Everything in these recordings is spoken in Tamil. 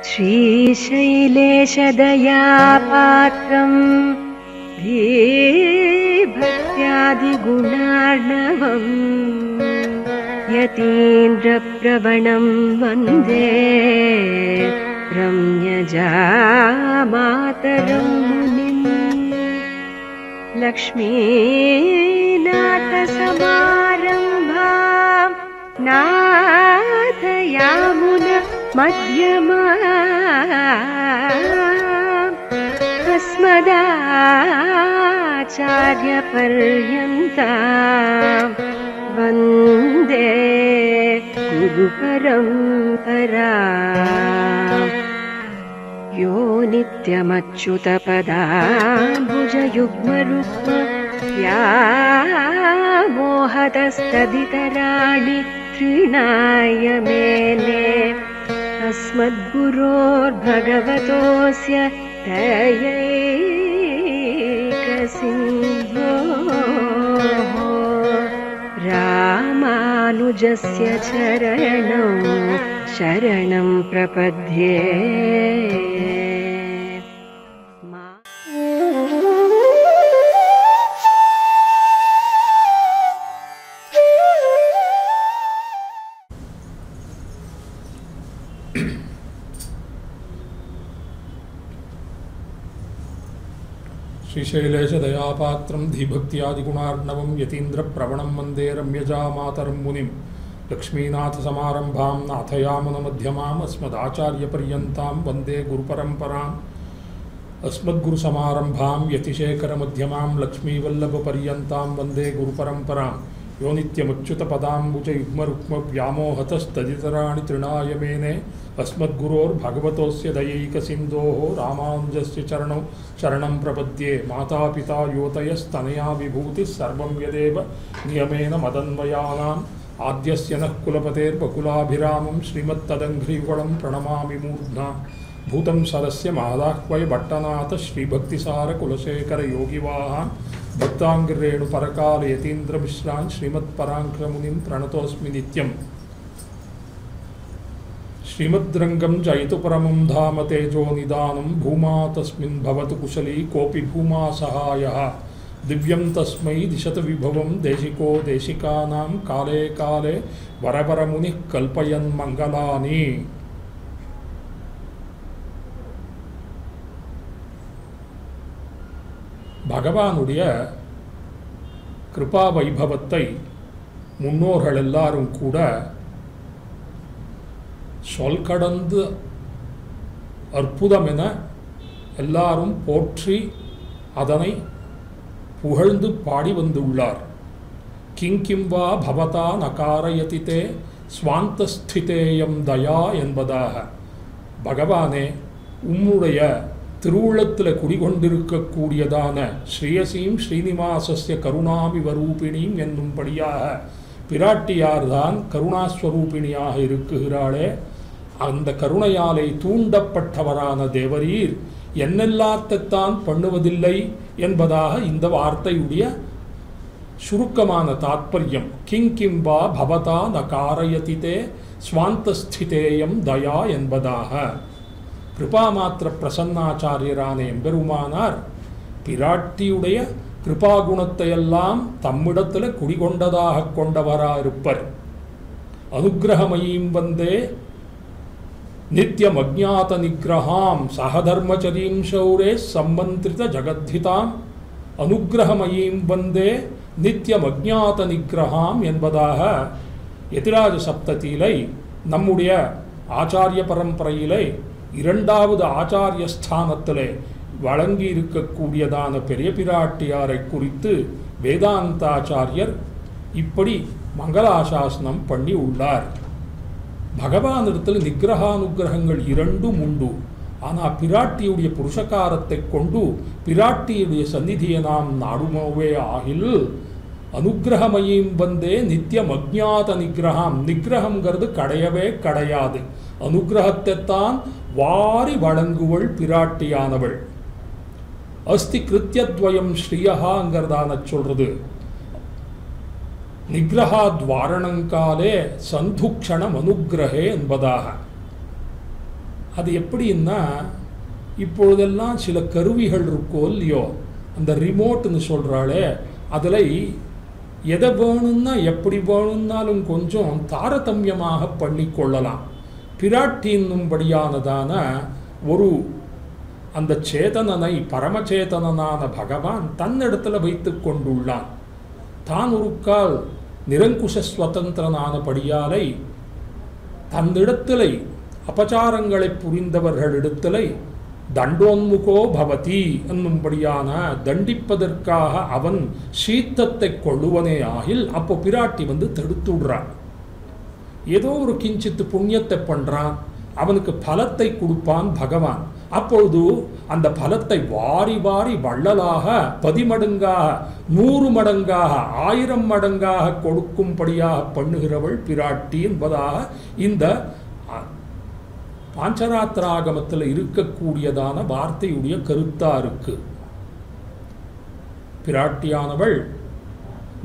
श्रीशैलेशदयापात्रम् धीभक्त्यादिगुणार्णवम् यतीन्द्रप्रवणं वन्दे रम्यजामातरं मुनिम्। लक्ष्मीनाथसमारम्भां नाथयामुनमध्यमाम् अस्मदाचार्यपर्यन्तां वन्दे गुरुपरम्पराम्। यो नित्यमच्युतपदाम्बुजयुग्मरुक्म व्यामोहतस्तदितराणि तृणाय मेने अस्मद्गुरोर्भगवतोऽस्य दयैकसिन्धोः रामानुजस्य चरणौ शरणं प्रपद्ये। श्रीशैलेशदयापात्रं धीभक्त्यादिगुणार्णवं यतीन्द्रप्रवणं वन्दे रम्यजामातरं मुनिं। लक्ष्मीनाथसमारम्भां नाथयामुनमध्यमाम् अस्मदाचार्यपर्यन्तां वन्दे गुरुपरम्पराम्। अस्मद्गुरुसमारम्भां यतिशेखरमध्यमां लक्ष्मीवल्लभपर्यन्तां वन्दे गुरुपरम्पराम्। यो नित्यमच्युतपदाम्बुजयुग्मरुक्मव्यामोहतस्तदितराणि तृणाय मेने अस्मद्गुरोर्भगवतोऽस्य दयैकसिन्धोः रामानुजस्य चरणौ शरणं प्रपद्ये। मातापिता योतयस्तनया विभूतिः सर्वं यदेव नियमेन मदन्वयानाम्। आद्यस्य नः कुलपतेर्वकुलाभिरामं श्रीमत्तदङ्घ्रियुगलं प्रणमामि मूर्ध्ना। भूतं सरस्य मादाह्वय भट्टनाथ श्रीभक्तिसारकुलशेखरयोगिवाहान् भक्ताङ्गिरेणुपरकालयतीन्द्रमिश्रान् श्रीमत्पराङ्क्रमुनिं प्रणतोऽस्मि नित्यम्। श्रीमद्रङ्गं जयतु परमं धाम तेजो निदानं भूमा तस्मिन् भवतु कुशली कोऽपि भूमा सहायः। दिव्यं तस्मै दिशतु विभवं देशिको देशिकानां काले काले वरवरमुनिः कल्पयन् मङ्गलानि। பகவானுடைய கிருபா வைபவத்தை முன்னோர்கள் எல்லாரும் கூட சொல் கடந்து அற்புதம் என எல்லாரும் போற்றி அதனை புகழ்ந்து பாடி வந்துள்ளார். கிங்கிம் வா பவதா நகாரயதிதே ஸ்வாந்தஸ்திதேயம் தயா என்பதாக. பகவானே, உம்முடைய திருவுள்ளத்தில் குடிகொண்டிருக்கக்கூடியதான ஸ்ரீயசீம் ஸ்ரீனிவாசஸ்ய கருணாமிவரூபிணியும் என்னும்படியாக பிராட்டியார்தான் கருணாஸ்வரூபிணியாக இருக்குகிறாளே. அந்த கருணையாலை தூண்டப்பட்டவரான தேவரீர் என்னெல்லாத்தைத்தான் பண்ணுவதில்லை என்பதாக இந்த வார்த்தையுடைய சுருக்கமான தாத்பரியம். கிங்கிம் வா பவதா ந காரயதிதே ஸ்வாந்தஸ்திதேயம் தயா என்பதாக. கிருபாமாத்திர பிரசன்னாச்சாரியரான எம்பெருமானார் பிராட்டியுடைய கிருபாகுணத்தையெல்லாம் தம்மிடத்தில் குடிகொண்டதாக கொண்டவராயிருப்பர். அனுகிரகமயீம் வந்தே நித்யம் அஜ்ஞாத நிகிரகாம் சகதர்மச்சரீம் சௌரே சம்மந்திரித ஜகத்ஹிதாம். அனுகிரகமயீம் வந்தே நித்யம் அஜ்ஞாத நிகிரகாம் என்பதாக யதிராஜ சப்தத்திலை நம்முடைய ஆச்சாரிய பரம்பரையிலே இரண்டாவது ஆச்சாரிய ஸ்தானத்திலே வழங்கி இருக்கக்கூடியதான பெரிய பிராட்டியாரை குறித்து வேதாந்தாச்சாரியர் இப்படி மங்களாசாசனம் பண்ணி உள்ளார். பகவானிடத்தில் நிகிரகானுகிரகங்கள் இரண்டும் உண்டு. ஆனால் பிராட்டியுடைய புருஷகாரத்தை கொண்டு பிராட்டியுடைய சந்நிதியை நாம் நாடுமோவே ஆகில் அனுகிரகமயம் வந்தே நித்தியம் அஜ்ஞாத நிகிரகம். நிகிரகங்கிறது கிடையவே கிடையாது. அனுகிரகத்தைத்தான் வாரி வழங்குவள் பிராட்டியானவள். அஸ்தி கிருத்தியத்வயம் ஸ்ரீயகாங்கிறதான சொல்றது. நிகிரகாத்வாரணங்காலே சந்துக்ஷணம் அனுகிரகே என்பதாக. அது எப்படின்னா, இப்பொழுதெல்லாம் சில கருவிகள் இருக்கோ இல்லையோ, அந்த ரிமோட்டுன்னு சொல்கிறாளே, அதில் எதை வேணும்னா எப்படி வேணும்னாலும் கொஞ்சம் தாரதமியமாக பண்ணிக்கொள்ளலாம். பிராட்டின்னும்படியானதான ஒரு அந்த சேதனனை பரமச்சேதனனான பகவான் தன்னிடத்தில் வைத்து கொண்டுள்ளான். தான் ஒரு கால் நிரங்குஷ சுதந்திரனானபடியாலை தன்னிடத்திலே அபச்சாரங்களை புரிந்தவர்களிடத்திலே தண்டோன்முகோ பவதி என்னும்படியான தண்டிப்பதற்காக அவன் சீத்தத்தை கொள்ளுவனே ஆகில் அப்போ பிராட்டி தடுத்து விடுறான். ஏதோ ஒரு கிஞ்சித்து புண்ணியத்தை பண்ணுறான், அவனுக்கு பலத்தை கொடுப்பான் பகவான். அப்பொழுது அந்த பலத்தை வாரி வாரி வள்ளலாக 10 மடங்காக 100 மடங்காக 1000 மடங்காக கொடுக்கும்படியாக பண்ணுகிறவள் பிராட்டி என்பதாக இந்த பாஞ்சராத்திராகமத்தில் இருக்கக்கூடியதான வார்த்தையுடைய கருத்தா இருக்கு. பிராட்டியானவள்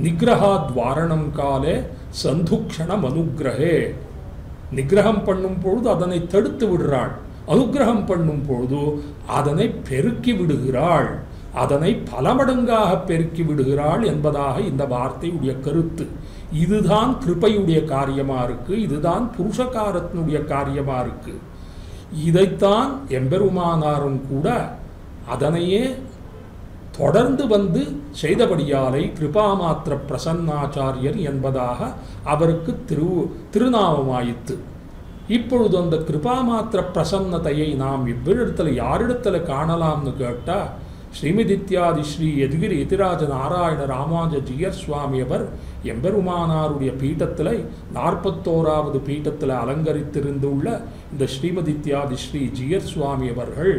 நிகிரகாத்வாரணம் காலே சந்துக்ஷணம் அனுகிரகே, நிகிரகம் பண்ணும் பொழுது அதனை தடுத்து விடுறாள், அனுகிரகம் பண்ணும் பொழுது அதனை பெருக்கி விடுகிறாள், அதனை பல மடங்காக பெருக்கி விடுகிறாள் என்பதாக இந்த வார்த்தையுடைய கருத்து. இதுதான் கிருபையுடைய காரியமாக இருக்கு, இதுதான் புருஷகாரத்தினுடைய காரியமாக இருக்கு. இதைத்தான் எம்பெருமானாரும் கூட அதனையே தொடர்ந்து செய்தபடியாலை கிருபாமாத்திர பிரசன்னாச்சாரியர் என்பதாக அவருக்கு திருநாமமாயிற்று. இப்பொழுது அந்த கிருபாமாத்திர பிரசன்னத்தையை நாம் இவ்விடத்தில் யாரிடத்தில் காணலாம்னு கேட்டால், ஸ்ரீமதித்யாதி ஸ்ரீ யதுகிரி யதிராஜ நாராயண ராமானுஜ ஜீயர் சுவாமி அவர் எம்பெருமானாருடைய பீட்டத்தில் 41வது பீட்டத்தில் அலங்கரித்திருந்துள்ள இந்த ஸ்ரீமதித்யாதி ஸ்ரீ ஜீயர் சுவாமி அவர்கள்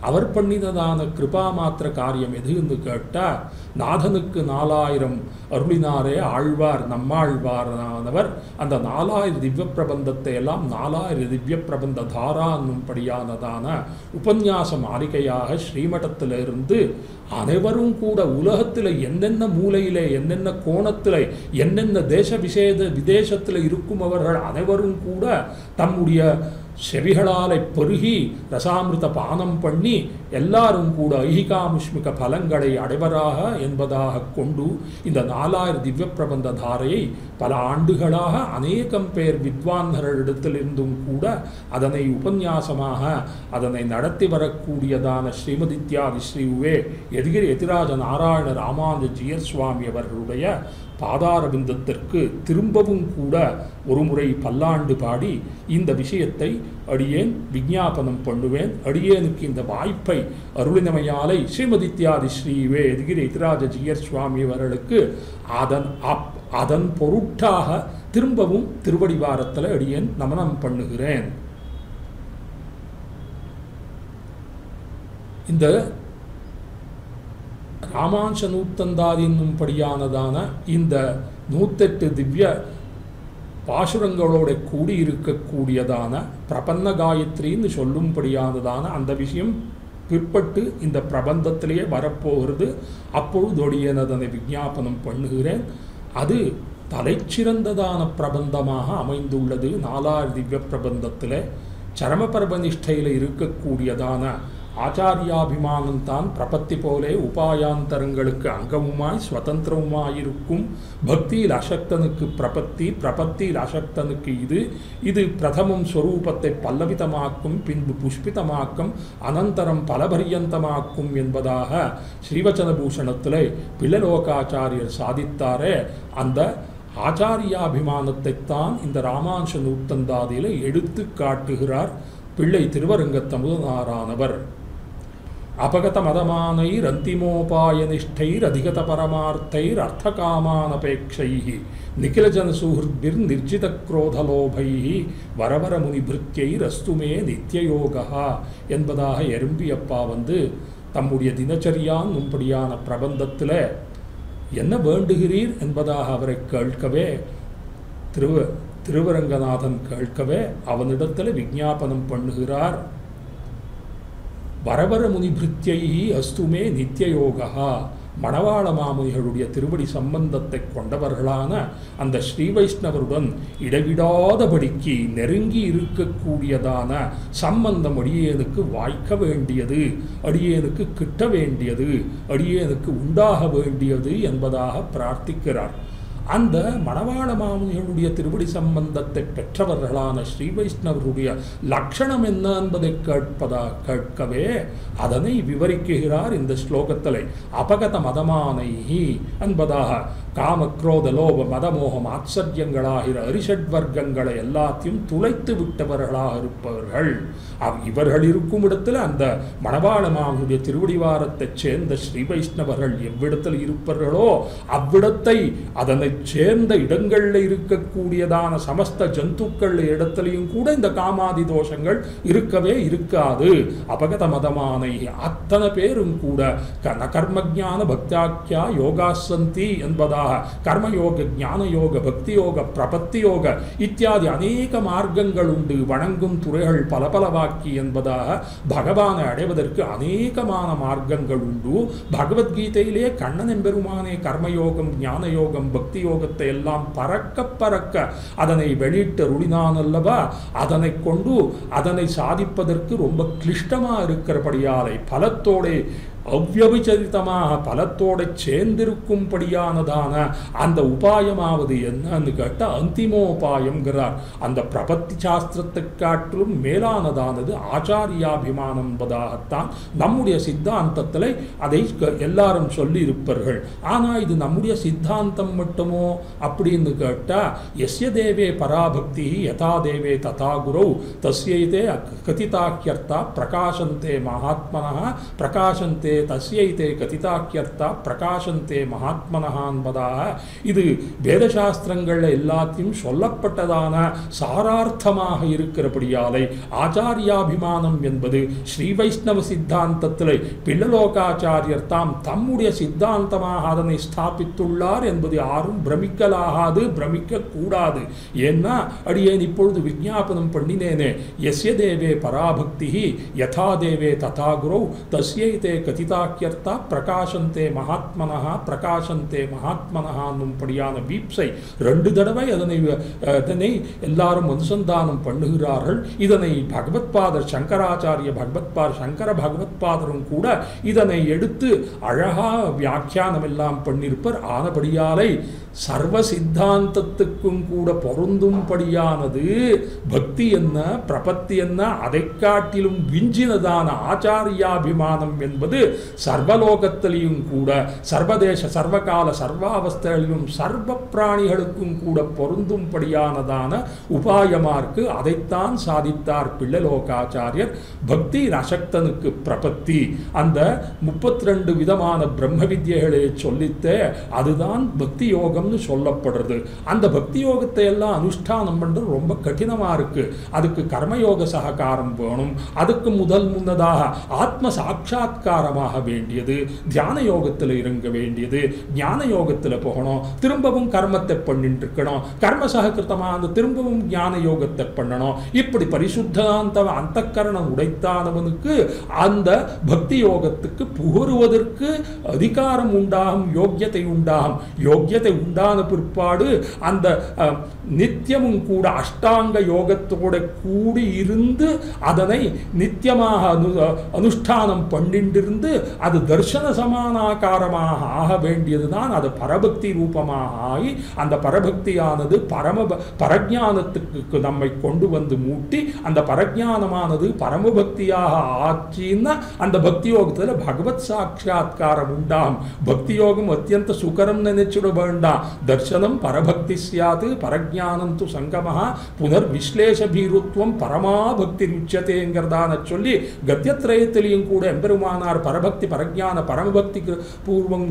அவர் பண்ணினதான கிருபாமாத்திர காரியம் எதுன்னு கேட்டால், நாதனுக்கு 4000 அருளினாரே ஆழ்வார் நம்மாழ்வாரானவர் அந்த 4000 திவ்ய பிரபந்தத்தை எல்லாம் 4000 திவ்ய பிரபந்த தாரா என்னும்படியானதான உபன்யாச மாளிகையாக ஸ்ரீமடத்திலிருந்து அனைவரும் கூட உலகத்தில் என்னென்ன மூலையிலே என்னென்ன கோணத்தில் என்னென்ன விதேசத்தில் இருக்கும் அவர்கள் அனைவரும் கூட தம்முடைய செவிகளாலை பெருகி ரசாமிருத பானம் பண்ணி எல்லாரும் கூட ஐகிகாமுஷ்மிக பலங்களை அடைவராக என்பதாக கொண்டு இந்த 4000 திவ்ய பிரபந்த தாரையை பல ஆண்டுகளாக அநேகம் பேர் வித்வான்களிடத்திலிருந்தும் கூட அதனை உபன்யாசமாக அதனை நடத்தி வரக்கூடியதான ஸ்ரீமதித்யாதி ஸ்ரீ யதுகிரி யதிராஜ நாராயண ராமானுஜ ஜீயர் சுவாமி அவர்களுடைய பாதாரவிந்தத்திற்கு திரும்பவும் கூட ஒரு முறை பல்லாண்டு பாடி இந்த விஷயத்தை அடியேன் விஞ்ஞாபனம் பண்ணுவேன். அடியேனுக்கு இந்த வாய்ப்பை அருளினமையாலை ஸ்ரீமதித்யாதி ஸ்ரீ யதுகிரி யதிராஜ ஜீயர் சுவாமி அவர்களுக்கு அதன் பொருட்டாக திரும்பவும் திருவடிவாரத்தில் அடியேன் நமனம் பண்ணுகிறேன். இந்த ராமானுஜ நூத்தந்தாதி என்னும்படியானதான இந்த 108 திவ்ய பாசுரங்களோட கூடியிருக்கக்கூடியதான பிரபன்ன காயத்ரின்னு சொல்லும்படியானதான அந்த விஷயம் பிற்பட்டு இந்த பிரபந்தத்திலேயே வரப்போகிறது. அப்பொழுதொடியேன் அதனை விஞ்ஞாபனம் பண்ணுகிறேன். அது தலைச்சிறந்ததான பிரபந்தமாக அமைந்துள்ளது. 4000 திவ்ய பிரபந்தத்தில் சரமபரபனிஷ்டையில் இருக்கக்கூடியதான ஆச்சாரியாபிமானம்தான் பிரபத்தி போலே உபாயாந்தரங்களுக்கு அங்கமுமாய் சுதந்திரமாயிருக்கும். பக்தியில் அசக்தனுக்கு பிரபத்தி, பிரபத்தியில் அசக்தனுக்கு இது பிரதமம் ஸ்வரூபத்தை பல்லவிதமாக்கும், பின்பு புஷ்பிதமாக்கும், அனந்தரம் பலபரியந்தமாக்கும் என்பதாக ஸ்ரீவச்சனபூஷணத்தில் பிள்ளலோகாச்சாரியர் சாதித்தாரே. அந்த ஆச்சாரியாபிமானத்தைத்தான் இந்த ராமானுஜ நூத்தந்தாதியில் எடுத்து காட்டுகிறார் பிள்ளை திருவரங்கத்தமுதனாரானவர். அபகத மதமானைர் அந்திமோபாயனிஷ்டைர் அதிகத பரமார்த்தைர் அர்த்தகாமானபேட்சைः நிகிலஜன சுஹൃத்பிர் நிர்ஜித குரோதலோபைः வரவர முனிபிருத்யைர் அஸ்துமே நித்யயோகா என்பதாக எறும்பியப்பா தம்முடைய தினச்சரியான் உம்படியான பிரபந்தத்தில் என்ன வேண்டுகிறீர் என்பதாக அவரை கேட்கவே திருவரங்கநாதன் கேட்கவே அவனிடத்தில் விஞ்ஞாபனம் பண்ணுகிறார். வரவர முனிபிருத்யை அஸ்துமே நித்யயோகா, மணவாள மாமுனிகளுடைய திருவடி சம்பந்தத்தை கொண்டவர்களான அந்த ஸ்ரீ வைஷ்ணவருடன் இடைவிடாதபடிக்கு நெருங்கி இருக்கக்கூடியதான சம்பந்தம் அடியேனுக்கு வாய்க்க வேண்டியது, அடியேனுக்கு கிட்ட வேண்டியது, அடியேனுக்கு உண்டாக வேண்டியது என்பதாக பிரார்த்திக்கிறார். அந்த மணவாள மாமுனிகளுடைய திருவடி சம்பந்தத்தை பெற்றவர்களான ஸ்ரீ வைஷ்ணவருடைய லட்சணம் என்ன என்பதை கேட்கவே அதனை விவரிக்குகிறார் இந்த ஸ்லோகத்திலே. அபகத மதமானைஹி என்பதாக காம குரோத லோப மதமோகம் ஆச்சரியங்களாகிற அரிஷட் வர்க்கங்களை எல்லாத்தையும் துளைத்து விட்டவர்களாக இருப்பவர்கள். இவர்கள் இருக்கும் இடத்துல அந்த மணவாள மாமுனியுடைய திருவடிவாரத்தைச் சேர்ந்த ஸ்ரீ வைஷ்ணவர்கள் எவ்விடத்தில் இருப்பார்களோ அவ்விடத்தை அதனை சேர்ந்த இடங்களில் இருக்கக்கூடியதான சமஸ்த ஜந்துக்கள் இடத்திலையும் கூட இந்த காமாதி தோஷங்கள் இருக்கவே இருக்காது. அபகத மதமானை அத்தனை பேரும் கூட கர்மஜான பக்தியாக்கியா யோகாசந்தி என்பதாக கர்மயோக, ஞான யோக, பக்தி யோக, பிரபத்தி யோக இத்தியாதி அநேக மார்க்கங்கள் உண்டு. வணங்கும் துறைகள் பலபலவாக்கி என்பதாக பகவானை அடைவதற்கு அநேகமான மார்க்கங்கள் உண்டு. பகவத்கீதையிலே கண்ணன் எம்பெருமானே கர்மயோகம், ஞான யோகம், பக்தி யோகத்தை எல்லாம் பறக்க பறக்க அதனை வெளியிட்ட ருளினான் அல்லவா, அதனை கொண்டு அதனை சாதிப்பதற்கு ரொம்ப கிளிஷ்டமாக இருக்கிறபடியாலை பலத்தோட அவ்யபிச்சரித்தமாக பலத்தோடு சேர்ந்திருக்கும்படியானதான அந்த உபாயமாவது என்னன்னு கேட்டால் அந்திமோபாயம்ங்கிறார். அந்த பிரபத்தி சாஸ்திரத்தை காட்டிலும் மேலானதானது ஆச்சாரியாபிமானம் என்பதாகத்தான் நம்முடைய சித்தாந்தத்தில் அதை எல்லாரும் சொல்லி இருப்பார்கள். ஆனால் இது நம்முடைய சித்தாந்தம் மட்டுமோ அப்படின்னு கேட்டால் எஸ்ய தேவே பராபக்தி யதா தேவே ததா குரௌ தஸ்யைதே கதிதாக்கியர்த்தா பிரகாசந்தே மகாத்மனः பிரகாசந்தே தஸ்யைதே கதிதாக்கியர்த்தா பிரகாசந்தே மகாத்மனஹ என்பதாக இது வேதசாஸ்திரங்கள் எல்லாத்தையும் சொல்லப்பட்டதான சாரார்த்தமாக இருக்கிறபடியாலை ஆச்சாரியாபிமானம் என்பது ஸ்ரீ வைஷ்ணவ சித்தாந்தத்தில் பிள்ளலோகாச்சாரியர் தாம் தம்முடைய சித்தாந்தமாக அதனை ஸ்தாபித்துள்ளார் என்பது யாரும் பிரமிக்கலாகாது, பிரமிக்க கூடாது. ஏன்னா அடியேன் இப்பொழுது விஞ்ஞாபனம் பண்ணினேனே, எஸ்ய தேவே பராபக்தி யதா தேவே ததா குரௌ தஸ்யைதே கதிதாக்கியர்த்தா பிரகாசந்தே மகாத்மனஹ பிரகாசந்தே மகாத்மனஹ என்னும்படியான வீப்சை 2 தடவை அதனை எல்லாரும் அனுசந்தானம் பண்ணுகிறார்கள். இதனை பகவத்பாதர் சங்கராச்சாரிய பகவத்பாதர் சங்கர பகவத்பாதரும் கூட இதனை எடுத்து அழகா வியாக்கியானம் எல்லாம் பண்ணியிருப்பர். ஆனபடியாலை சர்வ சித்தாந்தத்துக்கும் கூட பொருந்தும்படியானது பக்தி என்ன, பிரபத்தி என்ன, அதை காட்டிலும் விஞ்சினதான ஆச்சாரியாபிமானம் என்பது சர்வலோகத்திலையும் கூட சர்வதேச சர்வகால சர்வாவஸ்தைகளிலும் சர்வ பிராணிகளுக்கும் கூட பொருந்தும்படியானதான உபாயமார்க்கு அதைத்தான் சாதித்தார் பிள்ளலோகாச்சாரியர். பக்தி அசக்தனுக்கு பிரபத்தி அந்த 32 விதமான பிரம்ம வித்யைகளை சொல்லித்தே அதுதான் பக்தி யோகம்னு சொல்லப்படுறது. அந்த பக்தி யோகத்தை எல்லாம் அனுஷ்டானம் பண்றது ரொம்ப கடினமா இருக்கு. அதுக்கு கர்மயோக சககாரம் வேணும். அதுக்கு முன்னதாக ஆத்ம சாட்சா்காரமாக வேண்டியது, தியான யோகத்தில் இறங்க வேண்டியது, ஞான யோகத்தில் போகணும், திரும்பவும் கர்மத்தை பண்ணிட்டு இருக்கணும், கர்ம சககிருத்தமான திரும்பவும் ஞான யோகத்தை பண்ணணும். இப்படி பரிசுத்தாந்த அந்தக்கரணம் உடைத்தானவனுக்கு அந்த பக்தி யோகத்துக்கு புகருவதற்கு அதிகாரம் உண்டாகும், யோக்கியத்தை உண்டாகும். யோக்கியத்தை உண்டான பிற்பாடு அந்த நித்தியமும் கூட அஷ்டாங்க யோகத்தோட கூடி இருந்து அதனை நித்தியமாக அனுஷ்டானம் பண்ணிண்டிருந்து அது தர்சன சமானாகாரமாக ஆக வேண்டியதுதான். அது பரபக்தி ரூபமாக ஆகி அந்த பரபக்தியானது பரஜானத்துக்கு நம்மை கொண்டு வந்து மூட்டி அந்த பரஜானமானது பரமபக்தியாக ஆச்சின்னா அந்த பக்தி யோகத்தில் பகவத் சாட்சா்காரம் உண்டாகும். பக்தி யோகம் அத்தியந்த சுகரம் நினைச்சுட வேண்டாம். தர்சனம் பரபக்தி சியாது, பரஜானம் து சங்கமஹா, புனர் விஸ்லேஷபீருத்வம் பரமா பக்தி ருச்சியதேங்கிறதான சொல்லி கத்தியத்ரயத்திலையும் கூட எம்பெருமானார் பரபக்தி பரஜான பரமபக்தி பூர்வம்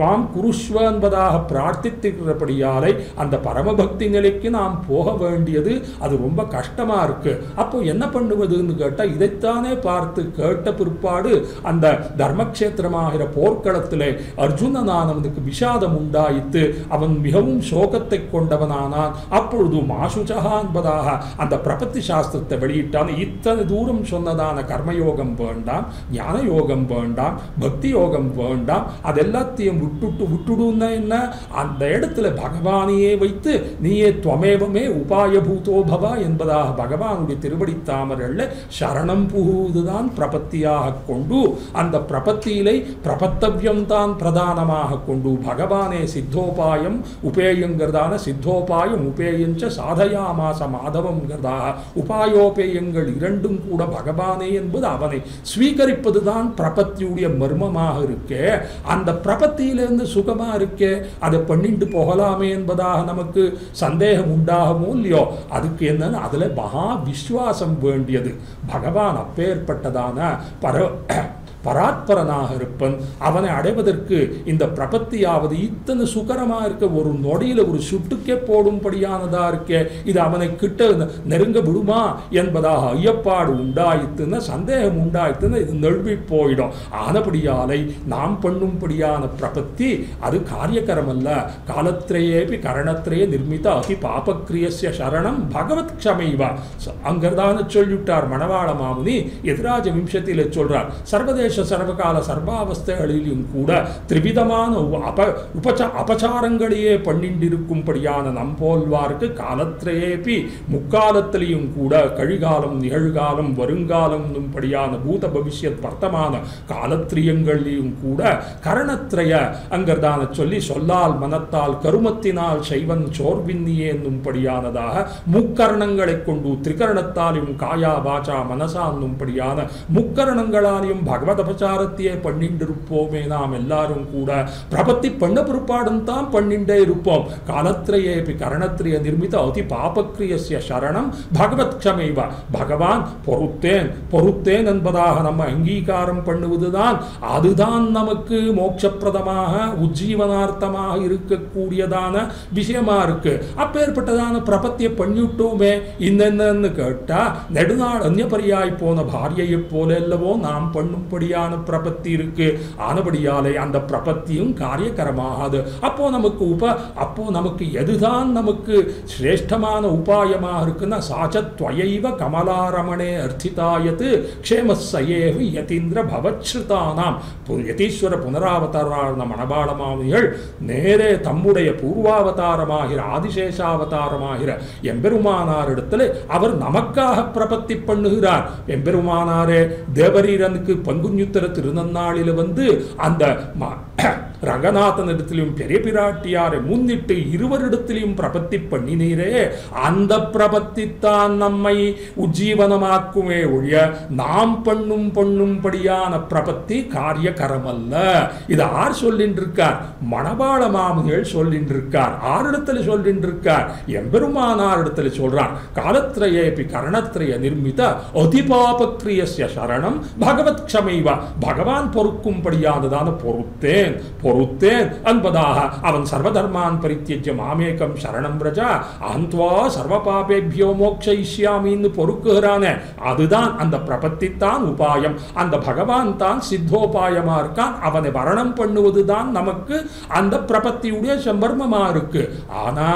வாம் குருஷ்வ என்பதாக பிரார்த்தித்திருக்கிறபடியாலை அந்த பரமபக்தி நிலைக்கு நாம் போக வேண்டியது அது ரொம்ப கஷ்டமா இருக்கு. அப்போ என்ன பண்ணுவதுன்னு கேட்டால் இதைத்தானே பார்த்து கேட்ட பிற்பாடு அந்த தர்மக்ஷேத்திரமாகிற போர்க்களத்திலே அர்ஜுனனானவனுக்கு விஷாதம் உண்டாயித்து அவன் மிகவும் சோகத்தை கொண்டவனானான். சொன்னான். அப்பொழுது மாசுச்சகா என்பதாக அந்த பிரபத்தி சாஸ்திரத்தை வெளியிட்டான். இத்தனை தூரம் சொன்னதான கர்மயோகம் வேண்டாம், ஞான யோகம் வேண்டாம், பக்தி யோகம் வேண்டாம், அதெல்லாத்தையும் விட்டுடுன்னா என்ன, அந்த இடத்துல பகவானையே வைத்து நீயே துவமேவமே உபாயபூதோ பவ என்பதாக பகவானுடைய திருவடி தாமரல்ல சரணம் புகுவதுதான் பிரபத்தியாக கொண்டு, அந்த பிரபத்தியிலை பிரபத்தவியம் தான் பிரதானமாக கொண்டு பகவானே சித்தோபாயம் உபேயங்கிறதான சித்தோபாயம் உபேயஞ்ச சாதயாமாச மாதவங்கிறதாக உபாயோபேயங்கள் இரண்டும் கூட பகவானே என்பது அவனை ஸ்வீகரிப்பதுதான் பிரபத்தியுடைய மர்மமாக இருக்கே. அந்த பிரபத்தியிலிருந்து சுகமா இருக்கே, அதை பண்ணிட்டு போகலாமே என்பதாக நமக்கு சந்தேகம் உண்டாகுமோ இல்லையோ. அதுக்கு என்னன்னு அதுல மகா விஸ்வாசம் வேண்டியது. பகவான் அப்பேற்பட்டதான பராத்பரனாக இருப்பன். அவனை அடைவதற்கு இந்த பிரபத்தியாவது இத்தனை சுகரமா இருக்க, ஒரு நொடியில ஒரு சுட்டுக்கே போடும்படியானதா இருக்கே, இது அவனை கிட்ட நெருங்க விடுமா என்பதாக ஐயப்பாடு உண்டாயித்துன்னு சந்தேகம் உண்டாயித்துன்னு இது நழுவி போயிடும். ஆனபடியாலை நாம் பண்ணும்படியான பிரபத்தி அது காரியகரம் அல்ல. காலத்திரேபி கரணத்திரே நிர்மித அதி பாபக்கிரியஸ்ய சரணம் பகவத் க்ஷமைவா அங்கர்தான சொல்லிவிட்டார் மணவாள மாமுனி. எதிராஜ விம்சத்தில சொல்றார், சர்வதேச சர்வகால சர்வாவஸ்தைகளிலும் கூட திரிவிதமான அபச்சாரங்களையே பண்ணிண்டிருக்கும்படியான நம்போல்வார்க்கு காலத்திலேபி முக்காலத்திலையும் கூட கழிகாலம் நிகழ்காலம் வருங்காலம் படியான பூத பவிஷ்யத் வர்த்தமான காலத்திரியங்களிலும் கூட கரணத்திரய அங்கர்தான சொல்லி சொல்லால் மனத்தால் கருமத்தினால் செய்வன் சோர்வின்னியே என்னும்படியானதாக முக்கரணங்களை கொண்டு திரிகரணத்தாலும் காயா வாச்சா மனசா என்னும்படியான முக்கரணங்களாலையும் பகவத் அபச்சாரத்தையே பண்ணிண்டிருப்போமே நாம் எல்லாரும் கூட. பிரபத்தி பண்ண பிற்பாடும் தான் பண்ணிண்டே இருப்போம். காலத்திரேபி கரணத்திரிய நிர்மித அதி பாபக்கிரியஸ்ய சரணம் பகவத் க்ஷமைவ பகவான் பொறுத்தேன் என்பதாக நம்ம அங்கீகாரம் பண்ணுவதுதான், அதுதான் நமக்கு மோட்சப்பிரதமாக உஜ்ஜீவனார்த்தமாக இருக்கக்கூடியதான விஷயமா இருக்கு. அப்பேற்பட்டதான பிரபத்தியை பண்ணிவிட்டோமே இன்னென்னு கேட்டா, நெடுநாள் அந்நியபரியாய் போன பாரியையை போல அல்லவோ நாம் பண்ணும்படியான பிரபத்தி இருக்கு. ஆனபடியாலே அந்த பிரபத்தியும் காரியகரமாகாது. அப்போ நமக்கு எதுதான் நமக்கு சிரேஷ்டமான உபாயமாக இருக்குன்னா, சாச்சத்வயைவ கமலாரமணே அர்த்திதாயத்து க்ஷேமஸ்ஸயேவ யதீந்திர பவச்ருதானாம். யதீஸ்வர புனராவதாரான மணவாளமாமுனிகள் நேரே தம்முடைய பூர்வாவதாரமாகிற ஆதிசேஷாவதாரமாகிற எம்பெருமானாரிடத்தில் அவர் நமக்காக பிரபத்தி பண்ணுகிறார். எம்பெருமானாரே தேவரீரனுக்கு பங்குன்யுத்தர திருநன்னாளில் வந்து அந்த ரங்கநாதன் இடத்திலும் பெரிய பிராட்டியாரை முன்னிட்டு இருவரிடத்திலும் பிரபத்தி பண்ணினீரே, அந்த பிரபத்தி தான் நம்மை உஜ்ஜீவனமாக்குமே ஒழிய நாம் பண்ணும்படியான பிரபத்தி காரியகரமல்ல. இது ஆர் சொல்லின்றிருக்கார்? மணவாள மாமுனிகள் சொல்லின்றிருக்கார். ஆரிடத்தில் சொல்லின்றிருக்கார்? எம்பெருமானார் இடத்துல சொல்றார். காலத்திரேபி கரணத்திரய நிர்மித அதிபாபக்ரியஸ்ய சரணம் பகவத் க்ஷமைவ பகவான் பொறுக்கும்படியானதான பொறுத்தேன் என்பதாக அவன் சர்வதர்மான் பரித்யஜ்ய மாமேகம் சரணம் பிரஜா அந்த்வா சர்வ பாபேபியோ மோக்ஷயிஷ்யாமின்னு பொறுக்குகிறானே, அதுதான் அந்த பிரபத்தித்தான் உபாயம். அந்த பகவான் தான் சித்தோபாயமா இருக்கான். அவனை வரணம் பண்ணுவதுதான் நமக்கு அந்த பிரபத்தியுடைய சம்பர்மமா இருக்கு. ஆனா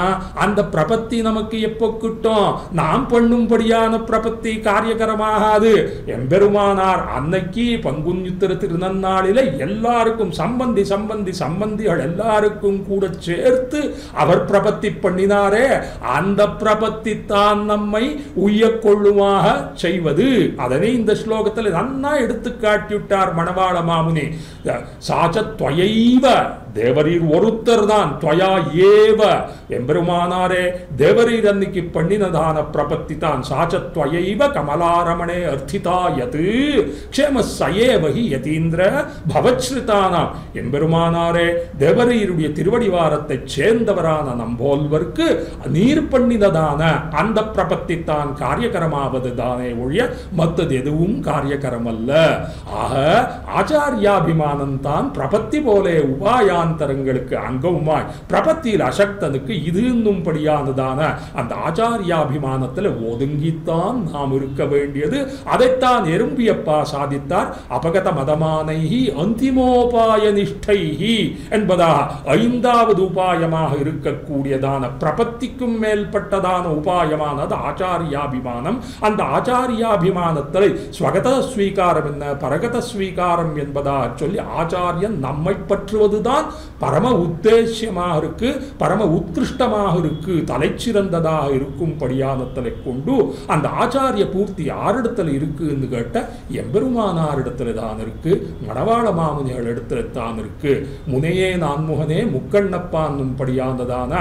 அந்த பிரபத்தி நமக்கு எப்போ கிட்டும்? நாம் பண்ணும்படியான பிரபத்தி காரியகரமாகாது. எம்பெருமானார் அன்னைக்கு பங்குன்யுத்திர திருநன்னாளில எல்லாருக்கும் சம்பந்திகள் எல்லாருக்கும் கூட சேர்த்து அவர் பிரபத்தி பண்ணினாரே, அந்த பிரபத்தி தான் நம்மை உய்யக் கொள்ளுமாக செய்வது. அதனை இந்த ஸ்லோகத்தில் நன்னா எடுத்து காட்டிவிட்டார் மணவாள மாமுனி. சாச்சத்வயைவ தேவரீர் ஒருத்தர் தான், துவயா ஏவ எம்பெருமானாரே தேவரீர் அன்னைக்கு பண்ணினதான பிரபத்தி தான். சாச்சத்வயைவ கமலாரமணே அர்த்திதாயது க்ஷேமஸ்ஸயேவஹி யதீந்திர பவச்ருதானாம். எம்பெருமானாரே தேவரீருடைய திருவடிவாரத்தை சேர்ந்தவரான நம்போல்வர்க்கு நீர் பண்ணினதான அந்த பிரபத்தி தான் காரியகரமாவது தானே ஒழிய மற்றது எதுவும் காரியகரம் அல்ல. ஆக ஆச்சாரியாபிமானம் தான் பிரபத்தி போலே உபாயாந்தரங்களுக்கு அங்கவுமாய் பிரபத்தியில் அசக்தனுக்கு இது என்னும்படியானதான அந்த ஆச்சாரியாபிமானத்தில் ஒதுங்கித்தான் நாம் இருக்க வேண்டியது. அதைத்தான் எறும்பியப்பா சாதித்தார். அபகத மதமானைஹி அந்திமோபாய நிஷ்டைஹி என்பதா 5வது உபாயமாக இருக்கக்கூடியதான பிரபத்திக்கும் மேல்பட்டதான உபாயமானது ஆச்சாரியாபிமானம். அந்த ஆச்சாரியாபிமானத்தில் ஸ்வகத ஸ்வீகாரம் என்ன, பரகத ஸ்வீகாரம் என்பதாக சொல்லி ஆச்சாரியன் நம்மை பற்றுவதுதான் பரம உத்தேசியமாக இருக்கு, பரம உத்கிருஷ்டமாக இருக்கு, தலைச்சிறந்ததாக இருக்கும்படியானத்தை கொண்டு அந்த ஆச்சாரிய பூர்த்தி யாரிடத்துல இருக்குன்னு கேட்ட எம்பெருமானாரிடத்துல தான் இருக்கு, மணவாள மாமுனிகள் இடத்துல தான் இருக்கு. முனையே நான்முகனே முக்கண்ணப்பான்னும் படியானதான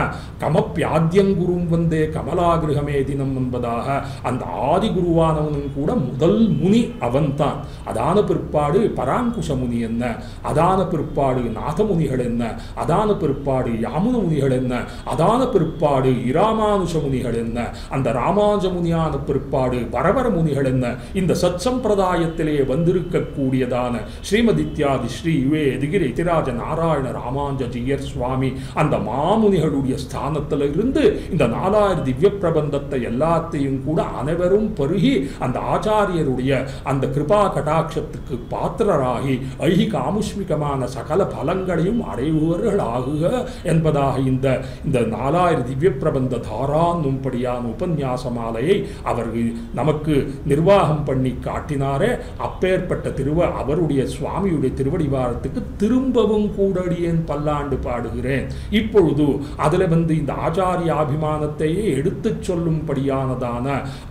கமப்பியாத்தியங்குரும் வந்தே கமலாகிருகமே தினம் என்பதாக அந்த ஆதி குருவானவனும் கூட முதல் முனி அவன்தான். அதான பிற்பாடு பராங்குஷ முனி என்ன, அதான பிற்பாடு நாதமுனிகள் என்ன, அதான பிற்பாடு யாமுன முனிகள் என்ன, அதான பிற்பாடு இராமானுஷ முனிகள் என்ன, அந்த ராமானுஜ முனியான பிற்பாடு வரவர முனிகள் என்ன, இந்த சத் சம்பிரதாயத்திலே வந்திருக்கக்கூடியதான ஸ்ரீமதித்யாதி ஸ்ரீ எதிகிரி இதிராஜ நாராயண ராமானுஜ ஜீயர் சுவாமி அந்த மாமுனிகளுடைய ஸ்தானத்தில் இருந்து இந்த 4000 திவ்ய பிரபந்தத்தை எல்லாத்தையும் கூட அனைவரும் பருகி அந்த ஆச்சாரியருடைய அந்த கிருபா கடாட்சத்துக்கு பாத்திரராகி ஐஹிக ஆமுஷ்மிகமான சகல பலங்களையும் அடைவுவர்கள் ஆகுக என்பதாக இந்த 4000 திவ்ய பிரபந்த தாரான்னும்படியான உபன்யாச மாலையை அவர்கள் நமக்கு நிர்வாகம் பண்ணி காட்டினாரே. அப்பேற்பட்ட அவருடைய சுவாமியுடைய திருவடிவாரத்துக்கு திரும்பவும் கூடடியேன் பல்லாண்டு பாடுகிறேன். இப்பொழுது அதில் இந்த ஆச்சாரியாபிமானத்தையே எடுத்து சொல்லும்படியானதான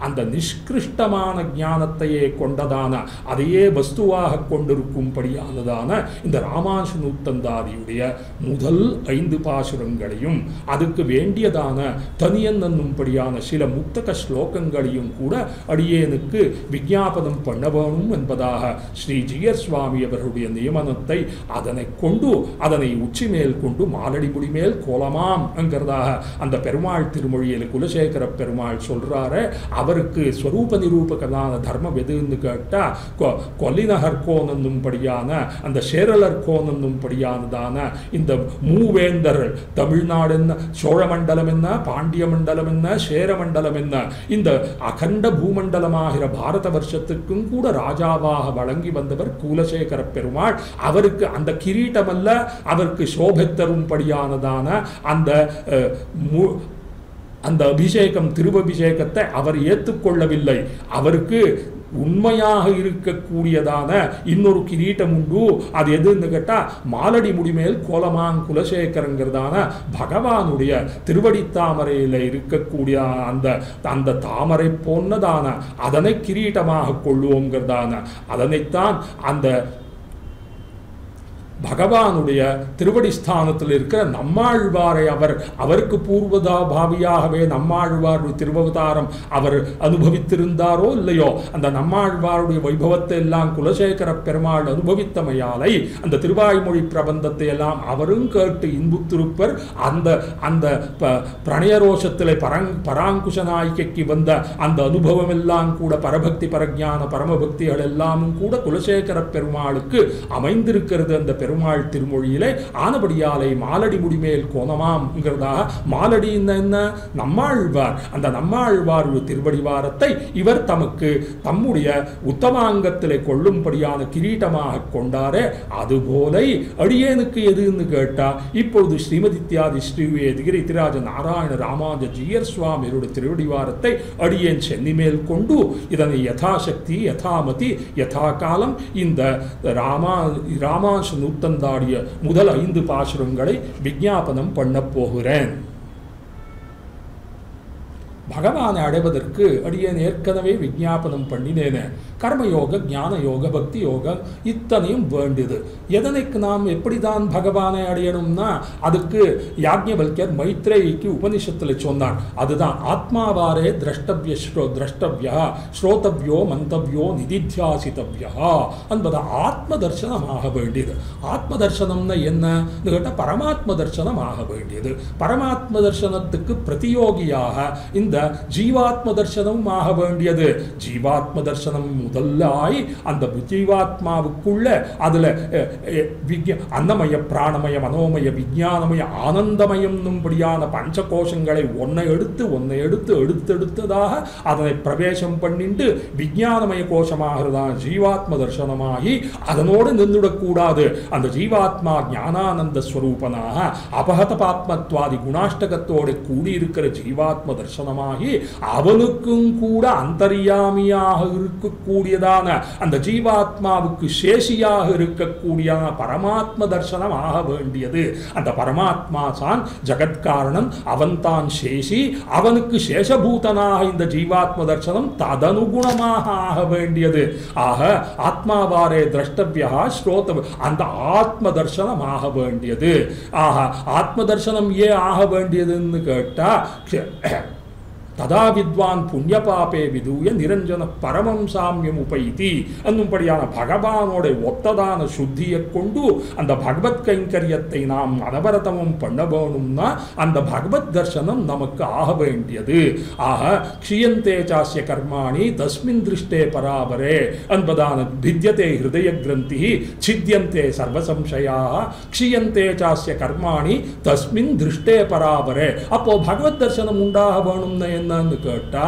அந்த நிஷ்கிருஷ்டமான ஞானத்தையே கொண்டதான அதையே வஸ்துவாக கொண்டிருக்கும்படியானதான இந்த ராமானுஜ நூத்தந்தாதியுடைய முதல் 5 பாசுரங்களையும் அதுக்கு வேண்டியதான தனியன் என்னும்படியான சில முக்தக ஸ்லோகங்களையும் கூட அடியேனுக்கு விஞ்ஞாபனம் பண்ண வேணும் என்பதாக ஸ்ரீ ஜீயர் சுவாமி அவர்களுடைய நியமனத்தை அதனை கொண்டு அதனை உச்சி மேல் கொண்டு மாலடிபுடி மேல் கோலமாம் என்கிறதாக அந்த பெருமாள் திருமொழியில் குலசேகர பெருமாள் சொல்றாரு. அவருக்கு ஸ்வரூப நிரூபகனான தர்மம் எதுன்னு கேட்டா கொல்லிநகர் கோன் என்னும்படியான அந்த சேரலர் கோன் என்னும்படியானதான இந்த மூவேந்தர்கள் தமிழ்நாடு என்ன, சோழ மண்டலம் என்ன, பாண்டிய மண்டலம் என்ன, சேர மண்டலம் என்ன, இந்த அகண்ட பூமண்டலமாகிற பாரத வருஷத்துக்கும் கூட ராஜாவாக வழங்கி வந்தவர் குலசேகர பெருமாள். அவருக்கு அந்த கிரீட்டமல்ல, அவருக்கு சோபத்தரும்படியானதான அந்த அபிஷேகம் திருவபிஷேகத்தை அவர் ஏற்றுக்கொள்ளவில்லை. அவருக்கு உண்மையாக இருக்கக்கூடியதான இன்னொரு கிரீட்டம் உண்டு. அது எதுன்னு கேட்டா மாலடி முடிமேல் கோலமாங் குலசேகரங்கிறதான பகவானுடைய திருவடி தாமரையில் இருக்கக்கூடிய அந்த தாமரை போன்னதான அதனை கிரீட்டமாக கொள்ளுவோங்கிறதான அதனைத்தான் அந்த பகவானுடைய திருவடி ஸ்தானத்தில் இருக்கிற நம்மாழ்வாரை அவருக்கு பூர்வதா பாவியாகவே நம்மாழ்வார் திருவவதாரம் அவர் அனுபவித்திருந்தாரோ இல்லையோ, அந்த நம்மாழ்வாருடைய வைபவத்தை எல்லாம் குலசேகர பெருமாள் அனுபவித்தமையாலை அந்த திருவாய்மொழி பிரபந்தத்தை எல்லாம் அவரும் கேட்டு இன்புத்திருப்பர். அந்த பிரணயரோஷத்திலே பராங்குஷ நாயகிக்கு வந்த அந்த அனுபவம் எல்லாம் கூட பரபக்தி பரஜான பரமபக்திகள் எல்லாமும் கூட குலசேகர பெருமாளுக்கு அமைந்திருக்கிறது அந்த பெருமாள் திருமொழியிலே. ஆனபடியாலை மாலடி முடிமேல் கோணமாம்ங்கிறதாக மாலடி என்ன நம்மாழ்வார், அந்த நம்மாழ்வார் திருவடிவாரத்தை இவர் தமக்கு தம்முடைய உத்தமாங்கத்திலே கொள்ளும்படியான கிரீட்டமாக கொண்டாரே. அதுபோல அடியேனுக்கு எதுன்னு கேட்டா இப்பொழுது ஸ்ரீமதித்யாதி ஸ்ரீ எதிகிரி இதிராஜ நாராயண ராமானுஜ ஜீயர் சுவாமியுடைய திருவடிவாரத்தை அடியேன் சென்னி மேல் கொண்டு இதனை யதாசக்தி யதாமதி யதா காலம் இந்த ராமானுஜ நூத்தந்தாடிய முதல் 5 பாசுரங்களை விஞ்ஞாபனம் பண்ண போகிறேன். பகவானை அடைவதற்கு அடியேன் ஏற்கனவே விஞ்ஞாபனம் பண்ணினேனே. கர்மயோக, ஞான யோக, பக்தி யோகம் இத்தனையும் வேண்டியது. எதனைக்கு நாம் எப்படிதான் பகவானை அடையணும்னா அதுக்கு யாக்ஞவல்யர் மைத்ரேயிக்கு உபனிஷத்தில் சொன்னார். அதுதான் ஆத்மாவாரே திரஷ்டவ்யா ஸ்ரோதவ்யோ மந்தவ்யோ நிதித்தியாசித்தவ்யா என்பது ஆத்ம தர்சனமாக வேண்டியது. ஆத்ம தர்சனம்னா என்ன கேட்டால் பரமாத்ம தர்சனம் ஆக வேண்டியது. பரமாத்ம தர்சனத்துக்கு பிரதியோகியாக இந்த ஜீவாத்ம தர்சனமும் ஆக வேண்டியது. ஜீவாத்ம தர்சனம் முதல்லாய் அந்த ஜீவாத்மாவுக்குள்ள அதுல அன்னமய பிராணமய மனோமய விஞ்ஞானமய ஆனந்தமயம்னும்படியான பஞ்சகோஷங்களை ஒன்னை எடுத்து எடுத்ததாக அதனை பிரவேசம் பண்ணிட்டு விஞ்ஞானமய கோஷமாகிறதான் ஜீவாத்ம தர்சனமாகி அதனோடு நின்றுடக்கூடாது. அந்த ஜீவாத்மா ஞானானந்த ஸ்வரூபனாக அபகத பாத்மத்வாதி குணாஷ்டகத்தோடு கூடியிருக்கிற ஜீவாத்ம தர்சனமாகி அவனுக்கும் கூட அந்தர்யாமியாக இருக்கக்கூடியதான அந்த ஜீவாத்மாவுக்கு சேஷியாக இருக்கக்கூடிய பரமாத்ம தர்சனம் ஆக வேண்டியது. அந்த பரமாத்மா தான் ஜகத்காரணன், அவன் தான் சேஷி, அவனுக்கு சேஷபூதனாக இந்த ஜீவாத்ம தர்சனம் ததனுகுணமாக ஆக வேண்டியது. ஆக ஆத்மாவாரே திரஷ்டவ்யா ஸ்ரோத, அந்த ஆத்ம தர்சனம் ஆக வேண்டியது. ஆக ஆத்ம தர்சனம் ஏன் ஆக வேண்டியதுன்னு கேட்டா, ததா வித்வான் புண்ணியபாபே விதூய நிரஞ்சன பரமம் சாமியம் உபைதி என்னும்படியான பகவானோட ஒத்ததான சுத்தியை கொண்டு அந்த பகவத் கைங்கரியத்தை நாம் அனவரதமும் பண்ண வேணும்னா அந்த பகவத் தர்சனம் நமக்கு ஆக வேண்டியது. ஆக க்ஷியந்தே சாஸ்ய கர்மாணி தஸ்மின் திருஷ்டே பராபரே என்பதான பித்யதே ஹிருதய கிரந்தி சித்யந்தே சர்வசம்சயா க்ஷியந்தே சாஸ்ய கர்மாணி தஸ்மின் திருஷ்டே பராபரே. அப்போ பகவத் தர்சனம் உண்டாக வேணும்னு என்னன்னு கேட்டா,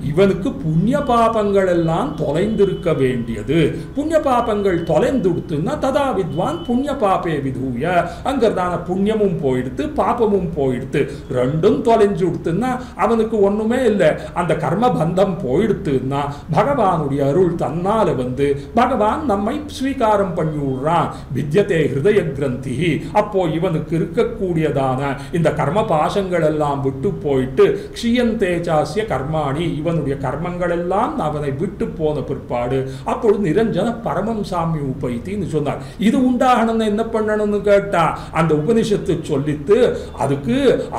இவனுக்கு புண்ணிய பாபங்கள் எல்லாம் தொலைந்திருக்க வேண்டியது. புண்ணிய பாபங்கள் தொலைந்துடுத்துன்னா ததா வித்வான் புண்ணிய பாபே விதூய, அங்கதான புண்ணியமும் போயிடுத்து பாபமும் போயிடுத்து, ரெண்டும் தொலைஞ்சு கொடுத்துன்னா அவனுக்கு ஒண்ணுமே இல்லை. அந்த கர்ம பந்தம் போயிடுத்துன்னா பகவானுடைய அருள் தன்னால வந்து பகவான் நம்மை ஸ்வீகாரம் பண்ணி விடுறான். வித்யதே ஹிருதய கிரந்தி. அப்போ இவனுக்கு இருக்கக்கூடியதான இந்த கர்ம பாசங்கள் எல்லாம் விட்டு போயிட்டு க்ஷியந்தே சாஸ்ய கர்மாணி, இவனுடைய கர்மங்கள் எல்லாம் அவனை விட்டு போன பிற்பாடு அப்பொழுது நிரஞ்சன பரமம் சாமி உபைத்தின்னு சொன்னார். இது உண்டாகணும்னு என்ன பண்ணணும்னு கேட்டா, அந்த உபனிஷத்து சொல்லித்து அதுக்கு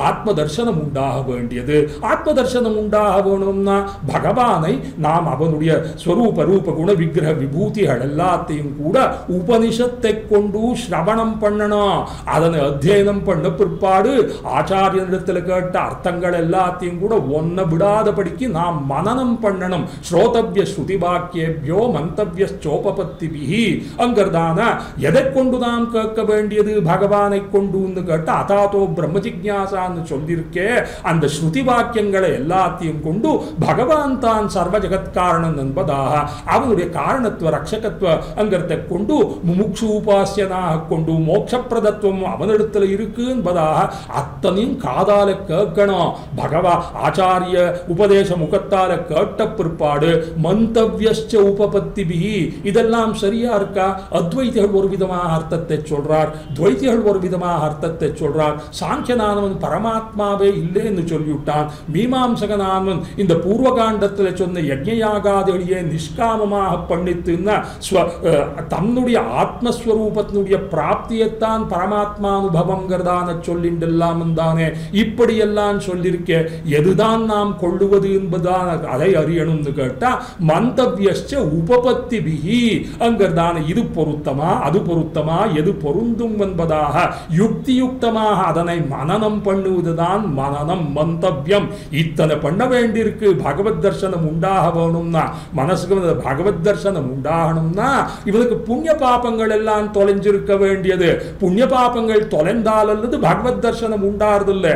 ஆத்ம தர்சனம் உண்டாக வேண்டியது. ஆத்ம தர்சனம் உண்டாக வேணும்னா பகவானை நாம் அவனுடைய ஸ்வரூப ரூப குண விக்கிரக விபூதிகள் எல்லாத்தையும் கூட உபனிஷத்தை கொண்டு ஸ்ரவணம் பண்ணணும். அதனை அத்தியனம் பண்ண பிற்பாடு ஆச்சாரியனிடத்தில் கேட்ட அர்த்தங்கள் எல்லாத்தையும் கூட ஒன்ன விடாதபடிக்கு நாம் மனனம் பண்ணணும். ஸ்ரோதவ்ய ஸ்ருதி வாக்கியேபியோ மந்தவ்ய சோபபத்திபிஹி. அங்கர்தான எதை கொண்டு நாம் கேட்க வேண்டியது, பகவானை கொண்டு கேட்ட அதாதோ பிரம்ம ஜிக்ஞாசான்னு சொல்லியிருக்கே, அந்த ஸ்ருதி வாக்கியங்களை எல்லாத்தையும் கொண்டு பகவான் தான் சர்வ ஜகத்காரணன் என்பதாக அவனுடைய காரணத்துவ ரட்சகத்துவ அங்கத்தை கொண்டு முமுட்சு உபாசியனாக கொண்டு மோட்சப்பிரதத்துவம் அவனிடத்தில் இருக்கு என்பதாக அத்தனையும் காதால கேட்கணும். பகவா ஆச்சாரிய உபதேச முகத்தால கேட்ட பிற்பாடு மந்தவ்யஸ்ச உபபத்திபிஹி. இதெல்லாம் சரியா இருக்கா? அத்வைதிகள் ஒரு விதமாக அர்த்தத்தை சொல்றார், துவைதிகள் ஒரு விதமாக அர்த்தத்தை சொல்றார். சாங்கியனானவன் பரமாத்மாவே இல்லைன்னு சொல்லிவிட்டான். மீமாம்சகனானவன் இந்த பூர்வகாண்டத்தில் சொன்ன யஜ்ஞயாகாதிகளையே நிஷ்காமமாக பண்ணித்துன்னா தன்னுடைய ஆத்மஸ்வரூபத்தினுடைய பிராப்தியைத்தான் பரமாத்மானுபவங்கிறதான சொல்லிண்டெல்லாம் தானே இப்படியெல்லாம் சொல்லியிருக்க. எதுதான் நாம் கொள்ளுவது என்பதான அதை அறியணும்னு கேட்டா மந்தவ்யஸ்ச உபபத்திபிஹி. அங்கர்தான இது பொருத்தமா அது பொருத்தமா எது பொருந்தும் என்பதாக யுக்தியுக்தமாக அதனை மனனம் பண்ணுவதுதான் மனனம் மந்தவ்யம். இத்தனை பண்ண வேண்டியிருக்கு. பகவத் தர்சனம் உண்டாக வேணும்னா, மனசுக்கு பகவத் தர்சனம் உண்டாகணும்னா இவனுக்கு புண்ணிய பாபங்கள் எல்லாம் தொலைஞ்சிருக்க வேண்டியது. புண்ணிய பாபங்கள் தொலைந்தால் அல்லது பகவத் தர்சனம் உண்டாறதில்லை.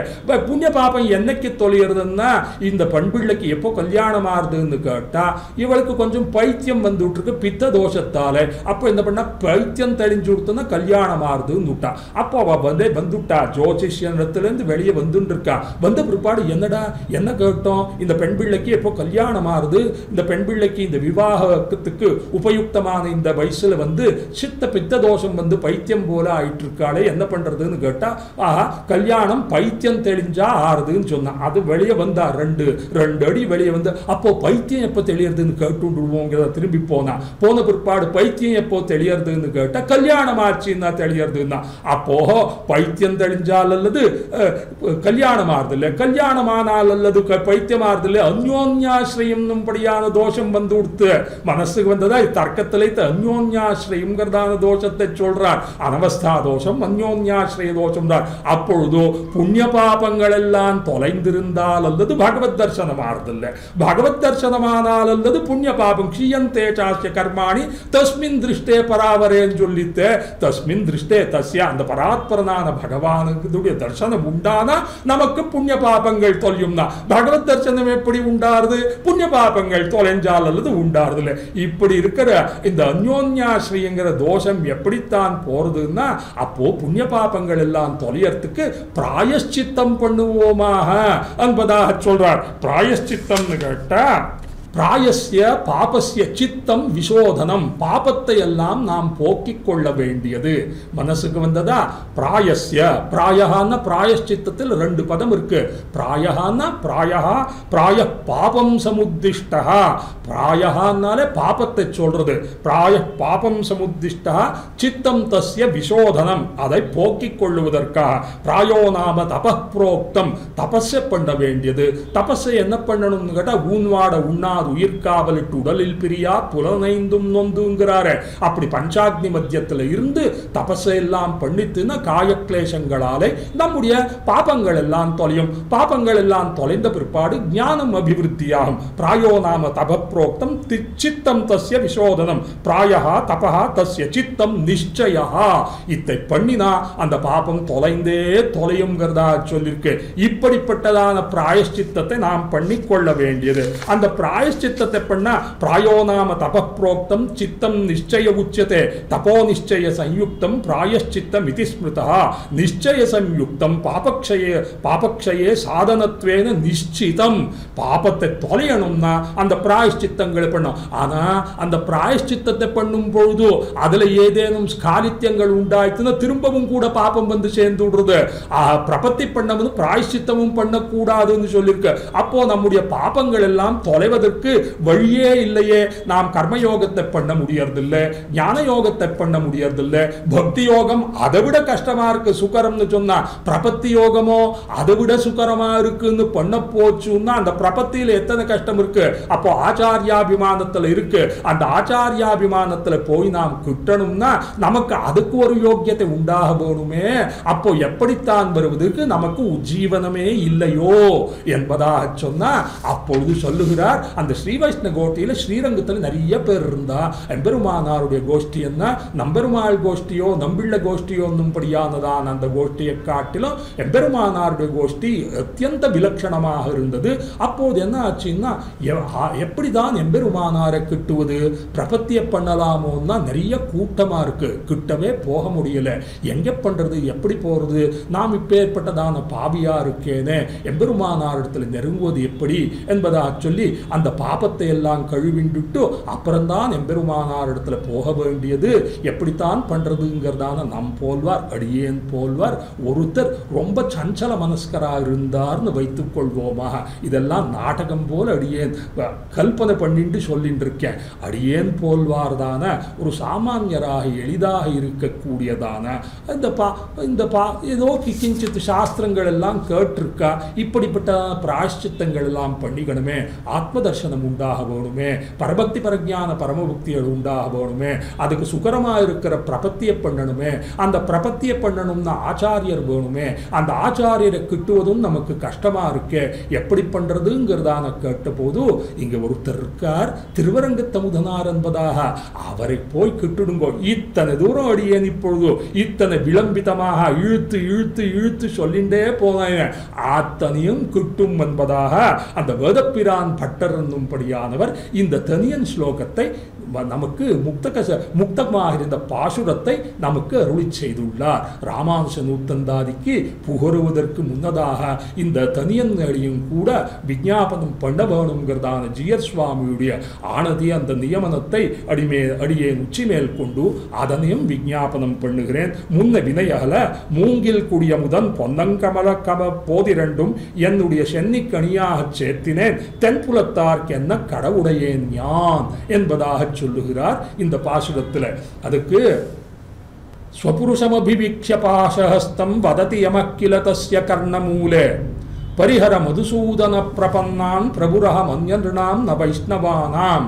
புண்ணிய பாபம் என்னைக்கு தொலைகிறதுன்னா, இந்த பண்பிள்ளைக்கு எப்போ கல்யாணம் ஆறுதுன்னு கேட்டா இவளுக்கு கொஞ்சம் பைத்தியம் வந்து விட்டுருக்கு பித்த தோஷத்தால. அப்போ என்ன பண்ணா பைத்தியம் தெளிஞ்சு கொடுத்தா கல்யாணம் ஆறுதுன்னு விட்டா. அப்போ அவ வந்துட்டா ஜோதிஷியனிடத்திலிருந்து வெளியே வந்துட்டு இருக்கா. வந்த பிற்பாடு என்னடா என்ன கேட்டோம், இந்த பெண் பிள்ளைக்கு எப்போ கல்யாணம் ஆறுது, இந்த பெண் பிள்ளைக்கு இந்த விவாகத்துக்கு உபயுக்தமான இந்த வயசுல வந்து சித்த பித்த தோஷம் வந்து பைத்தியம் போல ஆயிட்டு இருக்காளே என்ன பண்றதுன்னு கேட்டா, ஆஹா கல்யாணம் பைத்தியம் தெளிஞ்சா ஆறுதுன்னு சொன்னா. அது வெளியே வந்தா ரெண்டு அடி வெளியே வந்து, அப்போ பைத்தியம் எப்போ தெளியறதுன்னு கேட்டுருவோங்கிறத திரும்பி போன பிற்பாடு பைத்தியம் எப்போ தெளியறதுன்னு கேட்டா கல்யாணம் ஆச்சுன்னா தெளியறதுன்னா. அப்போ பைத்தியம் தெளிஞ்சால் அல்லது கல்யாணம் ஆறுதில்லை, கல்யாணமானால் அல்லது பைத்தியம் ஆறுதில்லை, அந்யோன்யாசிரியம் படியான தோஷம் வந்து கொடுத்து மனசுக்கு வந்ததா தர்க்கத்திலே அந்யோன்யாசிரியம்ங்கிறதான தோஷத்தை சொல்றார். அனவஸ்தா தோஷம் அந்யோன்யாசிரிய தோஷம் தான். அப்பொழுதோ புண்ணிய பாபங்கள் எல்லாம் தொலைந்திருந்தால் அல்லது பகவத் தர்சனம் ஆறுதில்லை. பகவத் தர்சனமானாலல்லது புண்ணிய பாபம் க்ஷீயந்தே சாஸ்ய கர்மாணி தஸ்மின் திருஷ்டே பராவரேன்னு சொல்லிட்டு தஸ்மின் திருஷ்டே தஸ்ய அந்த பராத்பரனான பகவானுடைய தர்சனம் உண்டானா நமக்கு புண்ணிய பாபங்கள் தொலையும்னா. பகவத் தர்சனம் எப்படி உண்டாருது? புண்ணிய பாபங்கள் தொலைஞ்சால் அல்லது உண்டாருது இல்லை. இப்படி இருக்கிற இந்த அந்யோன்யாஸ்ரீங்கிற தோஷம் எப்படித்தான் போறதுன்னா, அப்போ புண்ணிய பாபங்கள் எல்லாம் தொலையறதுக்கு பிராயஷ்சித்தம் பண்ணுவோமாக என்பதாக சொல்றார். பிராயஷ்சித்தம்னு கேட்டா பிராயஸ்ய பாபஸ்ய சித்தம் விசோதனம், பாபத்தை எல்லாம் நாம் போக்கிக் கொள்ள வேண்டியது. மனசுக்கு வந்ததா? பிராயஸ்ய, பிராயஹான்னா பிராயஷ்சித்தத்தில் 2 பதம் இருக்கு. பிராயஹான்னா பிராயஹா, பிராய பாபம் சமுத்திஷ்டா, பிராயஹான்னாலே பாபத்தை சொல்றது. பிராய பாபம் சமுத்திஷ்டா சித்தம் தஸ்ய விசோதனம், அதை போக்கிக் கொள்ளுவதற்காக. பிராயோ நாம தபப்ரோக்தம், தபஸை பண்ண வேண்டியது. தபஸை என்ன பண்ணணும்னு கேட்டா ஊன்வாட உண்ணா உயிர்காவலிட்டு உடலில் பிரியா புலனைந்தும் நொந்துங்கிறாரு. அப்படி பஞ்சாக்னி மத்தியத்தில் இருந்து தபஸை எல்லாம் பண்ணித்துன்னா காயக்லேசங்களாலே நம்முடைய பாபங்கள் எல்லாம் தொலையும். பாபங்கள் எல்லாம் தொலைந்த பிற்பாடு ஞானம் அபிவிருத்தியாகும். பிராயோ நாம தபப்ரோக்தம் சித்தம் தஸ்ய விசோதனம், பிராயஹா தபஹா தஸ்ய சித்தம் நிச்சயா. இத்தை பண்ணினா அந்த பாபம் தொலைந்தே தொலையுங்கிறதா சொல்லிருக்கு. இப்படிப்பட்டதான பிராயஷ்சித்தத்தை நாம் பண்ணிக்கொள்ள வேண்டியது. அந்த பிராயஷ்சித்தத்தை பண்ணா பிராயோ நாம தபப்ரோக்தம் சித்தம் நிச்சய உச்சதே, தபோ நிச்சய சயுக்தம் பிராயஷ்சித்தம் இதி ஸ்மிருதா. நிச்சய சயுக்தம் பாபக்ஷயே சாதனத்வேன நிச்சிதம். பாபத்தை தொலையணும்னா அந்த பிராயஷ்சித்தங்களை பண்ணும். ஆனா அந்த பிராயஷ்சித்தத்தை பண்ணும் பொழுது அதுல ஏதேனும் ஸ்காலித்தியங்கள் உண்டாயிட்டுன்னா திரும்பவும் கூட பாபம் வந்து சேர்ந்து விடுறது. பிரபத்தி பண்ணவும் பிராயஷ்சித்தமும் பண்ணக்கூடாதுன்னு சொல்லியிருக்கு. அப்போ நம்முடைய பாபங்கள் எல்லாம் தொலைவதற்கு வழியே இல்லையே. நாம் கர்மயோகத்தை பண்ண முடியறதில்லை, ஞான யோகத்தை பண்ண முடியறதில்லை. பக்தி யோகம் அதை விட கஷ்டமா இருக்கு. சுகரம்னு சொன்னா பிரபத்தி யோகமோ அதை விட சுகரமா இருக்குன்னு பண்ண போச்சுன்னா அந்த பிரபத்தியில எத்தனை கஷ்டம் இருக்கு. அப்போ ஆச்சாரியாபிமானத்துல இருக்கு. அந்த ஆச்சாரியாபிமானத்துல போய் நாம் கிட்டணும்னா நமக்கு அதுக்கு ஒரு யோக்கியத்தை உண்டாக போகணுமே. அப்போ எப்படித்தான் வருவதற்கு நமக்கு உஜ்ஜீவனமே இல்லையோ என்பதாக சொன்னா அப்பொழுது சொல்லுகிறார், அந்த ஸ்ரீ வைஷ்ணவ கோஷ்டியில ஸ்ரீரங்கத்தில் நிறைய பேர் இருந்தா எம்பெருமானாருடைய கோஷ்டி என்ன நம்பெருமாள் கோஷ்டியோ நம்பிள்ள கோஷ்டியோ படியானதான் அந்த கோஷ்டியை காட்டிலும் எம்பெருமானாருடைய கோஷ்டி அத்தியந்த விலட்சணமாக இருந்தது. அப்போது என்ன ஆச்சுன்னா, எப்படிதான் எம்பெருமானாரை கிட்டுவது, பிரபத்திய பண்ணலாமோன்னா நிறைய கூட்டமா இருக்கு, கிட்டவே போக முடியல. எங்க பண்றது, எப்படி போறது, நாம் இப்பேற்பட்டதான பாவியா இருக்கேனே, எம்பெருமானாரிடத்துல நெருங்குவது எப்படி என்பதா சொல்லி அந்த பாபத்தை எல்லாம் கழுவிண்டுட்டு அப்புறம்தான் எம்பெருமானார் இடத்துல போக வேண்டியது. எப்படித்தான் பண்றதுங்கிறதான நம் போல்வார் அடியேன் போல்வார் ஒருத்தர் ரொம்ப சஞ்சல மனஸ்கராக இருந்தார்னு வைத்துக் கொள்வோமாக. இதெல்லாம் நாடகம் போல அடியேன் கல்பனை பண்ணிட்டு சொல்லிட்டு இருக்கேன். அடியேன் போல்வார் தான ஒரு சாமானியராக எளிதாக இருக்கக்கூடியதான இந்த ஏதோ கிஞ்சித்து சாஸ்திரங்கள் எல்லாம் கேட்டிருக்கா, இப்படிப்பட்ட பிராயஷ்சித்தங்கள் எல்லாம் பண்ணிக்கணுமே, ஆத்ம தர்சனம் உண்டாக வேணுமே, பரபக்தி பரஜான பரமபக்திகள் உண்டாக வேணுமே, அதுக்கு சுகரமா இருக்கிற பிரபத்தியை பண்ணணுமே, அந்த பிரபத்தியை பண்ணணும்னா ஆச்சாரியர் வேணுமே, அந்த ஆச்சாரியரை கிட்டுவதும் நமக்கு கஷ்டமா இருக்கே, எப்படி பண்றதுங்கிறதான கேட்ட போது இங்க ஒருத்தர் இருக்கார் திருவரங்கத்தமுதனார் என்பதாக, அவரை போய் கிட்டுடுங்கோ. இத்தனை தூரம் அடியேன் இப்பொழுது இத்தனை விளம்பிதமாக இழுத்து இழுத்து இழுத்து சொல்லிண்டே போனேன், அத்தனையும் கிட்டும் என்பதாக அந்த வேதப்பிரான் பட்டர் என்னும்படியானவர் இந்த தனியன் ஸ்லோகத்தை நமக்கு முக்தமாக இருந்த பாசுரத்தை நமக்கு அருளி செய்துள்ளார். ராமானுஷ நூத்தந்தாதிக்கு புகருவதற்கு முன்னதாக இந்த தனியன்களையும் கூட விஞ்ஞாபனம் பண்ண வேணுங்கிறதான ஜியர் சுவாமியுடைய ஆனதி அந்த நியமனத்தை அடியேன் உச்சி மேல் கொண்டு அதனையும் விஞ்ஞாபனம் பண்ணுகிறேன். முன்ன வினையகல மூங்கில் குடிய முதன் பொன்னங்கமல போதிரண்டும் என்னுடைய சென்னிக்கணியாக சேர்த்தினேன், தென்புலத்தார்க்கு என்ன கடவுடையேன் யான் என்பதாக சொல்லுகிறார் இந்த பாசுரத்தில். அதுக்கு ஸ்வபுருஷமபிவீக்ஷ்ய பாசஹஸ்தம் வததி யமக்கில தஸ்ய கர்ணமூலே பரிஹர மதுசூதன பிரபன்னான் பிரபுரஹ மன்யநృணாம் ந வைஷ்ணவானாம்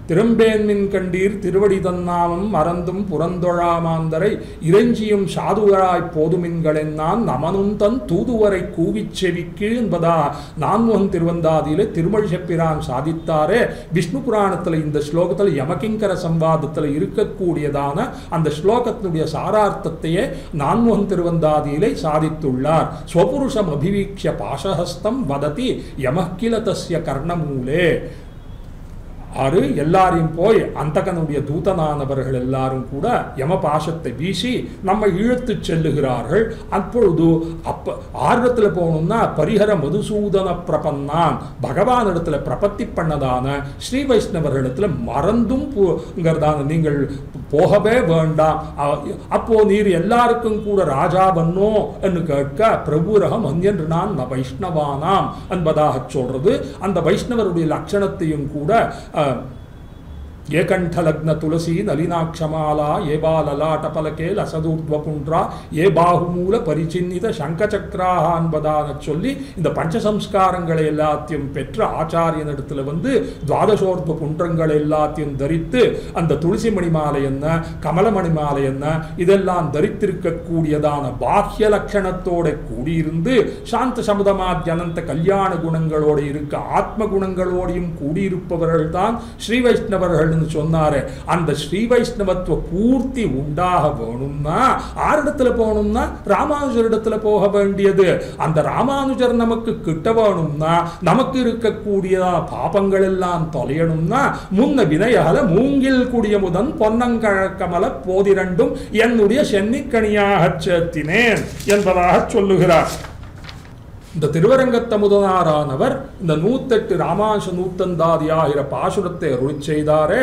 திரும்பேன்மின் கண்டீர் திருவடி தன்னாமம் மறந்தும் புறந்தொழாமாந்தரை இறைஞ்சியும் சாதுவராய் போதுமின்களென்னான் நமனும் தன் தூதுவரை கூவிச் செவிக்கு என்பதா நான்முகன் திருவந்தாதியிலே திருமழி செப்பிரான் சாதித்தாரே. விஷ்ணு புராணத்தில் இந்த ஸ்லோகத்தில் யமகிங்கர சம்வாதத்தில் இருக்கக்கூடியதான அந்த ஸ்லோகத்தினுடைய சாரார்த்தத்தையே நான்முகன் திருவந்தாதியிலே சாதித்துள்ளார். ஸ்வபுருஷம் அபிவீக்ஷ பாசஹஸ்தம் வததி யமக்கில தஸ்ய கர்ணமூலே. எல்லாரையும் போய் அந்தகனுடைய தூதனானவர்கள் எல்லாரும் கூட யமபாசத்தை வீசி நம்ம இழுத்து செல்லுகிறார்கள். அப்பொழுது ஆர்வத்தில் போகணும்னா பரிஹர மதுசூதன பிரபன்னான் பகவான் இடத்துல பிரபத்தி பண்ணதான ஸ்ரீ வைஷ்ணவர்களிடத்துல மறந்தும் நீங்கள் போகவே வேண்டாம். அப்போ நீர் எல்லாருக்கும் கூட ராஜா பண்ணோ என்று கேட்க பிரபுரகம் அந்யன்று நான் வைஷ்ணவானாம் என்பதாக சொல்றது. அந்த வைஷ்ணவருடைய லட்சணத்தையும் கூட ஏகண்டலக்ன துளசி நளினாட்சமாலா ஏபா லலாட்டபலகே லசதூர்த்வபுண்ட்ரா ஏ பாகுமூல பரிச்சின்னித சங்கச்சக்ராக என்பதான சொல்லி இந்த பஞ்சசம்ஸ்காரங்களை எல்லாத்தையும் பெற்ற ஆச்சாரியனிடத்துல துவாதசோர்த்வ புன்றங்கள் எல்லாத்தையும் தரித்து அந்த துளசி மணி மாலை என்ன கமலமணி மாலை என்ன இதெல்லாம் தரித்திருக்கக்கூடியதான பாஹ்ய லட்சணத்தோட கூடியிருந்து சாந்த சமுதமாத்யனந்த கல்யாண குணங்களோடு இருக்க ஆத்ம குணங்களோடையும் கூடியிருப்பவர்கள் தான் ஸ்ரீ வைஷ்ணவர்கள் சொன்னாரு. அந்த ஸ்ரீ வைஷ்ணவத்துவ பூர்த்தி உண்டாக வேணும்னா ஆரிடத்துல போகணும்னா ராமானுஜரிடத்துல போக வேண்டியது. அந்த ராமானுஜர் நமக்கு கிட்ட வேணும்னா நமக்கு இருக்கக்கூடிய பாபங்கள் எல்லாம் தொலையணும்னா முன்ன வினையால மூங்கில் குடிய முதன் பொன்னங்கழக்கமல போதிரண்டும் என்னுடைய சென்னிக்கணியாக சேர்த்தினேன் என்பதாக சொல்லுகிறார். இந்த திருவரங்கத்தமுதனாரானவர் இந்த 108 ராமானுஷ நூத்தந்தாதி ஆகிற பாசுரத்தை அருளி செய்தாரே.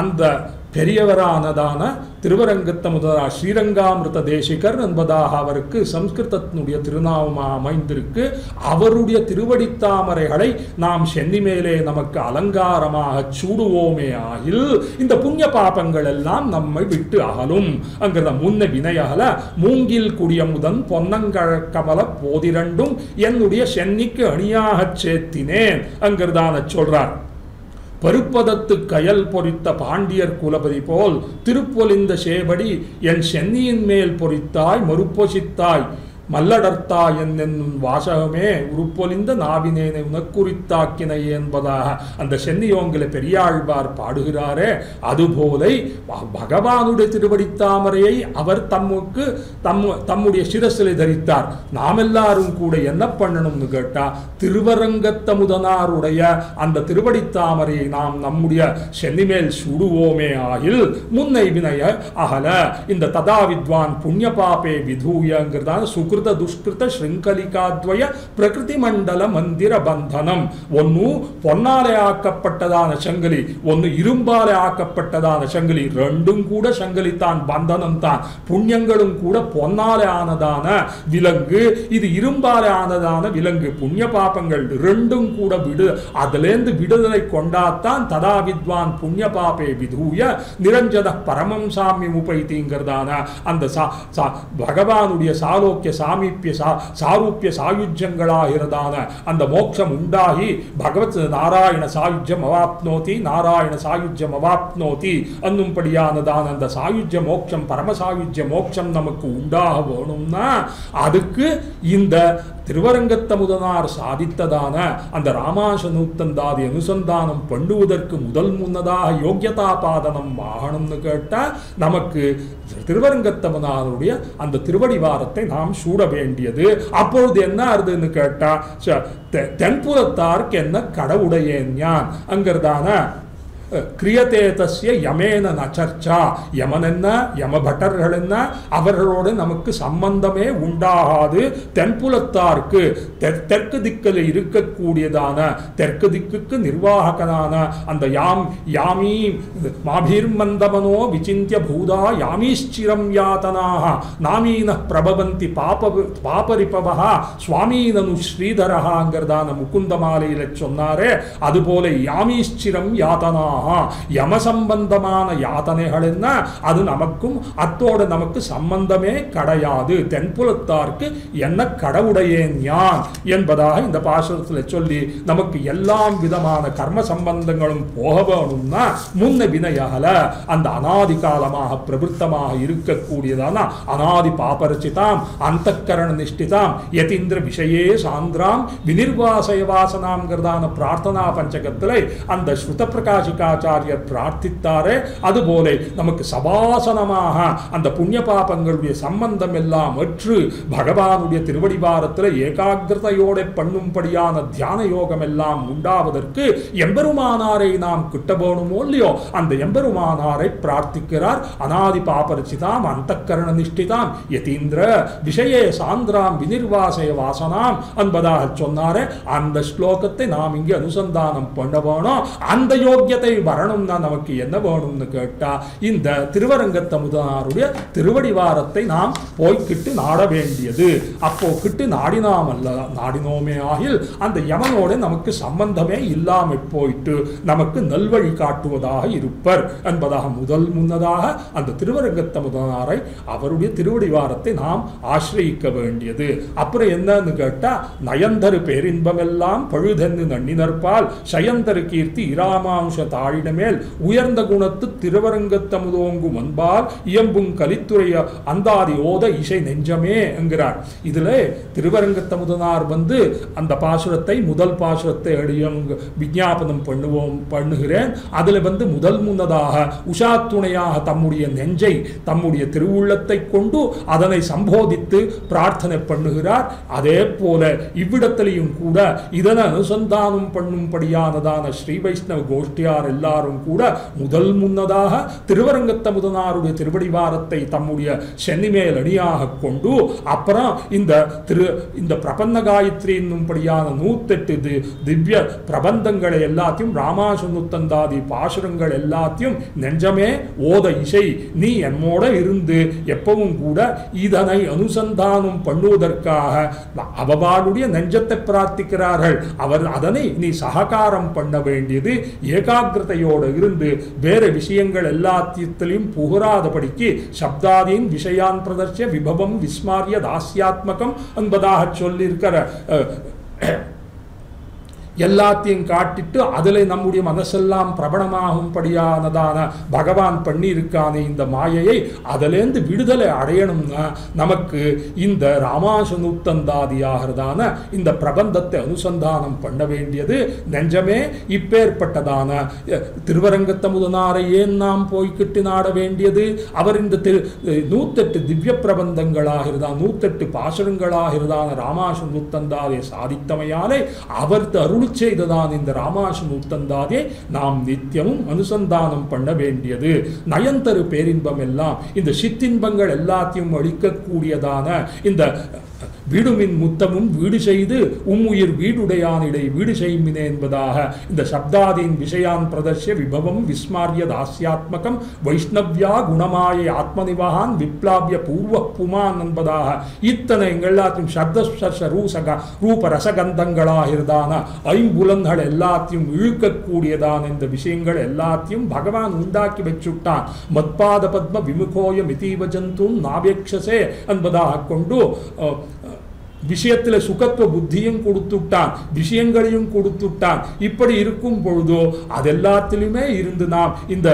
அந்த பெரியவரானதான திருவரங்கத்தமுதனா ஸ்ரீரங்காமிருத தேசிகர் என்பதாக அவருக்கு சம்ஸ்கிருதத்தினுடைய திருநாமமாக அமைந்திருக்கு. அவருடைய திருவடித்தாமரைகளை நாம் சென்னி மேலே நமக்கு அலங்காரமாக சூடுவோமே ஆகில் இந்த புண்ணிய பாபங்கள் எல்லாம் நம்மை விட்டு அகலும். அங்கிறத முன்ன வினையகல மூங்கில் குடியமுதன் பொன்னங்கழக்கமல போதிரண்டும் என்னுடைய சென்னிக்கு அணியாக சேர்த்தினேன் அங்கிறதான சொல்றார். பருப்பதத்து கயல் பொறித்த பாண்டியர் குலபதி போல் திருப்பொலிந்த சேவடி என் சென்னியின் மேல் பொறித்தாய் மறுப்பொசித்தாய் மல்லடர்த்தாய் என்னும் வாசகமே உருப்பொலிந்த நாவினேனை உனக்குறித்தாக்கினை என்பதாக அந்த சென்னியோங்கில பெரியாழ்வார் பாடுகிறாரே. அதுபோல பகவானுடைய திருவடித்தாமரையை அவர் தம்முடைய சிரசிலை தரித்தார். நாம் எல்லாரும் கூட என்ன பண்ணணும்னு கேட்டா திருவரங்கத்தமுதனாருடைய அந்த திருவடித்தாமரையை நாம் நம்முடைய சென்னி மேல் சூடுவோமே ஆகில் முன்னை வினய அகல. இந்த ததா வித்வான் புண்ணிய பாபே விதூயங்கிறதான சுகிருத துஷ்கிருத ஸ்ருங்கலிகாத்வய பிரகிருதி மண்டல மந்திர பந்தனம். ஒன்னு பொன்னாலே ஆக்கப்பட்டதான சங்கிலி, ஒன்னு இரும்பாலே ஆக்கப்பட்டதான சங்கிலி. ரெண்டும் கூட சங்கிலி தான், பந்தனம் தான். புண்ணியங்களும் கூட பொன்னாலே ஆனதான விலங்கு, இது இரும்பாலே ஆனதான விலங்கு. புண்ணிய பாபங்கள் ரெண்டும் கூட அதிலேந்து விடுதலை கொண்டாத்தான் ததா வித்வான் புண்ணிய பாபே விதூய நிரஞ்சன பரமம் சாமியம் உபைத்திங்கிறதான அந்த பகவானுடைய சாலோக்கிய சாமீப்பிய சாரூப்பிய சாயுஜ்யங்களாகிறதான அந்த மோட்சம் உண்டாகி பகவத் நாராயண சாயுஜ்யம் அவாப்னோதி நாராயண சாயுஜ்யம் அவாப்னோதி என்னும்படியானதான அந்த சாயுஜ்ய மோட்சம் பரமசாயுஜ்ய மோட்சம் நமக்கு உண்டாக வேணும்னா அதுக்கு இந்த திருவரங்கத்தமுதனார் சாதித்ததான அந்த ராமானுஷ நூத்தந்தாதி அனுசந்தானம் பண்ணுவதற்கு முதல் முன்னதாக யோக்கியதா பாதனம் ஆகணும்னு கேட்டா நமக்கு திருவரங்கத்தமுதனாருடைய அந்த திருவடிவாரத்தை நாம் சூட வேண்டியது. அப்பொழுது என்ன ஆறுதுன்னு கேட்டா தென்புறத்தார்க்கு என்ன கடவுடையேன் ஞான் அங்கிறதான கிரியதே தஸ்ய யமேன நச்சர்ச்சா. யமன் என்ன யமபட்டர்கள் என்ன அவர்களோடு நமக்கு சம்பந்தமே உண்டாகாது. தென்புலத்தார்க்கு தெற்கு திக்கில் இருக்கக்கூடியதான தெற்கு திக்குக்கு நிர்வாகனான அந்த யாமீ மாபீர்மந்தமனோ விசிந்திய பூதா யாமீஷ்சிரம் யாதனாக நாமீன பிரபவந்தி பாபரிபவா சுவாமீனனு ஸ்ரீதரகாங்கிறதான முகுந்த மாலையில சொன்னாரே. அதுபோல யாமீஷ்சிரம் யாதனா யம சம்பந்தமான யாதனைகள் என்ன, அது நமக்கும் அத்தோடு நமக்கு சம்பந்தமே கிடையாது. தென்புலத்தார்க்கு என்ன கடவுடையேன் யான் என்பதாக இந்த பாசுரத்தில் சொல்லி நமக்கு எல்லாம் விதமான கர்ம சம்பந்தங்களும் போக வேணும்னா முன்ன வினையகல அந்த அனாதி காலமாக பிரபுத்தமாக இருக்கக்கூடியதான அனாதி பாபரச்சிதாம் அந்தக்கரண நிஷ்டிதாம் யதீந்திர விஷயே சாந்திராம் வினிர்வாசய வாசனாம்ங்கிறதான பிரார்த்தனா பஞ்சகத்தில் அந்த ஸ்ருத பிரகாசிகாச்சாரியர் பிரார்த்தித்தாரே, அதுபோல நமக்கு சபாசனமாக அந்த புண்ணிய பாபங்களுடைய சம்பந்தம் எல்லாம் அற்று பகவானுடைய திருவடிவாரத்தில் ஏகாகிரதையோட பண்ணும்படியான தியான யோகம் எல்லாம் உண்டாவதற்கு எம்பெருமானாரை நாம் கிட்ட வேணுமோ இல்லையோ, அந்த எம்பெருமானாரை பிரார்த்திக்கிறார். அனாதி பாபரிச்சிதாம் அந்தக்கரண நிஷ்டிதாம் யதீந்திர விஷயே சாந்திராம் வினிர்வாசய வாசனாம் என்பதாக சொன்னாரே, அந்த ஸ்லோகத்தை நாம் இங்கே அனுசந்தானம் பண்ண வேணும். அந்த யோக்கியத்தை வரணும்னா நமக்கு என்ன வேணும்னு கேட்டா இந்த திருவரங்கத்தமுதனாருடைய திருவடிவாரத்தை நாம் போய்கிட்டு நாட வேண்டியது. அப்போ கிட்டு நாடினோமே ஆகில் அந்த யமனோட நமக்கு சம்பந்தமே இல்லாமல் போயிட்டு நமக்கு நல்வழி காட்டுவதாக இருப்பர் என்பதாக முன்னதாக அந்த திருவரங்கத்தமுதனாரை அவருடைய திருவடிவாரத்தை நாம் ஆசிரியிக்க வேண்டியது. அப்புறம் என்னன்னு கேட்டா நயந்தரு பேரின்பம் எல்லாம் பழுதென்னு நன்னினற்பால் சயந்தரு கீர்த்தி இராமானுஷ தாழிடமேல் உயர்ந்த குணத்து திருவரங்கத்தமுதோங்கும் அன்பால் இயம்பும் கலித்துறைய அந்தாதி ஓத இசை நெஞ்சமே என்கிறார். இதுல திருவரங்கத்தமுதனார் அந்த பாசுரத்தை முதல் பாசுரத்தை விஞ்ஞாபனம் பண்ணுகிறேன். அதுல முதல் முன்னதாக உஷா துணையாக தம்முடைய நெஞ்சை தம்முடைய திருவுள்ளத்தை கொண்டு அதனை சம்போதித்து பிரார்த்தனை பண்ணுகிறார். அதே போல இவ்விடத்திலையும் கூட இதனை அனுசந்தானம் பண்ணும்படியானதான ஸ்ரீ வைஷ்ணவ கோஷ்டியார் எல்லாரும் கூட முதல் முன்னதாக திருவரங்கத்தமுதனாருடைய திருவடிவாரத்தை தம்முடைய சென்னிமேல் அணியாக கொண்டு அப்புறம் இந்த பிரபந்த காயத்ரி என்னும்படியான 108 திவ்ய பிரபந்தங்களை எல்லாத்தையும் ராமாசுனுத்தந்தாதி பாசுரங்கள் எல்லாத்தையும் நெஞ்சமே ஓத இசை நீ என்னோட இருந்து எப்பவும் கூட இதனை அனுசந்தானம் பண்ணுவதற்காக அவளுடைய நெஞ்சத்தை பிரார்த்திக்கிறார்கள். அவர் அதனை நீ சககாரம் பண்ண வேண்டியது ஏகாகிரதையோடு இருந்து வேற விஷயங்கள் எல்லாத்திலையும் புகராதபடிக்கு சப்தாதீன் விஷயான் பிரதர்ஷ விபவம் விஸ்மாரிய தாஸ்யாத்மகம் என்பதாக சொல்லியிருக்கிற எல்லாத்தையும் காட்டிட்டு அதில் நம்முடைய மனசெல்லாம் பிரபணமாகும்படியானதான பகவான் பண்ணியிருக்கானே இந்த மாயையை அதிலேருந்து விடுதலை அடையணும்னா நமக்கு இந்த ராமாசுனுத்தந்தாதியாகிறதான இந்த பிரபந்தத்தை அனுசந்தானம் பண்ண வேண்டியது நெஞ்சமே. இப்பேற்பட்டதான திருவரங்கத்தமுதனாரை ஏன் நாம் போய்கிட்டு நாட வேண்டியது? அவர் இந்த 108 திவ்ய பிரபந்தங்களாகிறதான 108 பாசுரங்களாகிறதான ராமாசுனுத்தந்தாதியை சாதித்தமையாலே அவர் அருள் செய்ததான் இந்த ராமாசுனுத்தந்தாதியை நாம் நித்தியமும் அனுசந்தானம் பண்ண வேண்டியது. நயந்தரு பேரின்பம் எல்லாம் இந்த சித்தின்பங்கள் எல்லாத்தையும் அளிக்கக்கூடியதான இந்த வீடுமின் முத்தமும் வீடு செய்து உம்முயிர் வீடுடையானிடை வீடு செய்மினே என்பதாக இந்த சப்தாதீன் விஷயான் பிரதர்ஷ விபவம் விஸ்மாரிய தாஸ்யாத்மகம் வைஷ்ணவ்யா குணமாயை ஆத்மனிவான் விப்ளாவிய பூர்வ புமான் என்பதாக இத்தனை எல்லாத்தையும் சப்தஸ்பர்ஷ ரூப ரசகந்தங்களாகிறதான ஐம்புலன்கள் எல்லாத்தையும் இழுக்கக்கூடியதான இந்த விஷயங்கள் எல்லாத்தையும் பகவான் உண்டாக்கி வச்சுட்டான். மத்பாத பத்ம விமுகோய மிதீவ ஜந்தும் நாபேக்ஷசே என்பதாக கொண்டு விஷயத்தில் சுகத்துவ புத்தியும் கொடுத்துட்டான், விஷயங்களையும் கொடுத்துட்டான். இப்படி இருக்கும் பொழுதோ அதெல்லாத்திலுமே இருந்து நாம் இந்த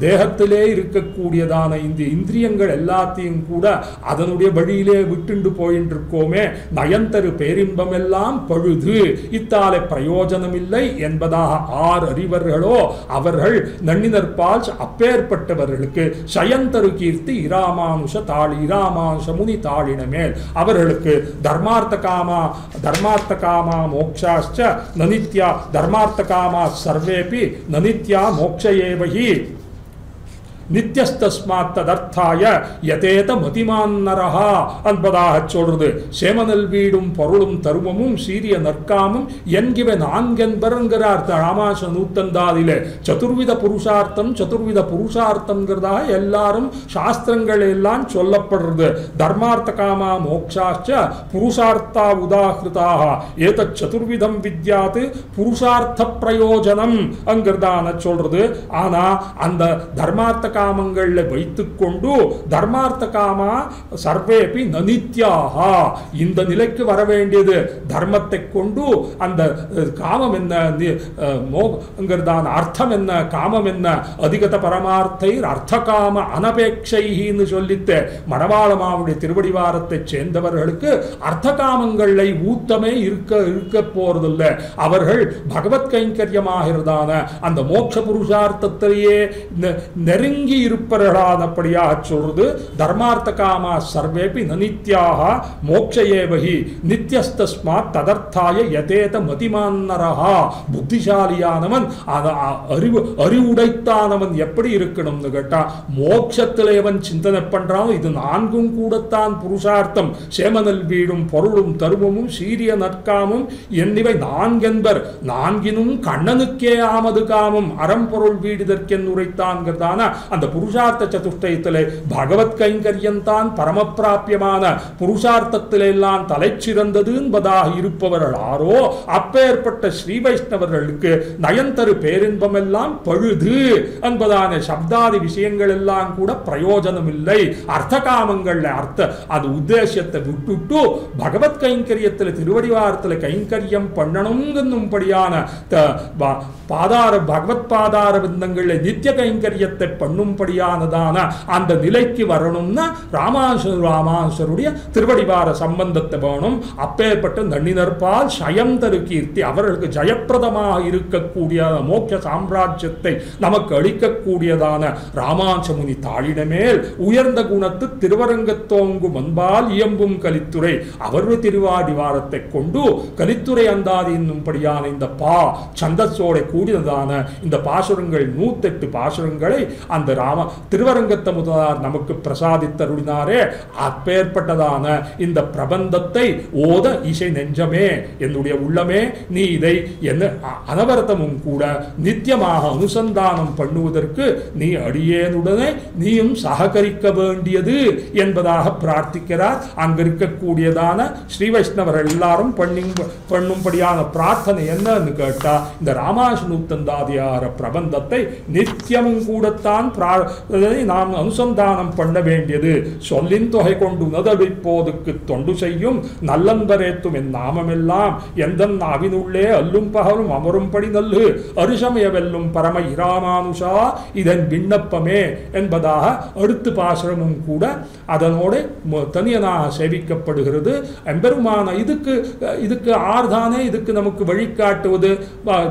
தேகத்திலே இருக்கக்கூடியதான இந்த இந்திரியங்கள் எல்லாத்தையும் கூட அதனுடைய வழியிலே விட்டுண்டு போயிட்டு இருக்கோமே. நயந்தரு பேரின்பம் எல்லாம் பழுது இத்தாலே பிரயோஜனம் இல்லை என்பதாக ஆர் அறிவர்களோ அவர்கள் நன்னினற்பால் அப்பேற்பட்டவர்களுக்கு சயந்தரு கீர்த்தி இராமானுஷ தாளி இராமானுஷ முனி தாளினமேல் அவர்களுக்கு धर्मार्थ कामा मोक्षाश्च न नित्या धर्मार्थ कामा सर्वेपि न नित्या मोक्ष एव हि நித்யஸ்தஸ்மாத் ததர்த்தாய யதேத மதிமான்னரஹா என்பதாக சொல்றது. சேமனல் வீடும் பொருளும் தருமமும் சீரிய நற்காமும் என்கிற நான்கென்பர்ங்கிறார் ராமாச நூத்தந்தாதிலே. சதுர்வித புருஷார்த்தம் சதுர்வித புருஷார்த்தம்ங்கிறதாக எல்லாரும் சாஸ்திரங்கள் எல்லாம் சொல்லப்படுறது. தர்மார்த்த காமா மோக்ஷாச்ச புருஷார்த்தா உதாகிருதாக ஏதத் சதுர்விதம் வித்யாத் புருஷார்த்த பிரயோஜனம் அங்கிறதான சொல்றது. ஆனா அந்த தர்மார்த்த காமங்கள்ல வைத்துக்கொண்டு தர்மார்த்த காமா சர்வேபி நனித்யாகா, இந்த நிலைக்கு வர வேண்டியது தர்மத்தை கொண்டு அந்த காமம் என்ன மோங்கிறதான அர்த்தம் என்ன காமம் என்ன அதிகத பரமார்த்தை அர்த்த காம அனபேட்சைன்னு சொல்லித்து மணவாளமாவுடைய திருவடிவாரத்தை சேர்ந்தவர்களுக்கு அர்த்த காமங்களை ஊத்தமே இருக்க போறதில்லை. அவர்கள் பகவத் கைங்கரியமாகிறதான அந்த மோட்ச புருஷார்த்தத்திலேயே நெருங்கி இருப்பவர்களானபடியாக சொல்றது. தர்மார்த்த காமா சர்வேபி நனித்யாக மோட்சயேவஹி நித்யஸ்தஸ்மாத் ததர்த்தாய யதேத மதிமான்னரஹா. புத்திசாலியானவன் அறிவுடைத்தானவன் எப்படி இருக்கணும்னு கேட்டா மோட்சத்திலே அவன் சிந்தனை பண்றான். இது நான்கும் கூடத்தான் புருஷார்த்தம். சேமனல் வீடும் பொருளும் தருமமும் சீரிய நற்காமும் என்னிவை நான்கென்பர் நான்கினும் கண்ணனுக்கே ஆமது காமும் அறம்பொருள் வீடுதற்கென் உரைத்தான்கிறதான அந்த புருஷார்த்த சதுஷ்டயத்திலே பகவத் கைங்கரியம்தான் பரமப்பிராபியமான புருஷார்த்தத்திலெல்லாம் தலை சிறந்தது என்பதாக இருப்பவர்கள் ஆரோ அப்பேற்பட்ட ஸ்ரீ வைஷ்ணவர்களுக்கு நயன்தரு பேரின்பம் எல்லாம் பழுது என்பதான சப்தாதி விஷயங்கள் எல்லாம் கூட பிரயோஜனம் இல்லை. அர்த்த காமங்கள்ல அது உத்தேசத்தை விட்டுட்டு பகவத் கைங்கரியத்தில் திருவடிவாரத்தில் கைங்கரியம் பண்ணணும்படியான பகவத் பாதார விந்தங்கள்ல நித்திய கைங்கரியத்தை பண்ணும்படியானதான அந்த நிலைக்கு வரணும்னா ராமானுஷருடைய திருவடிவார சம்பந்தத்தை வேணும். அப்பேற்பட்ட நன்னினர்பால் சயம் தரு கீர்த்தி அவர்களுக்கு ஜயப்பிரதமாக இருக்கக்கூடிய மோட்ச சாம்ராஜ்யத்தை நமக்கு அளிக்கக்கூடியதான ராமானுஜமுனி தாளிட மேல் உயர்ந்த குணத்து திருவரங்கத்தோங்கும் அன்பால் இயம்பும் கலித்துறை அவருடைய திருவாடிவாரத்தை கொண்டு கலித்துறை அந்தாதி என்னும்படியான இந்த சந்தஸோட கூடியதான இந்த பாசுரங்கள் 108 பாசுரங்களை அந்த திருவரங்கத்த முதலார் நமக்கு பிரசாதித்தருளினாரே. அப்பேற்பட்டதான இந்த பிரபந்தத்தை ஓத இசை நெஞ்சமே என்னுடைய உள்ளமே நீ இதை என்ன அனவரதமும் கூட நித்தியமாக அனுசந்தானம் பண்ணுவதற்கு நீ அடியேனுடனே நீயும் சககரிக்க வேண்டியது என்பதாக பிரார்த்திக்கிறார். அங்க இருக்கக்கூடியதான ஸ்ரீ வைஷ்ணவர் எல்லாரும் பண்ணும்படியான பிரார்த்தனை என்னன்னு கேட்டா இந்த ராமானுஜாதியார பிரபந்தத்தை நித்தியமும் கூடத்தான் நாம் அனுசந்தானம் பண்ண வேண்டியது. சொல்லின் தொகை கொண்டு உணதவிப்போதுக்கு தொண்டு செய்யும் நல்லன்பரேத்தும் என் நாமமெல்லாம் எந்த நாவினுள்ளே அல்லும் பகலும் அமரும்படி நல்லு அருசமய வெல்லும் பரம இராமானுஷா இதன் விண்ணப்பமே என்பதாக அடுத்து பாசுரமும் கூட அதனோடு தனியனாக சேவிக்கப்படுகிறது. எம்பெருமான இதுக்கு ஆர்தானே இதுக்கு நமக்கு வழிகாட்டுவது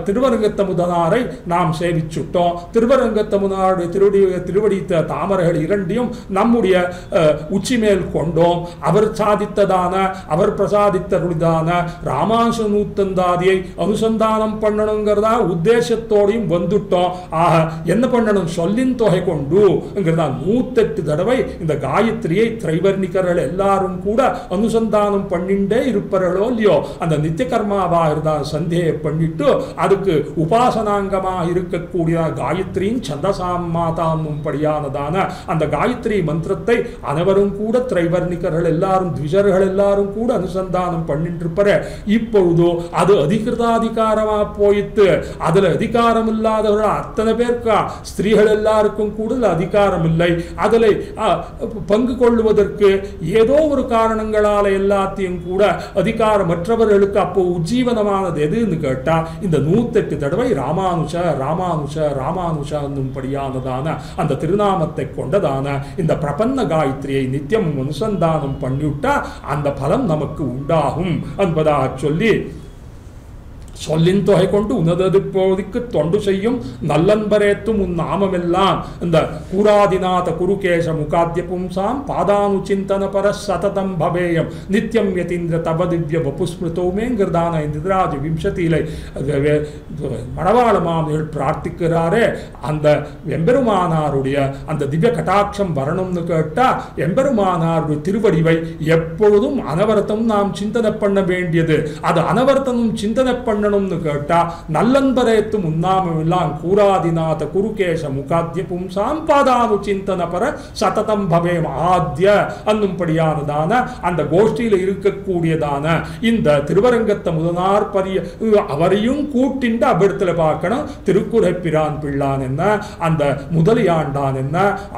திருவரங்கத்த முதனாரை நாம் சேவிச்சுட்டோம். திருவரங்கத்த முதனாருடைய திருவடி தாமரைகள் இரண்டையும் நம்முடைய உச்சி மேல் கொண்டோம். அவர் சாதித்ததான அவர் பிரசாதித்தருளிதான ராமானுஜ நூத்தந்தாதியை அனுசந்தானம் பண்ணணுங்கிறதா உத்தேசத்தோடையும் வந்துட்டோம். ஆக என்ன பண்ணணும் சொல்லின் தொகை கொண்டு 108 தடவை இந்த காயத்ரியை திரைவர்ணிகர்கள் எல்லாரும் கூட அனுசந்தானம் பண்ணிண்டே இருப்பார்களோ இல்லையோ அந்த நித்திய கர்மாவா இருந்தால் சந்தேக பண்ணிட்டு அதுக்கு உபாசனாங்கமாக இருக்கக்கூடிய காயத்ரியின் சந்தசாம் மாதான்னும் படியானதான அந்த காயத்ரி மந்திரத்தை அனைவரும் கூட திரைவர்ணிகர்கள் எல்லாரும் த்விஜர்கள் எல்லாரும் கூட அனுசந்தானம் பண்ணிட்டு இருப்பார. இப்பொழுதோ அது அதிகிருதாதிகாரமா போயிட்டு அதுல அதிகாரம் இல்லாதவர்கள் அத்தனை பேருக்கு ஸ்திரீகள் எல்லாருக்கும் கூட அதிகாரம் இல்லை. அதில் பங்கு கொள்வதற்கு ஏதோ ஒரு காரணங்களால எல்லாத்தையும் கூட அதிகாரமற்றவர்களுக்கு அப்போ உஜ்ஜீவனமானது எதுன்னு கேட்டா இந்த 108 தடவை ராமானுஷ ராமானுஷ ராமானுஷ என்னும்படியானதான அந்த திருநாமத்தை கொண்டதான இந்த பிரபன்ன காயத்ரியை நித்தியம் அனுசந்தானம் பண்ணிவிட்டா அந்த பலம் நமக்கு உண்டாகும் என்பதாக சொல்லி சொல்லின் தொகை கொண்டு உனததுப்போதிக்கு தொண்டு செய்யும் நல்லன்பரேத்தும் உன் நாமமெல்லாம் இந்த கூராதிநாத குருகேஷ முகாத்திய பும்சாம் பாதானு சிந்தன பர சததம் பவேயம் நித்தியம் யதீந்திர தப திவ்ய வபுஸ்மிருதோமேங்கிறதான இந்த ராஜ விம்சத்தியிலை மணவாள மாமிகள் பிரார்த்திக்கிறாரே, அந்த எம்பெருமானாருடைய அந்த திவ்ய கட்டாட்சம் வரணும்னு கேட்டா எம்பெருமானாருடைய திருவடிவை எப்பொழுதும் அனவரத்தம் நாம் சிந்தனை பண்ண வேண்டியது. அது அனவரத்தமும் சிந்தனை பண்ணணும்னு கேட்டா நல்லன்பரேத்தும் உன்னாமம் எல்லாம் கூராதிநாத குருகேஷ முகாத்திய பும்சாம் பாதானு சிந்தன பர சததம் பவேம் ஆத்ய என்னும்படியானதான அந்த கோஷ்டியில இருக்கக்கூடியதான இந்த திருவரங்கத்தை முதனார் அவரையும் கூட்டிண்டு அவ்விடத்துல பார்க்கணும். திருக்குறை பிரான் பிள்ளான் என்ன, அந்த முதலியாண்டான் என்ன,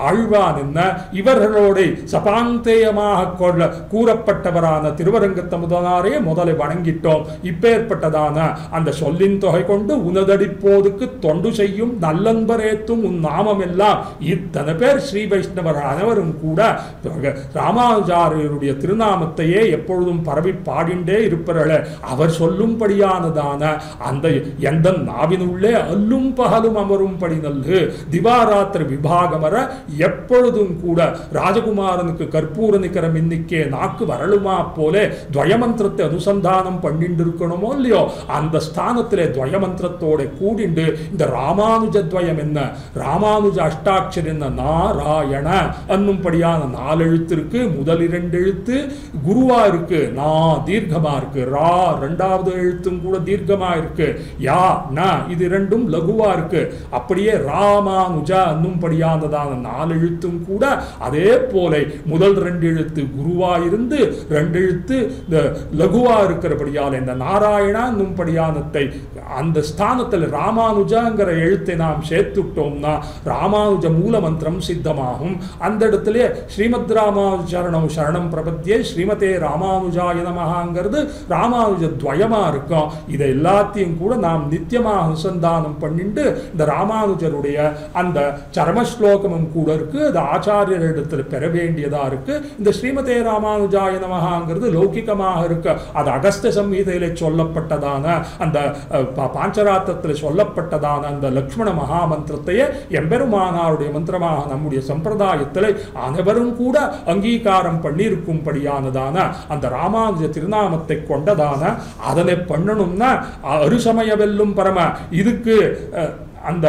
ஆழ்வான் என்ன, இவர்களோட சபாந்தேயமாக கூறப்பட்டவரான திருவரங்கத்தை முதனாரே முதலை வணங்கிட்டோம். இப்பேற்பட்டதான அந்த சொல்லின் தொகை கொண்டு உனதடிப்போதுக்கு தொண்டு செய்யும் நல்லன்பரேத்தும் உன் நாமம் எல்லாம் இத்தனை பேர் ஸ்ரீ வைஷ்ணவர் அனைவரும் கூட ராமானுஜாரியருடைய திருநாமத்தையே எப்பொழுதும் பரவி பாடிண்டே இருப்பார்களே, அவர் சொல்லும்படியானதான அந்த எந்த நாவினுள்ளே அல்லும் பகலும் அமரும்படி நல்லு திவாராத்திரி விபாகமர எப்பொழுதும் கூட ராஜகுமாரனுக்கு கற்பூர நிகரம் இன்னிக்கே நாக்கு வரலுமா போலே துவயமந்திரத்தை அனுசந்தானம் பண்ணிட்டு இருக்கணுமோ இல்லையோ, அந்த ஸ்தானத்திலே துவயமந்திரத்தோட கூடிண்டு இந்த ராமானுஜத்வயம் என்ன, ராமானுஜ அஷ்டாட்சர் என்ன, நாராயண என்னும்படியான 4 எழுத்து இருக்கு. முதல் 2 எழுத்து குருவா இருக்கு, நா தீர்க்கமா இருக்கு, ரா 2வது எழுத்தும் கூட தீர்க்கமா இருக்கு, யா ந இது 2ம் லகுவா இருக்கு. அப்படியே ராமானுஜ என்னும்படியானதான 4 எழுத்தும் கூட அதே போல முதல் 2 எழுத்து குருவா இருந்து 2 எழுத்து லகுவா இருக்கிறபடியால் இந்த நாராயணா என்னும்படியானத்தை அந்த ஸ்தானத்தில் ராமானுஜங்கிற எழுத்தை நாம் சேர்த்துட்டோம்னா ராமானுஜ மூல மந்திரம் சித்தமாகும். அந்த இடத்துல ஸ்ரீமத் ராமானுஜரணம் சரணம் பிரபத்தியே ஸ்ரீமதே ராமானுஜாய நமஹாங்கிறது ராமானுஜ துவயமா இருக்கும். இதை எல்லாத்தையும் கூட நாம் நித்தியமாக அனுசந்தானம் பண்ணிட்டு இந்த ராமானுஜருடைய அந்த சரமஸ்லோகமும் கூட இருக்கு, அது ஆச்சாரியரிடத்தில் பெற வேண்டியதா இருக்கு. இந்த ஸ்ரீமதே ராமானுஜாய நமஹாங்கிறது லௌகிகமாக இருக்கு, அது அகஸ்த சம்ஹிதையில சொல்லப்பட்டதான அந்த பாஞ்சராத்திரத்தில் சொல்லப்பட்டதான அந்த லக்ஷ்மண மகாமந்திரத்தையே எம்பெருமானாருடைய மந்திரமாக நம்முடைய சம்பிரதாயத்தில் அனைவரும் கூட அங்கீகாரம் பண்ணியிருக்கும்படியானதான அந்த ராமானுஜ திருநாமத்தை கொண்டதான அதனை பண்ணணும்னா அருசமய வெல்லும் பரம இதுக்கு அந்த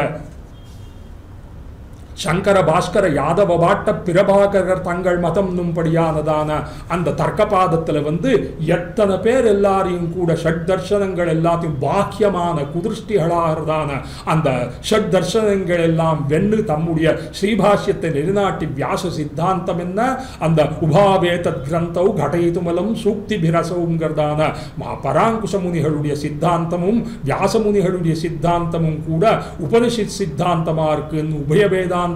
சங்கர பாஸ்கர யாதவ பாட்ட பிரபாகரர் தங்கள் மதம் நும்படியானதான அந்த தர்க்கபாதத்தில் எத்தனை பேர் எல்லாரையும் கூட ஷட் தர்சனங்கள் எல்லாத்தையும் பாக்கியமான குதிருஷ்டிகளாகிறதான அந்த ஷட் தர்சனங்கள் எல்லாம் வென்று தம்முடைய ஸ்ரீபாஷ்யத்தை நெறிநாட்டி வியாச சித்தாந்தம் என்ன அந்த உபாவேத கிரந்தௌ கடயிதுமலம் சூக்தி பிரசவுங்கிறதான பராங்குஷ முனிகளுடைய சித்தாந்தமும் வியாச முனிகளுடைய சித்தாந்தமும் கூட உபனிஷத் சித்தாந்தமா இருக்குன்னு உபயவேதான்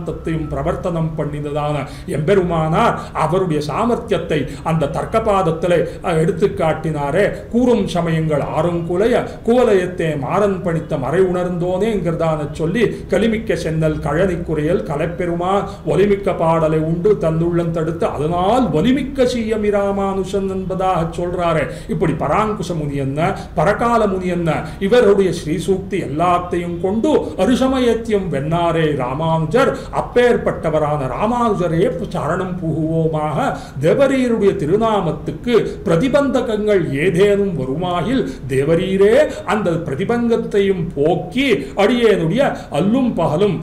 பிரவர்த்தனம் பண்ணினதான எம்பெருமானார் அவருடைய சாமர்த்தியத்தை அந்த தர்க்கபாதத்தில் எடுத்து காட்டினாரே. கூறும் சமயங்கள் ஆறும் குலைய குவலயத்தை மாறன் பணித்த மறை உணர்ந்தோனேங்கிறதான சொல்லி கலிமிக்க சென்னல் கழனி குறையல் கலைப்பெருமான் ஒலிமிக்க பாடலை உண்டு தந்துள்ளம் தடுத்து அதனால் ஒலிமிக்க சீயமி ராமானுஷன் என்பதாக சொல்றாரு. இப்படி பராங்குஷ முனி என்ன பரகால முனி என்ன இவருடைய ஸ்ரீசூக்தி எல்லாத்தையும் கொண்டு அருசமயத்தியம் வெண்ணாரே ராமானுஜர். அப்பேற்பட்டவரான ராமானுஜரே சரணம் புகுவோமாக. தேவரீருடைய திருநாமத்துக்கு பிரதிபந்தகங்கள் ஏதேனும் வருமாயில் தேவரீரே அந்த பிரதிபந்தத்தையும் போக்கி அடியேனுடைய அல்லும் பகலும்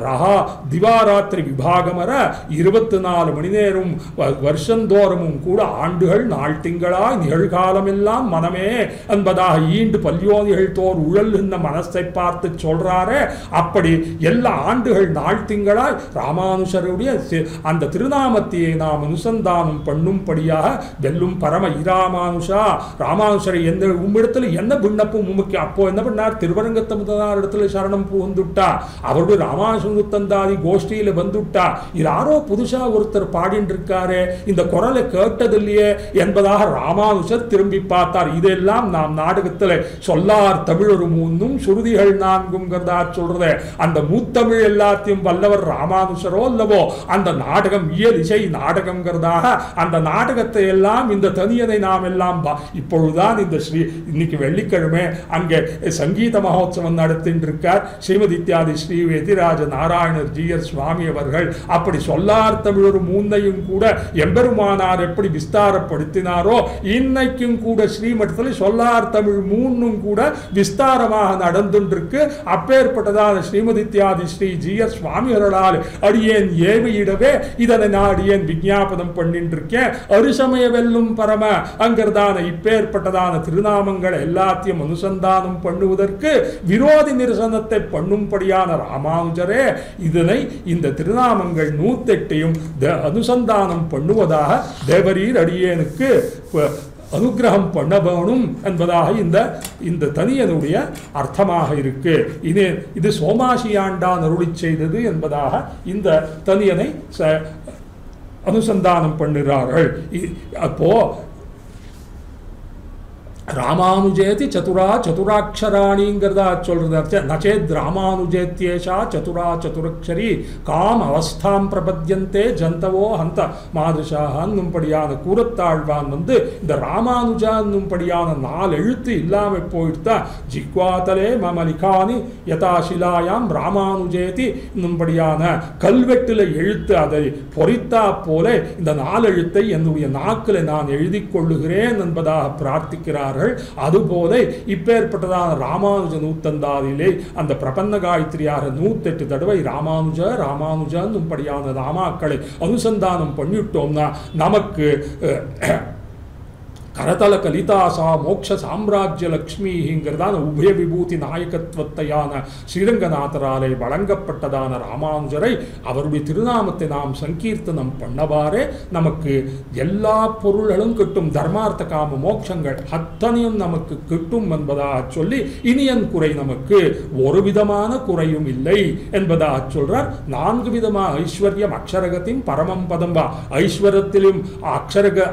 ரஹா திவாராத்திரி விபாகமர 24 மணி நேரம் வருஷந்தோறமும் கூட ஆண்டுகள் நாள் திங்களாய் நிகழ்காலமெல்லாம் மனமே என்பதாக ஈண்டு பல்யோதிகள் தோர் உழல் இந்த மனசை பார்த்து சொல்றாரே. அப்படி எல்லா ஆண்டுகள் நாள் திங்களாய் ராமானுஷருடைய அந்த திருநாமத்தையே நாம் அனுசந்தானம் பண்ணும்படியாக வெல்லும் பரம இராமானுஷா. ராமானுஷரை எந்த உம்மிடத்தில் என்ன விண்ணப்பும் உமக்கு அப்போ என்ன பண்ணார், திருவரங்கத்த முதலார் இடத்துல சரணம் புகுந்துட்டா, அவருடைய ராமானுஷந்தாதி கோஷ்டியில வந்துட்டா. யாரோ புதுசா ஒருத்தர் பாடிட்டு இருக்காரு, இந்த குரலை கேட்டதில்லையே என்பதாக ராமானுஷர் திரும்பி பார்த்தார். இதெல்லாம் நாம் நாடகத்தில் சொல்லார் தமிழ் ஒரு 3 சுருதிகள் 4 சொல்றத அந்த மூத்தமிழ் எல்லாத்தையும் வல்ல வல்லவர் ராமானுஷரோ அல்லவோ அந்த நாடகம் இயல் இசை நாடகம்ங்கிறதாக அந்த நாடகத்தை எல்லாம் இந்த தனியனை நாம் எல்லாம் இப்பொழுதுதான் இந்த இன்னைக்கு வெள்ளிக்கிழமை அங்கே சங்கீத மகோத்சவம் நடத்திட்டு இருக்கார் ஸ்ரீமதி இத்தியாதி ஸ்ரீ எதிராஜ நாராயணர் ஜீயர் சுவாமி அவர்கள். அப்படி சொல்லார் தமிழர் மூன்னையும் கூட எம்பெருமானார் எப்படி விஸ்தாரப்படுத்தினாரோ இன்னைக்கும் கூட ஸ்ரீமடத்தில் சொல்லார் தமிழ் மூன்னும் கூட விஸ்தாரமாக நடந்துருக்கு. அப்பேற்பட்டதான ஸ்ரீமதி இத்தியாதி ஸ்ரீ ஜீயர் சுவாமிகளால் அடியேன் ஏவியிடவே இதனை நான் அடியேன் விஞ்ஞாபனம் பண்ணிட்டு இருக்கேன். அருசமய வெல்லும் பரம அங்கிறதான இப்பேற்பட்டதான திருநாமங்கள் எல்லாத்தையும் அனுசந்தானம் பண்ணுவதற்கு விரோதி நிரசனத்தை பண்ணும்படியான ராமானுஜரே இதனை இந்த திருநாமங்கள் 108 அனுசந்தானம் பண்ணுவதாக தேவரீர் அடியேனுக்கு அனுகிரகம் பண்ண வேணும் என்பதாக இந்த தனியனுடைய அர்த்தமாக இருக்கு. இது சோமாசியாண்டான் அருளி செய்தது என்பதாக இந்த தனியனை அனுசந்தானம் பண்ணுகிறார்கள். அப்போ ராமானுஜேதி சதுரா சதுராட்சராணிங்கிறதா சொல்றது. நச்சேத் ராமானுஜேத்யேஷா சதுரா சதுரக்ஷரி காம் அவஸ்தாம் பிரபத்யந்தே ஜந்தவோ ஹந்த மாதிரிஷான்னும்படியான கூறத்தாழ்வான் இந்த ராமானுஜா என்னும்படியான 4 எழுத்து இல்லாமல் போயிட்டா ஜிக்வாதலே மமலிகானி யதாசிலாயாம் ராமானுஜேதி என்னும்படியான கல்வெட்டில் எழுத்து அதை பொறித்தா போல இந்த 4 எழுத்தை என்னுடைய நாக்கில் நான் எழுதி கொள்ளுகிறேன் என்பதாக பிரார்த்திக்கிறார். அதுபோல இப்பேற்பட்டதான ராமானுஜ நூத்தந்தாதிலே அந்த பிரபன்ன காயத்ரியாக 108 தடவை ராமானுஜ ராமானுஜன்படியான ராமாக்களை அனுசந்தானம் பண்ணிட்டோம்னா நமக்கு கரதல கலிதாசா மோட்ச சாம்ராஜ்ய லக்ஷ்மிங்கிறதான உபய விபூதி நாயகத்துவத்தையான ஸ்ரீரங்கநாதராலே வழங்கப்பட்டதான ராமானுஜரை அவருடைய திருநாமத்தை நாம் சங்கீர்த்தனம் பண்ணவாறே நமக்கு எல்லா பொருள்களும் கிட்டும். தர்மார்த்த காம மோட்சங்கள் அத்தனையும் நமக்கு கிட்டும் என்பதாக சொல்லி இனியன் குறை நமக்கு ஒரு விதமான குறையும் இல்லை என்பதாக சொல்றார். 4 விதமான ஐஸ்வர்யம் அக்ஷரகத்தின் பரமம் பதம்பா ஐஸ்வரத்திலும்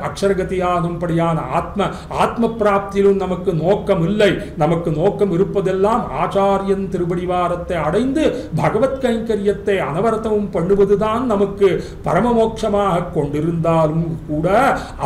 அக்ஷரகதியானும்படியான ஆத்ம பிராப்தியிலும் நமக்கு நோக்கம் இல்லை. நமக்கு நோக்கம் இருப்பதெல்லாம் ஆச்சாரியன் திருவடிவாரத்தை அடைந்து பகவத் கைங்கரியத்தை அனவரத்தமும் பண்ணுவதுதான் நமக்கு பரமமோட்சமாக கொண்டிருந்தாலும் கூட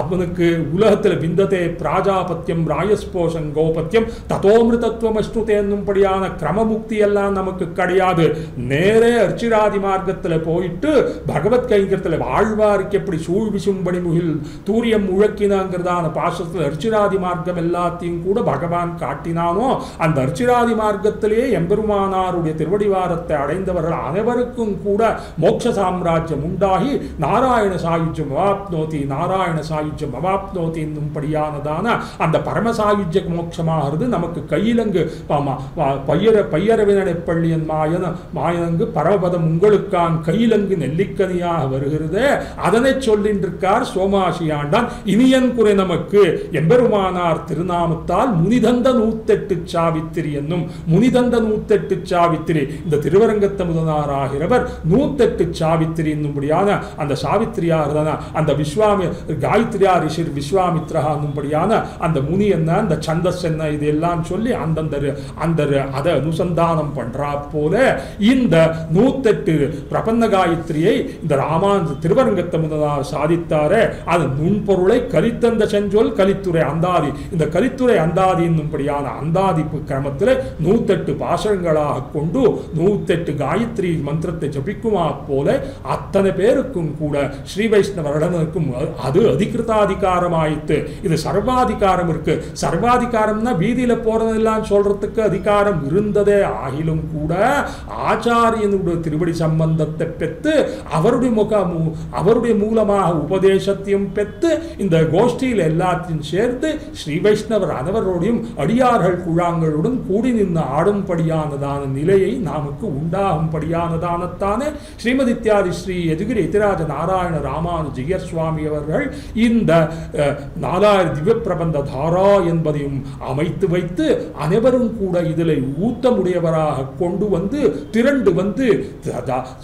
அவனுக்கு உலகத்தில் விந்ததே பிராஜாபத்தியம் ராயஸ்போஷன் கோபத்தியம் தத்தோமிருதத்துவம் அஷ்ணுதே என்னும்படியான கிரமமுக்தி எல்லாம் நமக்கு கிடையாது. நேரே அர்ச்சிராதி மார்க்கத்தில் போயிட்டு பகவத் கைங்கரியத்தில் வாழ்வாருக்கு எப்படி சூழ் விசும்படி முகில் தூரியம் முழக்கினாங்கிறதான அர்ச்சிராதி மார்க்கம் எல்லாத்தையும் கூட பகவான் காட்டினானோ அந்த அர்ச்சிராதி மார்க்கத்திலே எம்பெருமானாருடைய திருவடிவாரத்தை அடைந்தவர்கள் அனைவருக்கும் கூட மோட்ச சாம்ராஜ்யம் உண்டாகி நாராயண சாயுஜ்யம் அவாப்னோதி நாராயண சாயுஜ்யம் அவாப்னோதி என்னும்படியானதான அந்த பரமசாயுஜ்ய மோட்சமாகிறது நமக்கு கையிலங்கு பையரவினனை பள்ளியன் மாயனங்கு பரமபதம் உங்களுக்கான் கையிலங்கு நெல்லிக்கனியாக வருகிறது. அதனை சொல்லின்றிருக்கார் சோமாசியாண்டான். இனியன் குறை நமக்கு எம்பெருமானார் திருநாமத்தால் முனிதந்த 108 சாவித்திரி என்னும் முனிதந்த 108 சாவித்திரி இந்த திருவரங்கத்த முதனாராகிறவர் 108 சாவித்திரி என்னும்படியான அந்த சாவித்திரியார் அந்த காயத்ரியா ரிஷிர் விஸ்வாமித்ரா என்னும்படியான அந்த முனி என்ன அந்த சந்தஸ் என்ன இதெல்லாம் சொல்லி அந்த அதை அனுசந்தானம் பண்றா போல இந்த 108 பிரபன்ன காயத்ரியை இந்த திருவரங்கத்த முதனார் சாதித்தாரே அது நுண்பொருளை கலித்தந்த செஞ்சொல் கலித்துறை அந்தாதி. இந்த கலித்துறை அந்தாதி என்னும்படியான அந்தாதி கிரமத்தில் 108 பாசங்களாக கொண்டு 108 காயத்ரி மந்திரத்தை ஜபிக்குமா போல அத்தனை பேருக்கும் கூட ஸ்ரீ வைஷ்ணவர்களுக்கும் அது அதிகிருதாதிகாரம் ஆயிட்டு. இது சர்வாதிகாரம் இருக்கு. சர்வாதிகாரம்னா வீதியில போறதெல்லாம் சொல்றதுக்கு அதிகாரம் இருந்ததே ஆகிலும் கூட ஆச்சாரியனுடைய திருவடி சம்பந்தத்தை பெற்று அவருடைய மூலமாக உபதேசத்தையும் பெற்று இந்த கோஷ்டியில் எல்லாத்தையும் சேர்த்து ஸ்ரீ வைஷ்ணவர் அனைவரோடையும் அடியார்கள் குழாங்களுடன் கூடி நின்று ஆடும்படியானதான நிலையை நமக்கு உண்டாகும்படியானதானத்தானே ஸ்ரீமதி இத்தியாதி ஸ்ரீ எதுகிரி எதிராஜ நாராயண ராமானுஜியர் சுவாமி அவர்கள் இந்த 4000 திவ்ய பிரபந்த தாரா என்பதையும் அமைத்து வைத்து அனைவரும் கூட இதில் ஊத்தமுடையவராக கொண்டு வந்து திரண்டு வந்து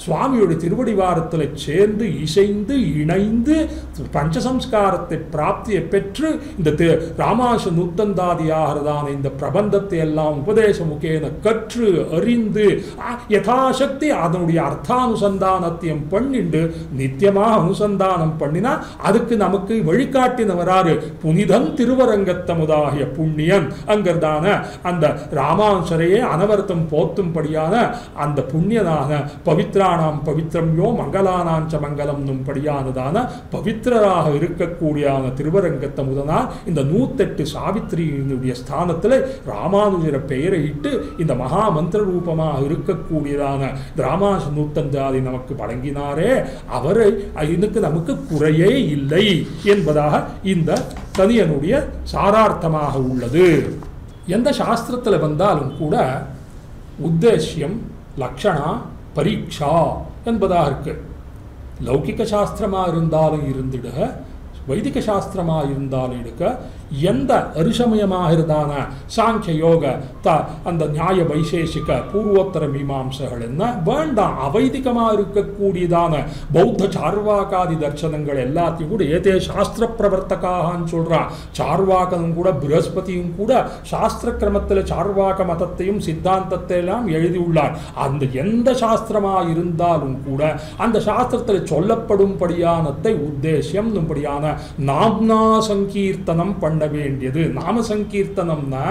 சுவாமியுடைய திருவடிவாரத்தில் சேர்ந்து இசைந்து இணைந்து பஞ்சசம்ஸ்காரத்தை பிராப்தியை பெற்று கற்று இந்த ராமானுஷ நூத்தந்தாதியாகிறதான இந்த பிரபந்தத்தை எல்லாம் உபதேச முகேன கற்று அறிந்து யதாசக்தி அதனுடைய அர்த்தானுசந்தானத்தையும் பண்ணிண்டு நித்தியமாக அனுசந்தானம் பண்ணினா அதுக்கு நமக்கு வழிகாட்டினவராறு புனிதன் திருவரங்கத்தமுதாகிய புண்ணியன் அங்கிறதான அந்த ராமானுஷரையே அனவர்த்தம் போத்தும்படியான அந்த புண்ணியனான பவித்ரானாம் பவித்ரம்யோ மங்களானாஞ்ச மங்கலம் படியானதான பவித்திரராக இருக்கக்கூடியான திருவரங்கத்தமுதனால் இந்த 108 சாவித்திரியினுடைய ஸ்தானத்தில் ராமானுஜர பெயரை இட்டு இந்த மகா மந்திர ரூபமாக இருக்கக்கூடியதான ராமானுஷ நூத்தந்தாதி நமக்கு வழங்கினாரே அவரை இதுக்கு நமக்கு குறையே இல்லை என்பதாக இந்த தனியனுடைய சாரார்த்தமாக உள்ளது. எந்த சாஸ்திரத்தில் வந்தாலும் கூட உத்தேசியம் லக்ஷணா பரீட்சா என்பதாக இருக்கு. லௌகிக சாஸ்திரமாக இருந்தாலும் இருந்துடுக, வைதிக சாஸ்திரமாக இருந்தாலும் எடுக்க, எந்த அரிசமயமாக இருந்தான சாங்கிய யோக அந்த நியாய வைசேஷிக பூர்வோத்தர மீமாம்சைகள் என்ன வேண்டாம், அவைதிகமாக இருக்கக்கூடியதான பௌத்த சார்வாகாதி தர்சனங்கள் எல்லாத்தையும் கூட ஏதே சாஸ்திர பிரவர்த்தகான்னு சொல்றா. சார்வாகனும் கூட பிரகஸ்பதியும் கூட சாஸ்திர கிரமத்தில் சார்வாக மதத்தையும் சித்தாந்தத்தை எல்லாம் எழுதியுள்ளார். அந்த எந்த சாஸ்திரமாக இருந்தாலும் கூட அந்த சாஸ்திரத்தில் சொல்லப்படும்படியானத்தை உத்தேசியம் நாம்னா சங்கீர்த்தனம் பண்ண வேண்டியது. நாம சங்கீர்த்தனம்னா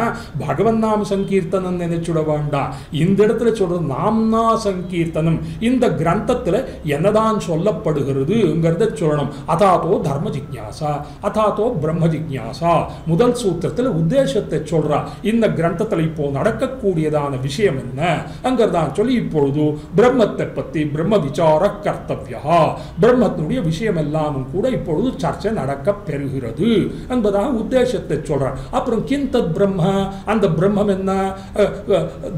பகவன் நாம சங்கீர்த்தனம் நினைச்சுட வேண்டாம். இந்த இடத்துல சொல்றது நாம்னா சங்கீர்த்தனம். இந்த கிரந்தத்தில் என்னதான் சொல்லப்படுகிறதுங்கிறத சொல்லணும். அதாத்தோ தர்ம ஜிக்ஞாசா அதாத்தோ பிரம்ம ஜிக்ஞாசா. முதல் சூத்திரத்தில் உத்தேசத்தை சொல்றா. இந்த கிரந்தத்தில் இப்போ நடக்கக்கூடியதான விஷயம் என்ன அங்கிறதான் சொல்லி இப்பொழுது பிரம்மத்தை பத்தி பிரம்ம விசார கர்த்தவியா, பிரம்மத்தினுடைய விஷயம் எல்லாமும் கூட இப்பொழுது சர்ச்சை நடக்க பெறுகிறது என்பதாக உத்தேசத்தை சொல்றார். அப்புறம் கிந்தத் பிரம்ம, அந்த பிரம்மம் என்ன,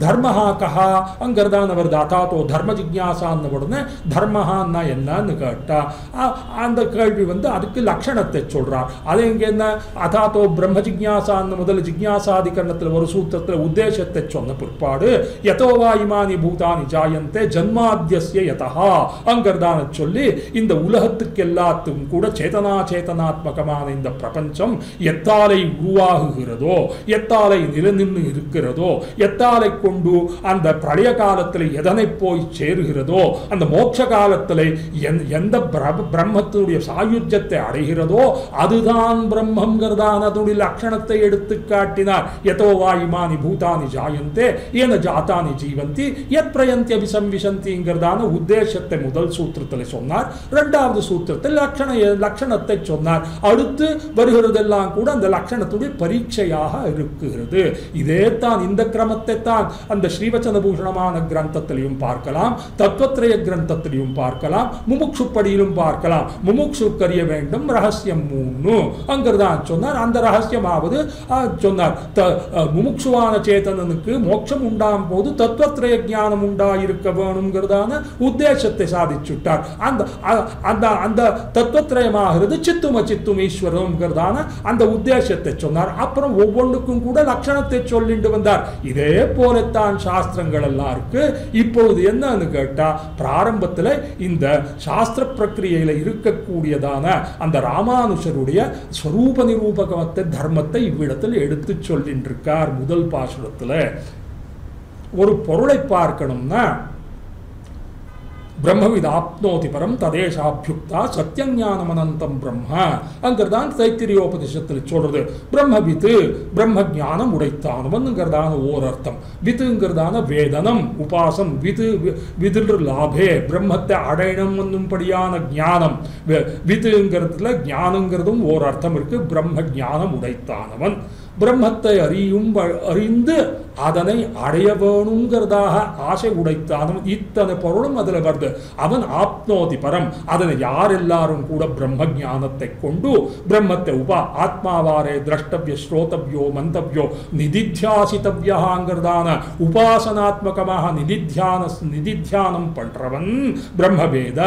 தர்மஹா கஹா அங்கிறதான வருது. அதாத்தோ தர்ம ஜிக்ஞாசான்னு உடனே தர்மஹான்னா என்னன்னு கேட்டா அந்த கேள்வி அதுக்கு லட்சணத்தை சொல்றார். அது எங்க என்ன, அதாத்தோ பிரம்ம ஜிக்ஞாசான்னு முதல் ஜிக்ஞாசாதிகரணத்தில் ஒரு சூத்திரத்தில் உத்தேசத்தை சொன்ன பிற்பாடு யதோவா இமானி பூதானி ஜாயந்தே ஜன்மாத்யஸ்ய யதஹா அங்கிறதான சொல்லி இந்த உலகத்துக்கு எல்லாத்துக்கும் கூட சேதனா சேதனாத்மகமான இந்த பிரபஞ்சம் எத்தாலை உருவாகுகிறதோ, எத்தாலை நிலநின்று இருக்கிறதோ, எத்தாலை கொண்டு அந்த பிரளய காலத்தில் எதனை போய் சேருகிறதோ, அந்த மோட்ச காலத்தில் எந்த பிரம்மத்தினுடைய சாயுஜ்யத்தை அடைகிறதோ அதுதான் பிரம்மங்கிறதான அதனுடைய லட்சணத்தை எடுத்து காட்டினார். யதோ வாயுமானி பூதானி ஜாயந்தே ஏன ஜாத்தானி ஜீவந்தி யத் பிரயந்தி அபிசம்விசந்திங்கிறதான உத்தேசத்தை முதல் சூத்திரத்தில் சொன்னார். இரண்டாவது சூத்திரத்தில் லட்சணத்தை சொன்னார். அடுத்து வருகிறதெல்லாம் கூட அந்த லட்சணத்துடைய பரீட்சையாக இருக்கிறது. இதே தான் இந்த கிரமத்தை தான் அந்த ஸ்ரீவச்சன பூஷணமான கிரந்தத்திலையும் பார்க்கலாம், தத்துவத்ரய கிரந்தத்திலையும் பார்க்கலாம், முமுட்சுப்படியிலும் பார்க்கலாம். முமுட்சு கரிய வேண்டும் ரகசியம் 3 அங்கிறதான் சொன்னார். அந்த ரகசியமாவது சொன்னார், முமுட்சுவான சேதனனுக்கு மோட்சம் உண்டாம் போது தத்துவத்ரய ஞானம் உண்டாயிருக்க வேணுங்கிறதான உத்தேசத்தை சாதிச்சுட்டார். அந்த தத்துவத்ரயமாகிறது சித்தும சித்தும் ஈஸ்வரம்ங்கிறதான அந்த உத்தேசத்தை சொன்னார். அப்புறம் ஒவ்வொன்றுக்கும் கூட லட்சணத்தை சொல்லிட்டு வந்தார். இதே போலத்தான் சாஸ்திரங்கள் எல்லாம் இருக்கு. இப்பொழுது என்னன்னு கேட்டா, பிராரம்பத்தில் இந்த சாஸ்திர பிரக்கிரியில இருக்கக்கூடியதான அந்த ராமானுஷருடைய ஸ்வரூப நிரூபகத்தை தர்மத்தை இவ்விடத்தில் எடுத்து சொல்லிட்டு இருக்கார். முதல் பாசுரத்தில் ஒரு பொருளை பார்க்கணும்னா பிரம்மவித் ஆப்னோதி பரம் ததேஷாபியுக்தா சத்தியஞானமனந்தம் பிரம்ம அங்கிறதான் தைத்திரியோபதிஷத்தில் சொல்றது. பிரம்மவித்து பிரம்ம ஜானம் உடைத்தானவன்ங்கிறதான ஓர் அர்த்தம். வித்துங்கிறதான வேதனம் உபாசம், விதில் லாபே பிரம்மத்தை அடையணும் என்னும்படியான ஞானம். வித்துங்கிறதுல ஞானங்கிறதும் ஓர் அர்த்தம் இருக்கு. பிரம்ம ஜானம் உடைத்தானவன் பிரம்மத்தை அறிந்து அதனை அடைய வேணுங்கிறதாக ஆசை உடைத்தானவன். இத்தனை பொருளும் அதில் வருது. அவன் ஆப்னோதி பரம். அதனை யார் எல்லாரும் கூட பிரம்ம ஞானத்தை கொண்டு பிரம்மத்தை ஆத்மாவாரே திரஷ்டவிய ஸ்ரோதவியோ மந்தவியோ நிதித்தியாசித்தவியாங்கிறதான உபாசனாத்மகமாக நிதித்தியானம் பண்றவன் பிரம்மவேத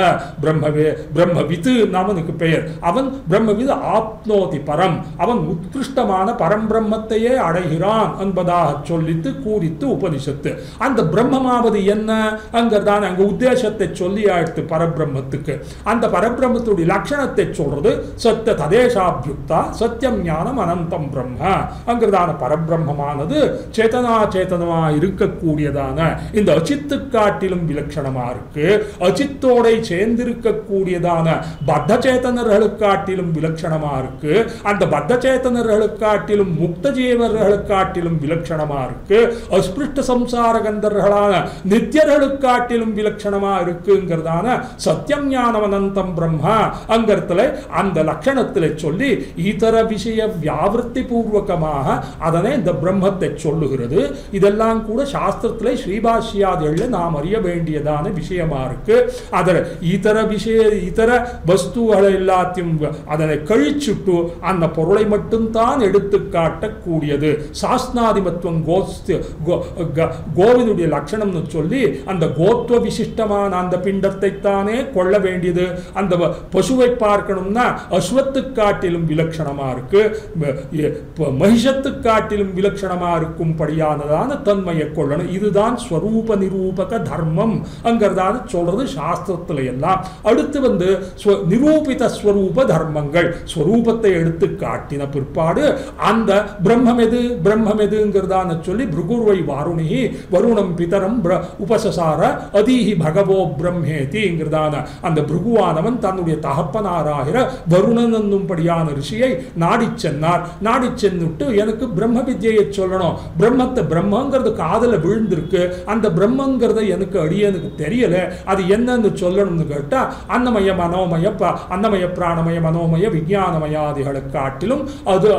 பிரம்மவித்து அவனுக்கு பெயர். அவன் பிரம்மவித் ஆப்னோதி பரம். அவன் உத்கிருஷ்டமான பரம்பிரம்ம பரபிரம்மத்தையே அடைகிறான் என்பதாக சொல்லித்து கூறித்து உபனிஷத்து. அந்த பிரம்மமாவது என்ன அங்கதான் அங்க உத்தேசத்தை சொல்லி ஆயிடுத்து பரபிரம்மத்துக்கு. அந்த பரபிரம்மத்துடைய லட்சணத்தை சொல்றது சத்திய ததேசாபியுக்தா சத்தியம் ஞானம் அனந்தம் பிரம்ம. அங்கிறதான பரபிரம்மமானது சேதனா இருக்கக்கூடியதான இந்த அச்சித்து காட்டிலும் விலட்சணமா இருக்கு. அச்சித்தோட சேர்ந்திருக்கக்கூடியதான பத்த சேத்தனர்களுக்கு காட்டிலும் விலட்சணமா இருக்கு. அந்த பத்த சேத்தனர்களுக்கு காட்டிலும் முக்த ஜீவர்களுக்கு காட்டிலும் விலட்சணமா இருக்கு. அஸ்பிருஷ்ட சம்சார கந்தர்களான நித்தியர்களுக்கு காட்டிலும் விலட்சணமா இருக்குங்கிறதான சத்தியம் ஞானம் அனந்தம் பிரம்மா அங்கத்துல அந்த லட்சணத்தில் சொல்லி இதர விஷய வியாவிருத்தி பூர்வகமாக அதனை இந்த பிரம்மத்தை சொல்லுகிறது. இதெல்லாம் கூட சாஸ்திரத்திலே ஸ்ரீபாஷ்யாதிகளில் நாம் அறிய வேண்டியதான விஷயமா இருக்கு. அதில் இதர வஸ்துகளை எல்லாத்தையும் அதனை கழிச்சுட்டு அந்த பொருளை மட்டும்தான் எடுத்து காட்டக்கூடியது சாஸ்நாதிமத்துவம் கோவினுடைய லட்சணம்னு சொல்லி அந்த கோத்வ விசிஷ்டமான அந்த பிண்டத்தை தானே கொள்ள வேண்டியது. அந்த பசுவை பார்க்கணும்னா அஸ்வத்து காட்டிலும் விலட்சணமா இருக்கு, மகிஷத்து காட்டிலும் விலட்சணமா இருக்கும்படியானதான தன்மையை கொள்ளணும். இதுதான் ஸ்வரூப நிரூபக தர்மம் அங்கிறதான சொல்றது சாஸ்திரத்துல எல்லாம். அடுத்து வந்து நிரூபித ஸ்வரூப தர்மங்கள் ஸ்வரூபத்தை எடுத்து காட்டின பிற்பாடு அந்த பிரம்மம் எதுங்கிறதான சொல்லி பிருகுர்வை வாருணி வருணம் பிதரம் உபசசார அதீஹி பகவோ பிரம்மேதிங்கிறதான அந்த பிருகுவானவன் தன்னுடைய தகப்பனாராகிற வருணன் என்னும்படியான ரிஷியை நாடி சென்னார். நாடி சென்னுட்டு எனக்கு பிரம்ம வித்யை சொல்லணும், பிரம்மங்கிறது காதல விழுந்திருக்கு, அந்த பிரம்மங்கிறத எனக்கு தெரியல, அது என்னன்னு சொல்லணும்னு கேட்டா அன்னமய மனோமய அன்னமய பிராணமய மனோமய விஞ்ஞானமயாதிகளை காட்டிலும் அது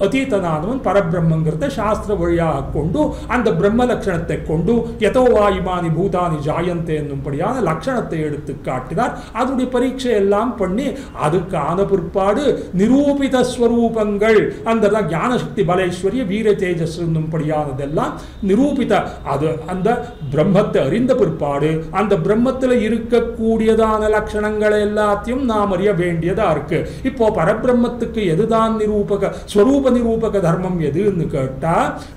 அதீதனானவன் பரபிரம்மங்கிறத சாஸ்திர வழியாக கொண்டு அந்த பிரம்ம லட்சணத்தை கொண்டு யதோ வாயுமானி பூதானி ஜாயந்தே என்னும்படியான லட்சணத்தை எடுத்து காட்டினார். அதனுடைய பரீட்சை எல்லாம் பண்ணி அதுக்கான பிற்பாடு நிரூபித ஸ்வரூபங்கள் அந்த ஞானசக்தி பலேஸ்வரிய வீர தேஜஸ் என்னும்படியானதெல்லாம் நிரூபித அது அந்த பிரம்மத்தை அறிந்த பிற்பாடு அந்த பிரம்மத்தில் இருக்கக்கூடியதான லட்சணங்களை எல்லாத்தையும் நாம் அறிய வேண்டியதா இருக்கு. இப்போ பரபிரம்மத்துக்கு எதுதான் நிரூபக ஸ்வரூப நிரூபக தர்மம் எதுன்னு கேட்டா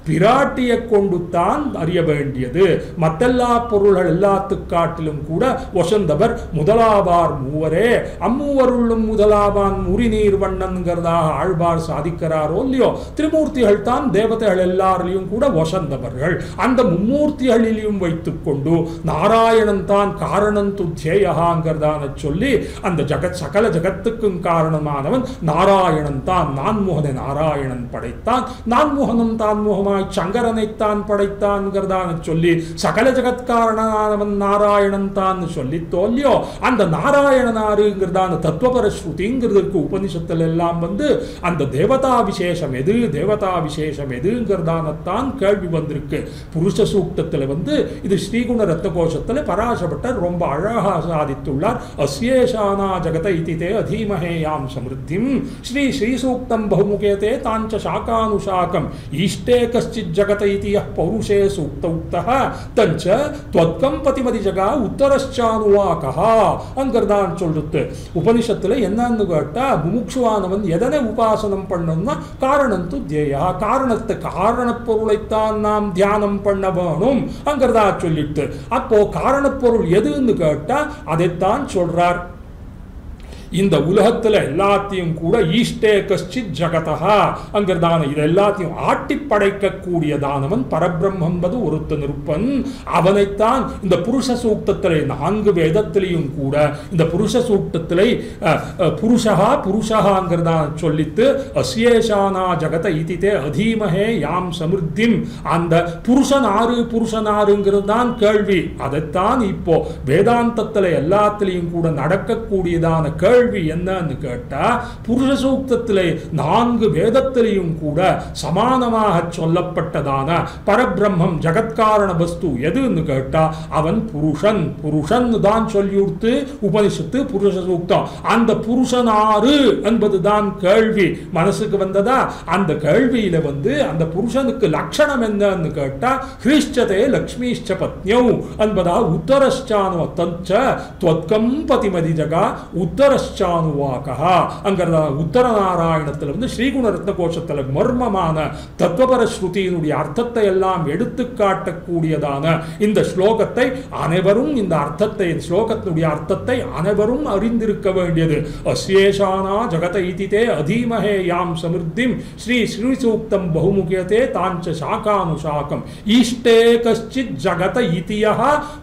பிராட்டியை கொண்டு தான் அறிய வேண்டியது. மற்றெல்லா பொருள்கள் எல்லாத்துக்கு காட்டிலும் கூட வசந்தவர் முதலாவார் மூவரே அம்மூவருள்ளும் முதலாவான் முறிநீர் வண்ணன்கிறதாக ஆழ்வார் சாதிக்கிறாரோ இல்லையோ, திரிமூர்த்திகள் தான் தேவதைகள் எல்லாரிலையும் கூட வசந்தவர்கள். அந்த மும்மூர்த்திகளிலையும் வைத்துக் கொண்டு நாராயணன் தான் காரணம் துத்தியேயகாங்கிறதான சொல்லி அந்த ஜகத் சகல ஜகத்துக்கும் காரணமானவன் நாராயணன் தான். நான்முகனை நாராயணன் படைத்தான், நான்முகனும் தான் முகமாய் சங்கரனைத்தான் படைத்தான்கிறதான சொல்லி சகல ஜகத் காரணமானவன் நாராயணன் தான் சொல்லி தோல்லியோ அந்த நாராயணனாருங்கிறதான தத்துவபர ஸ்ருதிங்கிறதுக்கு உபனிஷத்துல எல்லாம் வந்து அந்த தேவதா விசேஷம் எதுங்கிறதானத்தான் கேள்வி வந்திருக்கு. புருஷ சூக்தத்தில் வந்து இது ஸ்ரீகுண ரத்ன கோஷத்தில் பராசப்பட்டர் ரொம்ப அழகாக சாதித்துள்ளார். அஸ்யேஷானா ஜகத இதிதே அதீமஹே யாம் சமிருத்திம் ஸ்ரீ ஸ்ரீசூக்தம் பகுமுகேதே தாஞ்ச சாகானுசாகம் ஈஷ்டே கஷ்டித் ஜகத இதியः பௌருஷே சூக்த உக்தः தஞ்ச த்வத்கம் பதிமதி ஜகா உத்தரச்சானுவாகः அங்கர்தான் சொல்லுது. உபனிஷத்துல என்னன்னு கேட்டா முமுட்சுவானவன் எதனை உபாசனம் பண்ணணும்னா காரணம் துத்யேயா, காரணத்தை காரண பொருளைத்தான் நாம் தியானம் பண்ண வேணும் அங்கர்தா சொல்லிட்டு. அப்போ காரணப்பொருள் எதுன்னு கேட்டா அதைத்தான் சொல்றார். இந்த உலகத்துல எல்லாத்தையும் கூட ஈஷ்டே கஷ்டித் ஜகதா அங்கிறதான இது எல்லாத்தையும் ஆட்டி படைக்கக்கூடியதானவன் பரபிரம்மன்பது ஒருத்தன் இருப்பன். அவனைத்தான் இந்த புருஷ சூக்தத்திலே 4 வேதத்திலையும் கூட இந்த புருஷ சூக்தத்திலே புருஷகாங்கிறதான் சொல்லித்து அஸ்யேஷானா ஜகத இதிதே அதீமஹே யாம் சமிருத்திம் அந்த புருஷனாருங்கிறது தான் கேள்வி. அதைத்தான் இப்போ வேதாந்தத்தில் எல்லாத்திலையும் கூட நடக்கக்கூடியதான கேள்வி என்னன்னு கேட்டா புருஷ சூக்தத்திலே 4 வேதத்திலையும் கூட சமானமாக சொல்லப்பட்டதான பரபிரம்மம் ஜகத்காரண வஸ்து எதுன்னு கேட்டா அவன் புருஷன் தான் சொல்லியுடுத்து உபனிஷத்து புருஷ சூக்தம். அந்த புருஷனாரு என்பதுதான் கேள்வி மனசுக்கு வந்ததா. அந்த கேள்வியில வந்து அந்த புருஷனுக்கு லட்சணம் என்னன்னு கேட்டா ஹ்ரீஷ்சதே லக்ஷ்மீஷ்ச பத்னியௌ என்பதா உத்தரச்சானோ தஞ்ச த்வத்கம் பதிமதி ஜகா உத்தர உத்தரஸ்சானுவாகா அங்கிறத உத்தர நாராயணத்தில் ஸ்ரீகுண ரத்ன கோஷத்தில் மர்மமான தத்துவபர ஸ்ருதியினுடைய அர்த்தத்தை எல்லாம் எடுத்து காட்டக்கூடியதான இந்த ஸ்லோகத்தை அனைவரும் இந்த அர்த்தத்தை ஸ்லோகத்தினுடைய அர்த்தத்தை அனைவரும் அறிந்திருக்க வேண்டியது. அஸ்யேஷானா ஜகத இதிதே அதீமஹே யாம் சமிருத்திம் ஸ்ரீ ஸ்ரீசூக்தம் பகுமுகியதே தாஞ்ச சாகானுசாகம் ஈஷ்டே கஷ்சித் ஜகத இதியஹ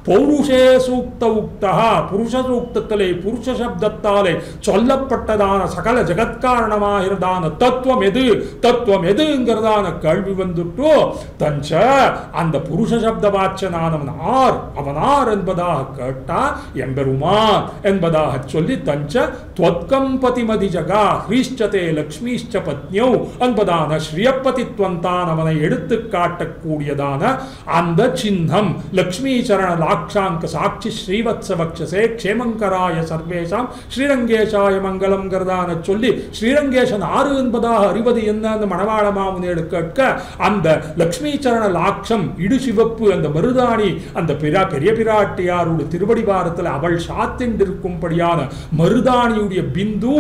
பௌருஷே சூக்த உக்தஹ புருஷ சூக்தத்திலே புருஷ சப்தத்தாலே சொல்லப்பட்டதான சகல ஜகத்காரணமாகிறதான தத்துவம் எதுங்கிறதான கேள்வி வந்துட்டோ தஞ்ச அந்த புருஷ சப்த வாச்சனானவன் அவனார் என்பதாக கேட்டா எம்பெருமான் என்பதாக சொல்லி தஞ்ச துவத்கம்பதிமதி ஜகா ஹ்ரீஷ்சதே லக்ஷ்மீஷ்ச பத்னியோ என்பதான ஸ்ரீயப்பதித்வந்தான் அவனை எடுத்து காட்டக்கூடியதான அந்த சின்னம் லக்ஷ்மீ சரண லாக்ஷாங்க சாட்சி ஸ்ரீவத்சவக்ஷசே க்ஷேமங்கராய சர்வேஷாம் ஸ்ரீரங்கேஷாய மங்களம் கர்தான சொல்லி ஸ்ரீரங்கேசன் ஆறு என்பதாக அறிவது என்ன அந்த மணவாள மாமுனியோடு கேட்க அந்த லக்ஷ்மீ சரண லாக்ஷம் இடுசிவப்பு அந்த மருதாணி அந்த பெரிய பிராட்டியாருடைய திருவடிவாரத்தில் அவள் சாத்தின்றிருக்கும்படியான மருதாணியுடைய பிந்து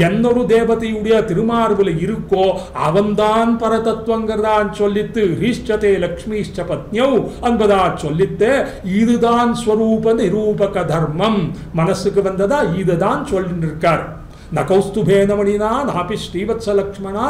என்னொரு தேவதையுடைய திருமார்பில் இருக்கோ அவன்தான் பரதத்துவங்கிறதான் சொல்லித்து ஹ்ரீஷ்சதே லக்ஷ்மீஷ்ச பத்னியோ என்பதா சொல்லித்து இதுதான் ஸ்வரூப நிரூபக தர்மம் மனசுக்கு வந்ததா இதுதான் சொல்லிட்டு இருக்கார். ந கௌஸ்துபேன மணினா நாபி ஸ்ரீவத்ச லக்ஷ்மணா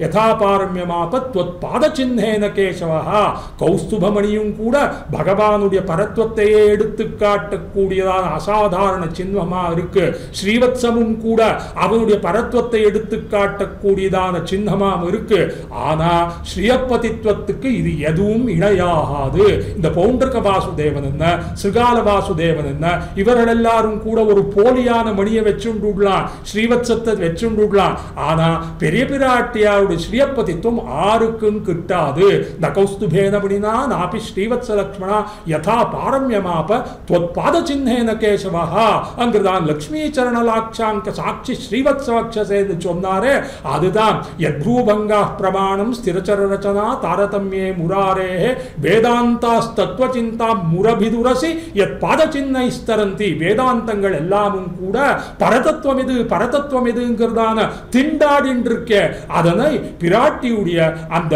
யதா பாரம்யமாபத் பாத சின்னேன கேசவா கௌஸ்துபமணியும் கூட பகவானுடைய பரத்வத்தையே எடுத்து காட்டக்கூடியதான அசாதாரண சின்னமா இருக்கு. ஸ்ரீவத்சமும் கூட அவனுடைய பரத்வத்தை எடுத்து காட்டக்கூடியதான சின்னமாம் இருக்கு. ஆனா ஸ்ரீயப்பதித்வத்துக்கு இது எதுவும் இணையாகாது. இந்த பௌண்டர்க வாசுதேவன் என்ன சிறுகால வாசுதேவன் என்ன இவர்கள் எல்லாரும் கூட ஒரு போலியான மணியை வச்சுண்டுடலாம் ஸ்ரீவத்சத்தை வச்சுண்டுடலாம். ஆனா பெரிய பிராட்டியாருடைய ஸ்ரீயப்பதித்துவம் ஆருக்கும் கிட்டாது. ந கௌஸ்துபேன மணினா நாபி ஸ்ரீவத்ச லக்ஷ்மணா யதா பாரம்யமாப த்வத்பாத சின்னேன கேசவஹா அங்குதான் லக்ஷ்மீ சரண லாக்ஷாங்க சாட்சி ஸ்ரீவத்சவக்ஷசேன்னு சொன்னாரே அதுதான் யத்ரூபங்கா பிரமாணம் ஸ்திரச்சர ரச்சனா தாரதம்யே முராரேஹே வேதாந்தாஸ்தத்வ சிந்தா முரபிதுரசி யத் பாத சின்னைஸ்தரந்தி வேதாந்தங்கள் எல்லாமும் கூட பரதத்துவம் எதுங்கிறதான திண்டாடின்றிருக்கே அதனை பிராட்டியுடைய அந்த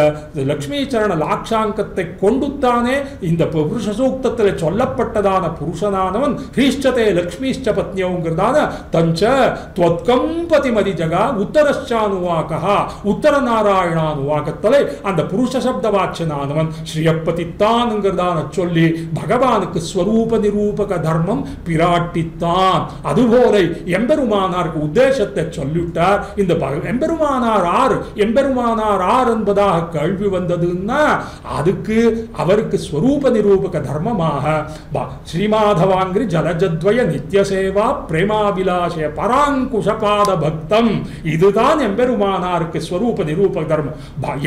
லக்ஷ்மீ சரண லாக்ஷாங்கத்தை கொண்டுத்தானே இந்த புருஷ சூக்தத்தில் சொல்லப்பட்டதான புருஷனானவன் ஹ்ரீஷ்சதே லக்ஷ்மீஷ்ச பத்னியோங்கிறதான தஞ்ச துவத்கம்பதிமதி ஜகா உத்தரஸ்சானுவாகா உத்தர நாராயணானுவாகத்திலே அந்த புருஷ சப்த வாட்சனானவன் ஸ்ரீயப்பதித்தான்ங்கிறதான சொல்லி பகவானுக்கு ஸ்வரூப நிரூபக தர்மம் பிராட்டித்தான். அதுபோல எம்பெருமானாருக்கு உத்தேசத்தை சொல்லிவிட்டார். இந்த எம்பெருமானார் ஆர் என்பதாக கேள்வி வந்ததுன்னா அதுக்கு அவருக்கு ஸ்வரூப நிரூபக தர்மமாக ஸ்ரீமாதவாங்கிரி ஜலஜத்வய நித்திய சேவா பிரேமாபிலாஷய பராங்குஷபாத பக்தம் இதுதான் எம்பெருமானாருக்கு ஸ்வரூப நிரூபக தர்மம்.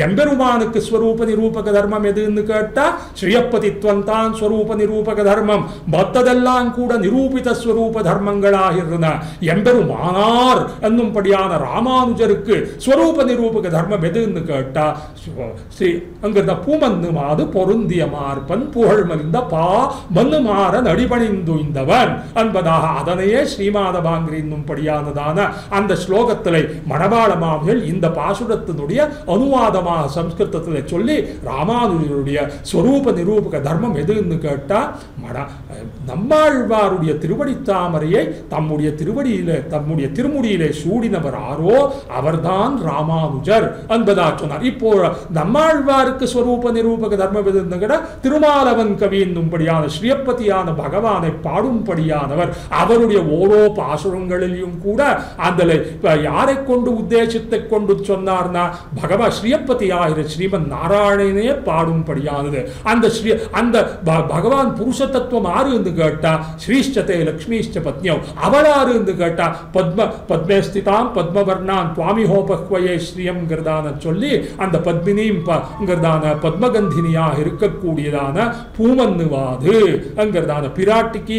எம்பெருமானுக்கு ஸ்வரூப நிரூபக தர்மம் எதுன்னு கேட்டா ஸ்ரீயப்பதித்வம் தான் ஸ்வரூப நிரூபக தர்மம். மற்றதெல்லாம் கூட நிரூபித ஸ்வரூப தர்மங்களாக இருந்தன. எம்பெருமானார் என்னும்படியான ராமானுஜருக்கு ஸ்வரூப நிரூபக தர்மம் எதுன்னு கேட்டா ஸ்ரீ அங்கிருந்த பூமன்னு மாது பொருந்திய மார்பன் புகழ் மலிந்த பா மண்ணு மாற நடிபணிந்துய்ந்தவன் என்பதாக அதனையே ஸ்ரீமாதவாங்கிரி என்னும்படியானதான அந்த ஸ்லோகத்திலே மணவாள மாமிகள் இந்த பாசுரத்தினுடைய அனுவாதமாக சம்ஸ்கிருதத்தில் சொல்லி ராமானுஜருடைய ஸ்வரூப நிரூபக தர்மம் எதுன்னு கேட்டா நம்மாழ்வாருடைய திருவடி தாமரையை தம்முடைய திருமுடியிலே சூடினவர் ஆரோ அவர்தான் ராமானுஜர் என்பதா சொன்னார். இப்போ நம்மாழ்வாருக்கு ஸ்வரூப நிரூபக தர்மம் எதுன்னு திருமாலவன் கவி என்னும்படியான ஸ்ரீயப்பதியான பகவானை பாடும்படியானவர். அவருடைய ஓரோ பாசுரங்களிலும் கூட அந்த யாரை கொண்டு உத்தேசத்தை கொண்டு சொன்னார்னா பகவா ஸ்ரீயப்பதி ஆகிற ஸ்ரீமன் நாராயணனே பாடும்படியானது. அந்த பகவான் புருஷ தத்துவம் ஆறு என்று கேட்டா ஸ்ரீஷ்சதே லக்ஷ்மீஷ்ச பத்னியோ அவளாறு என்று கேட்டா பத்மே ஸ்திதாம் பத்மவர்ணான் துவாமிஹோபக்வயே ஸ்ரீயம் என்கிறதான சொல்லி அந்த பத்மினிங்கிறதான பத்மகந்தினியாக இருக்கக்கூடியதான பூமன்னுவாது என்கிறதான பிராட்டிக்கு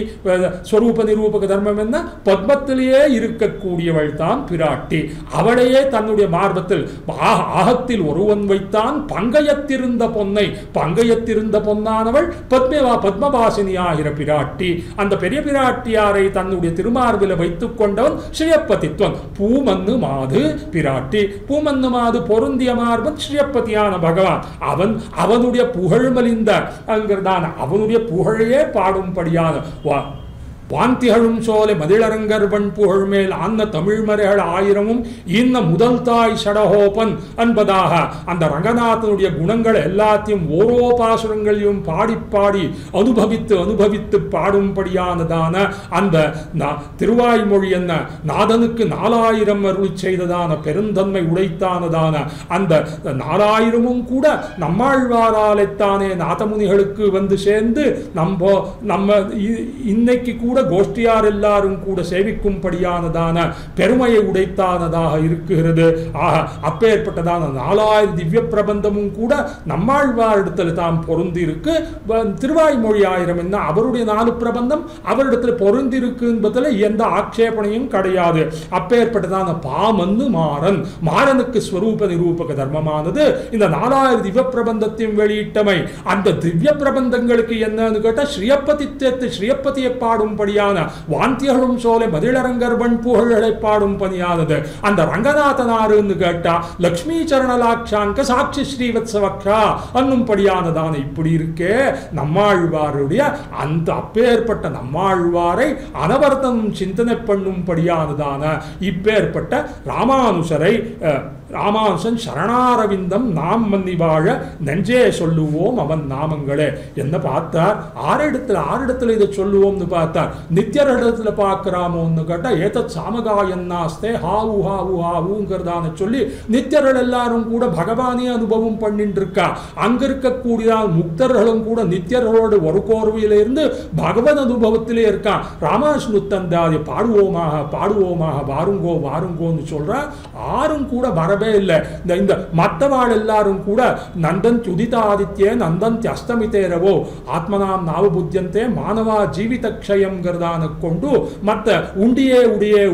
ஸ்வரூப நிரூபக தர்மம் என்ன? பத்மத்திலேயே இருக்கக்கூடியவள் தான் பிராட்டி. அவளையே தன்னுடைய மார்பத்தில் ஆகத்தில் ஒருவன் வைத்தான் பங்கயத்திருந்த பொன்னை. பங்கயத்திருந்த பொன்னானவள் பத்மவாசினியாகிற பிராட்டி. அந்த பெரிய பிராட்டியாரை தன்னுடைய திருமார்பில் வைத்துக் கொண்டவன் ஸ்ரீயப்பதித்வன். பூமன்னு மாது பிராட்டி. பூமன்னு மாது பொருந்திய மார்பன் ஸ்ரீயப்பதியான பகவான். அவனுடைய புகழ் மலிந்த அங்கிறதான அவனுடைய புகழையே பாடும்படியான வாந்திகளும் சோலை மதிளரங்கர்வன் புகழ் மேல் ஆன்ன தமிழ்மறைகள் ஆயிரமும் இன்ன முதல் தாய் சடஹோபன் என்பதாக அந்த ரங்கநாதனுடைய குணங்கள் எல்லாத்தையும் ஓரோபாசுரங்களையும் பாடி பாடி அனுபவித்து பாடும்படியானதான அந்த திருவாய்மொழி என்ன நாதனுக்கு 4000 அருளி செய்ததான பெருந்தன்மை உடைத்தானதான அந்த 4000மும் கூட நம்மாழ்வாராலைத்தானே நாதமுனிகளுக்கு வந்து சேர்ந்து நம்ம இன்னைக்கு கூட கோஷ்டியார் எல்லாரும் கூட சேவிக்கும்படியானதான பெருமையை உடைத்தானதாக இருக்கிறது. அப்பேற்பட்டதான 4000 திவ்ய பிரபந்தமும் கூட நம்மாழ்வாரிடத்தில் தாம் பொருந்தி இருக்கு. திருவாய்மொழி 1000 என்ன அவருடைய 4 பிரபந்தம் அவரிடத்தில் பொருந்தி இருக்கு என்பதில் எந்த ஆட்சேபனையும் கிடையாது. அப்பேற்பட்டதான பாமன்னு மாறனுக்கு ஸ்வரூப நிரூபக தர்மமானது இந்த 4000 திவ்ய பிரபந்தத்தையும் வெளியிட்டமை. அந்த திவ்ய பிரபந்தங்களுக்கு என்னன்னு கேட்டா ஸ்ரீயப்பதியை பாடும் வாந்தியகளும் சோலை மதிளரங்கர்வன் புகழை பாடும் பணியானது. அந்த ரங்கநாதனாருன்னு கேட்டா லக்ஷ்மி சரணலாட்சாங்க சாட்சி ஸ்ரீவத்சவக்ஷா என்னும்படியானதான இப்படி இருக்கே நம்மாழ்வாருடைய அந்த அப்பேற்பட்ட நம்மாழ்வாரை அனவர்த்தம் சிந்தனை பண்ணும்படியானதான இப்பேற்பட்ட ராமானுசன் சரணாரவிந்தம் நாம் மன்னி வாழ நெஞ்சே சொல்லுவோம் அவன் நாமங்களே என்ன பார்த்தார். ஆறு இடத்துல இதை சொல்லுவோம்னு பார்த்தார். நித்தியரிடத்துல பார்க்கிறாமோன்னு கேட்டா ஏதத் சாமகாயன்னாஸ்தே ஹாவுங்கிறதான சொல்லி நித்தியர்கள் எல்லாரும் கூட பகவானே அனுபவம் பண்ணிட்டு இருக்கா. அங்க இருக்கக்கூடிய முக்தர்களும் கூட நித்தியர்களோடு ஒரு கோர்வையில இருந்து பகவத் அனுபவத்திலே இருக்கான். ராமானுஜனுத்தந்தாதி பாடுவோமாக வாருங்கோன்னு சொல்ற. ஆரும் கூட வரவே இல்லை. இந்த மற்றவாள் எல்லாரும் கூட நந்தன் உதிதாதித்யே நந்தன் அஸ்தமித்தேரவோ ஆத்மனாம் நாவபுத்தியந்தே மானவா ஜீவித க்ஷயம்ங்கிறதான கொண்டு மற்ற உண்டியே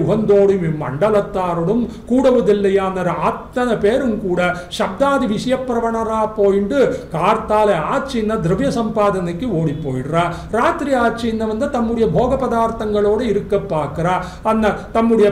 உகந்தோடும் இம்மண்டலத்தாரோடும் கூடுவதில்லையான அத்தனை பேரும் கூட சப்தாதி விஷய பிரவணரா போயிட்டு கார்த்தால ஆட்சின்னா திரவிய சம்பாதனைக்கு ஓடி போயிடுறா. ராத்திரி ஆட்சின்னு வந்து தம்முடைய போக பதார்த்தங்களோடு இருக்க பார்க்கிறா. அந்த தம்முடைய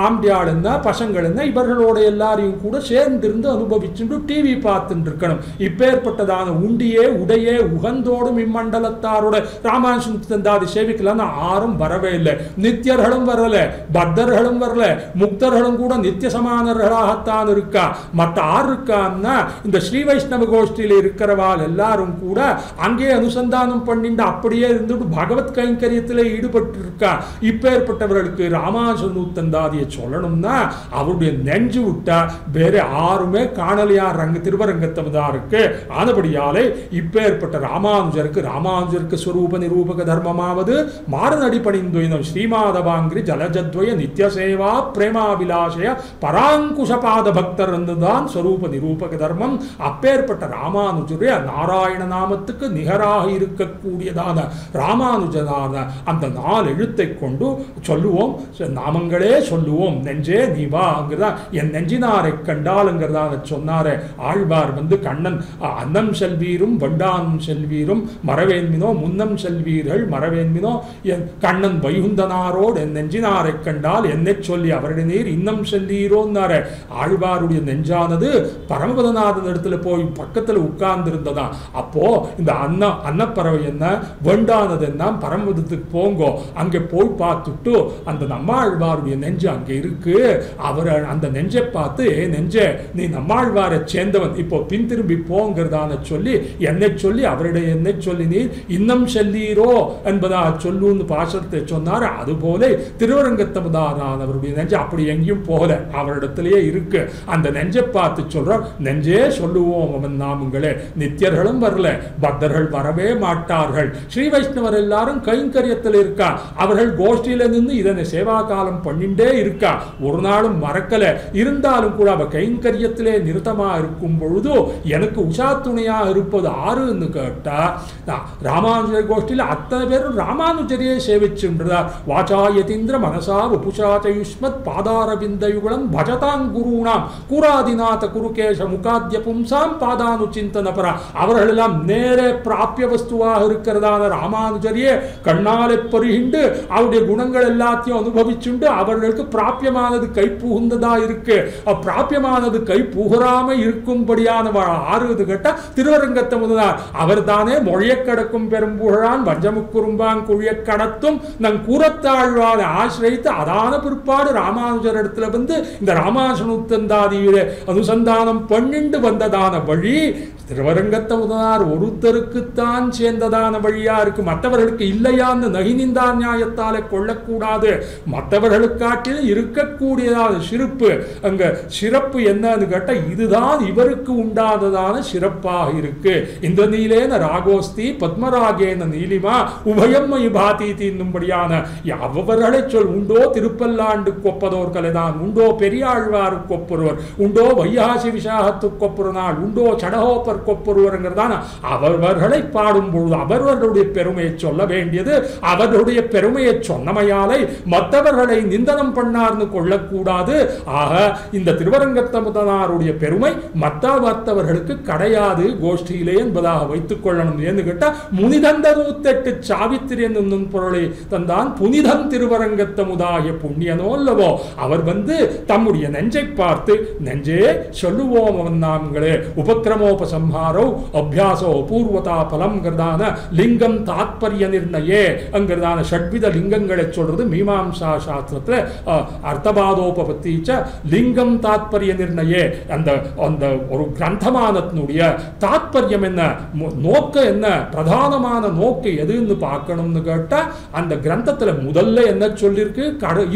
ஆம்பியாள் என்ன பசங்கள் என்ன இவர்களோட எல்லாரையும் கூட சேர்ந்திருந்து அனுபவிச்சுட்டு டிவி பார்த்துட்டு இருக்கணும். இப்பேற்பட்டதான உண்டியே உகந்தோடும் இம்மண்டலத்தாரோட ராமானுஜந்தாதி சேவிக்கலாம் ஆரும் வரவே இல்லை. நித்தியர்களும் வரல, பத்தர்களும் வரல, முக்தர்களும் கூட நித்திய சமானர்களாகத்தான் இருக்கா. மற்ற ஆறு இருக்கான்னா இந்த ஸ்ரீ வைஷ்ணவ கோஷ்டியில் இருக்கிறவாள் எல்லாரும் கூட அங்கே அனுசந்தானம் பண்ணிட்டு அப்படியே இருந்துட்டு பகவத் கைங்கரியத்தில் ஈடுபட்டு இருக்கா. இப்பேற்பட்டவர்களுக்கு ராமானுஜந்தாதியை சொல்லணும்னா அவருடைய நெஞ்சு விட்டா வேற யாருமே காணலையா திருவரங்கத்தமதா இருக்கு. ஆனபடியாலே இப்பேற்பட்ட ராமானுஜருக்கு ஸ்வரூப நிரூபக தர்மமாவது மாறனடி பணிந்துயினம் ஸ்ரீமாதவாங்கிரி ஜலஜத்வய நித்திய சேவா பிரேமாபிலாஷய பராங்குஷ பாத பக்தர் என்றுதான் ஸ்வரூப நிரூபக தர்மம். அப்பேற்பட்ட ராமானுஜருடைய நாராயண நாமத்துக்கு நிகராக இருக்கக்கூடியதான ராமானுஜனான அந்த 4 எழுத்தை கொண்டு சொல்லுவோம், நாமங்களே சொல்லுவோம். நெஞ்சே நீ வாங்கிறதா என் நெஞ்சினாரை கண்டாலுங்கிறதான சொன்னாரே ஆழ்வார் வந்து கண்ணன் அன்னம் செல்வீரும் வண்டானும் செல்வீரும் மறவேன்மினோ முன்னம் செல்வீர்கள் மறவேன்மினோ என் கண்ணன் வைகுந்தனாரோடு என் நெஞ்சினாரை கண்டால் என்னை சொல்லி அவருடைய நீர் இன்னம் செல்லீரோன்னாரே. ஆழ்வாருடைய நெஞ்சானது பரமபதநாதன் இடத்துல போய் பக்கத்தில் உட்கார்ந்துருந்ததான். அப்போ இந்த அன்னப்பறவை என்ன வண்டானது என்ன பரமபதத்துக்கு போங்கோ, அங்கே போய் பார்த்துட்டு அந்த நம்மாழ்வாருடைய நெஞ்சு அங்கே இருக்கு. அவர் அந்த நெஞ்சை பார்த்து நெஞ்சே நீ நம்மாழ்வாரை சேர்ந்தவன், இப்போ பின் திரும்பி போங்கிறதான சொல்லி என்னை சொல்லி அவருடைய என்னை சொல்லி நீர் இன்னம் செல்லீரோ என்பதா சொல்லுன்னு பாசத்தை சொன்னார். அதுபோல திருவரங்கத்தமுதானவருடைய நெஞ்சு அப்படி எங்கேயும் போகல, அவரிடத்திலேயே இருக்கு. அந்த நெஞ்சை பார்த்து சொல்றோம், நெஞ்சே சொல்லுவோம் அவன் நாமங்களே. நித்தியர்களும் வரல, பக்தர்கள் வரவே மாட்டார்கள். ஸ்ரீ வைஷ்ணவர் எல்லாரும் கைங்கரியத்தில் இருக்கா. அவர்கள் கோஷ்டியில நின்று இதனை சேவா காலம் பண்ணிண்டே இருக்கா, ஒரு நாளும் மறக்கல. இருந்தாலும் கூட அவ கைங்கரியத்திலே நிறுத்தமா இருக்கும் பொழுது எனக்கு உஷா துணையா இருப்பது ஆறுன்னு கேட்டா, ராமானுஜர் கோஷ்டியில அத்தனை பேரும் ராமானுஜரையே சேவிச்சுன்றார். வாச்சா யதீந்திர மனசா உபுஷாச்சயுஷ்மத் பாதாரவிந்தயுகுலம் பஜதாங் குருணாம் குராதிநாத குருகேஷ முகாத்ய பும்சாம் பாதானு சிந்தனபரா. அவர்கள் எல்லாம் நேரே பிராபிய வஸ்துவாக இருக்கிறதான ராமானுஜரையே கண்ணாலே பருகிண்டு அவருடைய குணங்கள் எல்லாத்தையும் அனுபவிச்சுண்டு அவர்களுக்கு பிராபியமானது கை புகுந்ததா இருக்கு. அப்பிராபியமானது கை புகராம இருக்கும்படியான ஆறுவது கேட்டா திருவரங்கத்தமுதனார். அவர் தானே மொழிய கடக்கும் பெரும்புகழான் வஞ்சமுக்குறும்பான் குழிய கடத்தும் நங் கூறத்தாழ்வான ஆசிரியத்து அதான பிற்பாடு ராமானுஜர் இடத்துல வந்து இந்த ராமானுஜனுத்தந்தாதியில அனுசந்தானம் பண்ணிண்டு வந்ததான வழி திருவரங்கத்தமுதனார் ஒருத்தருக்குத்தான் சேர்ந்ததான வழியா இருக்கு, மற்றவர்களுக்கு இல்லையான்னு நகினிந்தா நியாயத்தாலே கொள்ளக்கூடாது. மற்றவர்களுக்காட்டில் இருக்கக்கூடியதான சிறப்பு, அங்க சிறப்பு என்னன்னு கேட்டா இதுதான் இவருக்கு உண்டானதான சிறப்பாக இருக்கு. இந்த நீலேன ராகோஸ்தி பத்மராகேன நீலிமா உபயம் பாதி தீன்னும்படியான அவர்களை சொல். உண்டோ திருப்பல்லாண்டு கொப்பதோர் கலைதான், உண்டோ பெரியாழ்வாருக்கு ஒப்பொருவர், உண்டோ வையாசி விசாகத்துக்கு ஒப்பொரு நாள், உண்டோ சடகோப்பர் கொப்பொருவருங்கிறதான அவர்களை பாடும் பொழுது அவர்களுடைய பெருமையை சொல்ல வேண்டியது. அவர்களுடைய பெருமையை சொன்னமையாலை மற்றவர்களை நிந்தனம் பண்ணார்னு கொள்ளக்கூடாது. ஆக இந்த திருவரங்கத்தமுதனாருடைய பெருமை மற்றவர்களுக்கு கிடையாது கோஷ்டியிலே என்பதாக வைத்துக் கொள்ளணும். என்று கேட்டா முனிதந்த 108 சாவித்திரி என்னும் பொருளை தந்தான் புனிதம் திருவரங்கத்தமுதாய புண்ணியனோ அல்லவோ. அவர் வந்து தம்முடைய நெஞ்சை பார்த்து நெஞ்சே சொல்லுவோம் அவன் நாம்களே உபக்கிரமோபசம்ஹாரோ அபியாசோ பூர்வதா பலம்ங்கிறதான லிங்கம் தாத்பரிய நிர்ணயே அங்கிறதான ஷட்வித லிங்கங்களை சொல்றது மீமாம்சா சாஸ்திரத்துல அர்த்தபாதோபபத்தீச்ச லிங்கம் தாத்பரிய நிர்ணயே. அந்த அந்த ஒரு கிரந்தமானத்தினுடைய தாத்பரியம் என்ன, நோக்க என்ன, பிரதானமான நோக்கு எதுன்னு பார்க்கணும்னு கேட்டா அந்த கிரந்தத்துல முதல்ல என்ன சொல்லிருக்கு,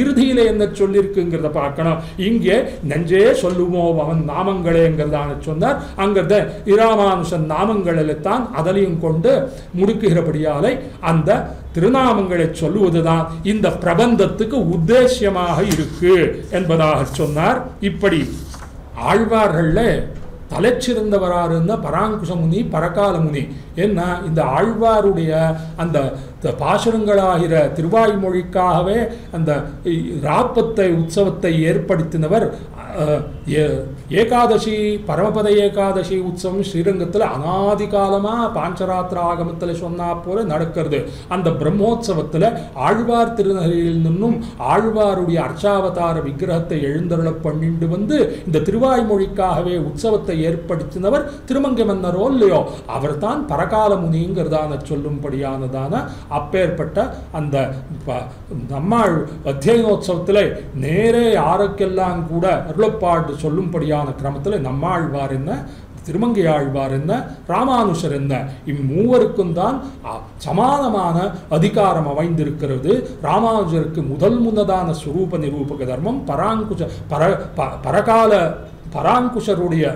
இறுதியில என்ன சொல்லிருக்குங்கிறத பார்க்கணும். இங்கே நெஞ்சே சொல்லுவோம் அவன் நாமங்களேங்கிறதான சொன்னார். அங்கிறத இராமானுஷன் நாமங்களில்தான் அதலையும் கொண்டு முடுக்குகிறபடியாலை அந்த திருநாமங்களை சொல்லுவதுதான் இந்த பிரபந்தத்துக்கு உத்தேசியமாக இருக்கு என்பதாக சொன்னார். இப்படி ஆழ்வார்கள்ல தலைச்சிறந்தவராருன்னா பராங்குஷ முனி பரகால முனி. ஏன்னா இந்த ஆழ்வாருடைய அந்த பாசுரங்களாகிற திருவாய்மொழிக்காகவே அந்த ராப்பத்தை உற்சவத்தை ஏற்படுத்தினவர். ஏகாதசி பரமபத ஏகாதசி உற்சவம் ஸ்ரீரங்கத்தில் அனாதி காலமாக பாஞ்சராத்திர ஆகமத்தில் சொன்னா போல நடக்கிறது. அந்த பிரம்மோற்சவத்தில் ஆழ்வார் திருநகரில் நின்னும் ஆழ்வாருடைய அர்ச்சாவதார விக்கிரகத்தை எழுந்தருள பண்ணிட்டு வந்து இந்த திருவாய்மொழிக்காகவே உற்சவத்தை ஏற்படுத்தினவர் திருமங்கை மன்னரோ இல்லையோ, அவர் தான் பரகால முனிங்கிறதான சொல்லும்படியானதான அப்பேற்பட்ட அந்த நம்மாள் அத்தியனோத்சவத்தில் நேரே யாருக்கெல்லாம் கூட அருளப்பாடு சொல்லும்படியான கிரமத்தில் நம்மாழ்வார் என்ன, திருமங்கை ஆழ்வார் என்ன, ராமானுஷர் என்ன, இம்மூவருக்கும் தான் சமானமான அதிகாரம் அமைந்திருக்கிறது. ராமானுஜருக்கு முதல் முன்னதான சுரூப நிரூபக தர்மம் பரகால பராங்குஷருடைய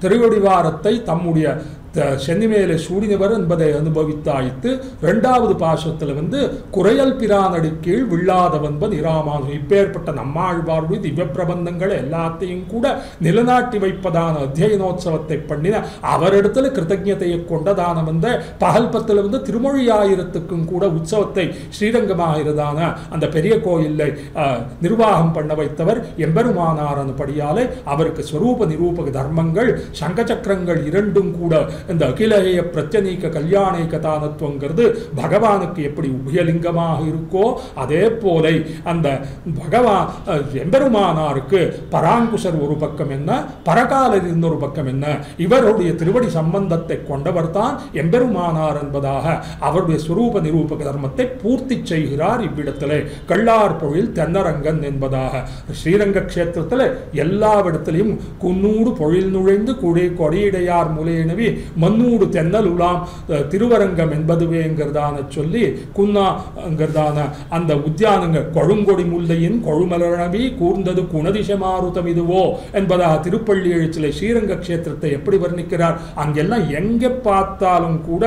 திருவடிவாரத்தை தம்முடைய சென்னிமேலே சூடினவர் என்பதை அனுபவித்தாய்த்து. இரண்டாவது பாசத்தில் வந்து குறையல் பிரானடி கீழ் விழாதவன்பன் இராமானுஜன். இப்பேற்பட்ட நம்மாழ்வாருடைய திவ்ய பிரபந்தங்கள் எல்லாத்தையும் கூட நிலநாட்டி வைப்பதான அத்தியனோத்சவத்தை பண்ணின அவரிடத்துல கிருத்தஜதையை கொண்டதான வந்த பகல்பத்தில் வந்து திருமொழியாயிரத்துக்கும் கூட உற்சவத்தை ஸ்ரீரங்கமாகிறதான அந்த பெரிய கோயிலை நிர்வாகம் பண்ண வைத்தவர் எம்பெருமானாரன் படியாலே அவருக்கு ஸ்வரூப நிரூபக தர்மங்கள் சங்கச்சக்கரங்கள் இரண்டும் கூட இந்த அகிலேய பிரத்யநீக கல்யாணேக தானத்துவங்கிறது பகவானுக்கு எப்படி உபயலிங்கமாக இருக்கோ அதே போல அந்த பகவான் எம்பெருமானாருக்கு பராங்குஷர் ஒரு பக்கம் என்ன, பரகாலர் இன்னொரு பக்கம் என்ன, இவருடைய திருவடி சம்பந்தத்தை கொண்டவர் தான் எம்பெருமானார் என்பதாக அவருடைய சுரூப நிரூபக தர்மத்தை பூர்த்தி செய்கிறார். இவ்விடத்திலே கள்ளார் பொழில் தென்னரங்கன் என்பதாக ஸ்ரீரங்க கஷேத்திரத்தில் எல்லாவிடத்திலையும் குன்னூடு பொழில் நுழைந்து கொடியிடையார் முலையனவி மன்னூடு தென்னலுலாம் திருவரங்கம் என்பதுவேங்கிறதான சொல்லி குன்னாங்கிறதான அந்த உத்தியானங்கள் கொழுங்கொடி முல்லையின் கொழுமலரணவி கூர்ந்தது குணதிசமாருதம் இதுவோ என்பதாக திருப்பள்ளி எழுச்சிலை ஸ்ரீரங்க கஷேத்திரத்தை எப்படி வர்ணிக்கிறார். அங்கெல்லாம் எங்கே பார்த்தாலும் கூட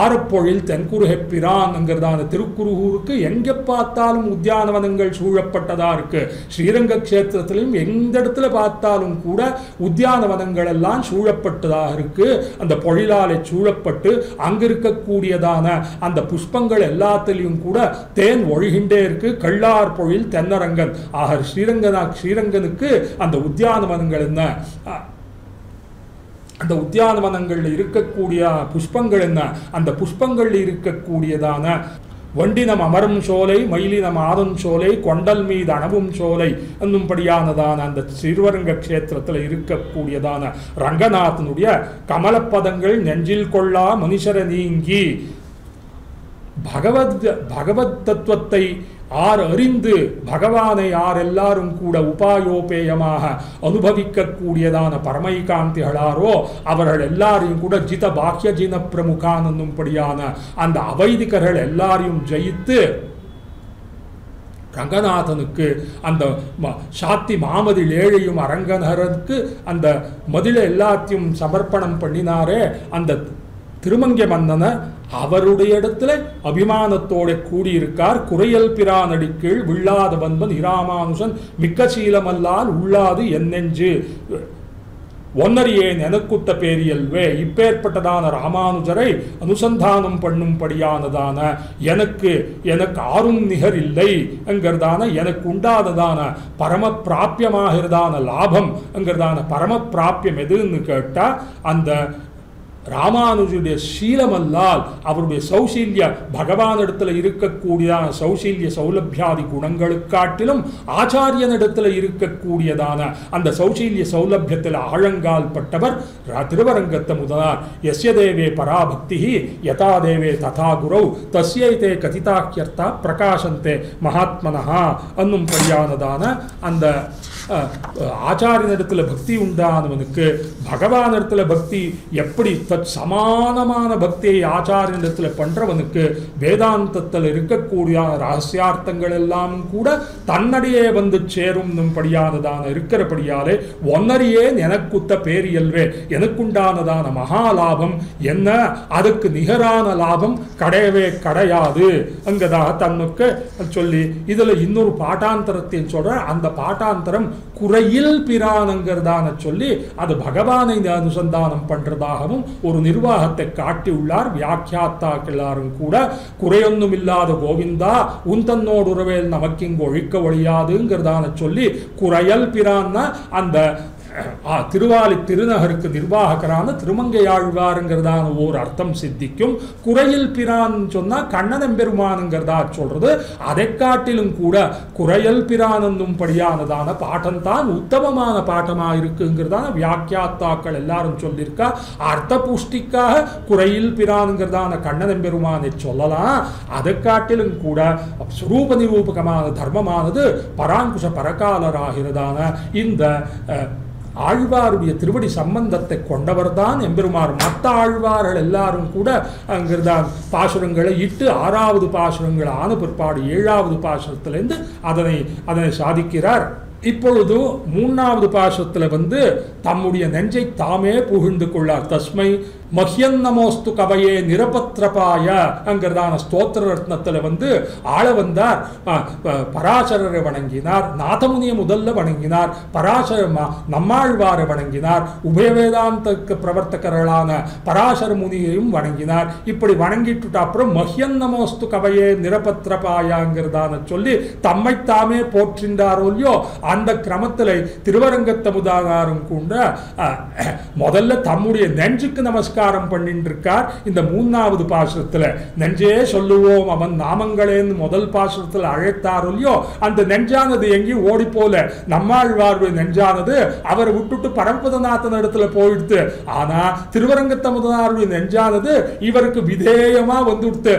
ஆரப்பொழில் தென்குருஹெப்பிரான்ங்கிறதான திருக்குருகூருக்கு எங்கே பார்த்தாலும் உத்தியானவனங்கள் சூழப்பட்டதா இருக்கு. ஸ்ரீரங்க கஷேத்திரத்திலும் எந்த இடத்துல பார்த்தாலும் கூட உத்தியானவனங்கள் எல்லாம் சூழப்பட்டதாக இருக்கு. அந்த பொழிலாலை சூழப்பட்டு அங்க இருக்கக்கூடியதான அந்த புஷ்பங்கள் எல்லாத்திலையும் கூட தேன் ஒழுகின்றே இருக்கு. கள்ளார் பொழில் தென்னரங்கன் ஆக ஸ்ரீரங்கனுக்கு அந்த உத்தியானவனங்கள் என்ன, அந்த உத்தியானவனங்களில் இருக்கக்கூடிய புஷ்பங்கள் என்ன, அந்த புஷ்பங்களில் இருக்கக்கூடியதான வண்டினம் அமரும் சோலை மயிலினம் ஆதும் சோலை கொண்டல் மீது அணவும் சோலை என்னும்படியானதான அந்த ஸ்ரீரங்க கஷேத்திரத்தில் இருக்கக்கூடியதான ரங்கநாதனுடைய கமலப்பதங்கள் நெஞ்சில் கொள்ளா மனுஷர நீங்கி பகவத் தத்துவத்தை ஆர் அறிந்து பகவானை யார் எல்லாரும் கூட உபாயோபேயமாக அனுபவிக்கக்கூடியதான பரமைகாந்திகளாரோ அவர்கள் எல்லாரையும் கூட ஜித பாக்கிய ஜின பிரமுகான் என்னும்படியான அந்த அவைதிகர்கள் எல்லாரையும் ஜெயித்து ரங்கநாதனுக்கு அந்த சாத்தி மாமதில் ஏழையும் அரங்கனருக்கு அந்த மதில எல்லாத்தையும் சமர்ப்பணம் பண்ணினாரே அந்த திருமங்க மன்னனை அவருடைய இடத்துல அபிமானத்தோட கூடியிருக்கார். குறையல் பிரானடி கீழ் வில்லாத வன்பன் இராமானுஷன் மிக்க சீலமல்லால் உள்ளாது என்னெஞ்சு ஒன்னறியேன் எனக்குத்த பேரியல்வே. இப்பேற்பட்டதான ராமானுஜரை அனுசந்தானம் பண்ணும்படியானதான எனக்கு ஆரும் நிகர் இல்லை என்கிறதான எனக்கு உண்டானதான பரம பிராபியமாகிறதான லாபம் என்கிறதான பரம பிராபியம் எதுன்னு கேட்டால் அந்த ராமானுஜுடைய சீலமல்லால் அவருடைய சௌசீல்ய பகவானிடத்தில் இருக்கக்கூடியதான சௌசீல்ய சௌலபியாதி குணங்களுக்காட்டிலும் ஆச்சாரியனிடத்தில் இருக்கக்கூடியதான அந்த சௌசீல்ய சௌலபியத்தில் ஆழங்கால் பட்டவர் திருவரங்கத்த முதனார். எஸ்ய தேவே பராபக்தி யதா தேவே ததா குரௌ தஸ்யைதே கதிதாக்கியர்த்தா பிரகாசந்தே மகாத்மனஹா என்னும் படியானதான அந்த ஆச்சாரியனிடத்தில் பக்தி உண்டானவனுக்கு பகவானிடத்தில் பக்தி எப்படி சமானமான பக்தியை ஆச்சாரியனிடத்தில் பண்றவனுக்கு வேதாந்தத்தில் இருக்கக்கூடிய ரகசியார்த்தங்கள் எல்லாம் கூட தன்னடியே வந்து சேரும் படியானதான இருக்கிறபடியாலே ஒன்னறியே எனக்குத்த பேரியல்வே எனக்குண்டானதான மகாலாபம் என்ன, அதுக்கு நிகரான லாபம் கிடையவே கிடையாது அங்கதாக தன்னுக்கு சொல்லி இதுல இன்னொரு பாட்டாந்தரத்தை சொல்ற. அந்த பாட்டாந்தரம் குறையில் பிரானங்கிறதான சொல்லி அது பகவானை அனுசந்தானம் பண்றதாகவும் ஒரு நிர்வாகத்தை காட்டியுள்ளார் வியாக்கியாத்தாக்கள் எல்லாரும் கூட. குறையொன்னும் இல்லாத கோவிந்தா உன் தன்னோடு உறவேல் நமக்கு இங்கு ஒழிக்க ஒழியாதுங்கிறதான சொல்லி குறையல் பிரான்னா அந்த திருவாலி திருநகருக்கு நிர்வாகரான திருமங்கையாழ்வாருங்கிறதான ஓர் அர்த்தம் சித்திக்கும். குறையில் பிரான் சொன்னா கண்ணன் பெருமானுங்கிறதா சொல்றது. அதை காட்டிலும் கூட குறையல் பிரான் என்னும் படியானதான பாட்டம் தான் உத்தமமான பாட்டமாக இருக்குங்கிறதான வியாக்கியாத்தாக்கள் எல்லாரும் சொல்லியிருக்கா. அர்த்த புஷ்டிக்காக குறையில் பிரானுங்கிறதான கண்ணன் பெருமானை சொல்லலாம். அதை காட்டிலும் கூட சுரூப நிரூபகமான தர்மமானது பராங்குஷ பரகாலராகிறதான இந்த ஆழ்வாருடைய திருவடி சம்பந்தத்தை கொண்டவர் தான் எம்பெருமார். மற்ற ஆழ்வார்கள் எல்லாரும் கூட அங்கிருந்தான் பாசுரங்களை இட்டு 6வது பாசுரங்கள் ஆன பிற்பாடு 7வது பாசுரத்திலிருந்து அதனை சாதிக்கிறார். இப்பொழுது 3வது பாசுரத்தில் தம்முடைய நெஞ்சை தாமே புகழ்ந்து கொள்ளார். தஸ்மை மஹ்யன் நமோஸ்து கவையே நிரபத்ரபாய அங்கிறதான ஸ்தோத்திர ரத்னத்தில் ஆள வந்தார். பராசரரை வணங்கினார், நாதமுனியை முதல்ல வணங்கினார், பராசர நம்மாழ்வாரை வணங்கினார், உபயவேதாந்தக்கு பிரவர்த்தகர்களான பராசர முனியையும் வணங்கினார். இப்படி வணங்கிட்டு அப்புறம் மஹ்யன் நமோஸ்து கவையே நிரபத்ரபாயாங்கிறதான சொல்லி தம்மைத்தாமே போற்றின்றாரோ இல்லையோ அந்த கிரமத்தில் திருவரங்கத்த முதாகாரம் கூட முதல்ல தம்முடைய நெஞ்சுக்கு நமஸ்காரம் நமஸ்காரம் பண்ணிட்டு இருக்கார். இந்த 3வது பாசுரத்துல நெஞ்சே சொல்லுவோம் அவன் நாமங்களேன்னு முதல் பாசுரத்துல அழைத்தார் இல்லையோ, அந்த நெஞ்சானது எங்கேயும் ஓடி போல. நம்மாழ்வாருடைய நெஞ்சானது அவரை விட்டுட்டு பரமபதநாதன் இடத்துல போயிடுத்து. ஆனா திருவரங்கத்த முதனாருடைய நெஞ்சானது இவருக்கு விதேயமா வந்துடுத்து.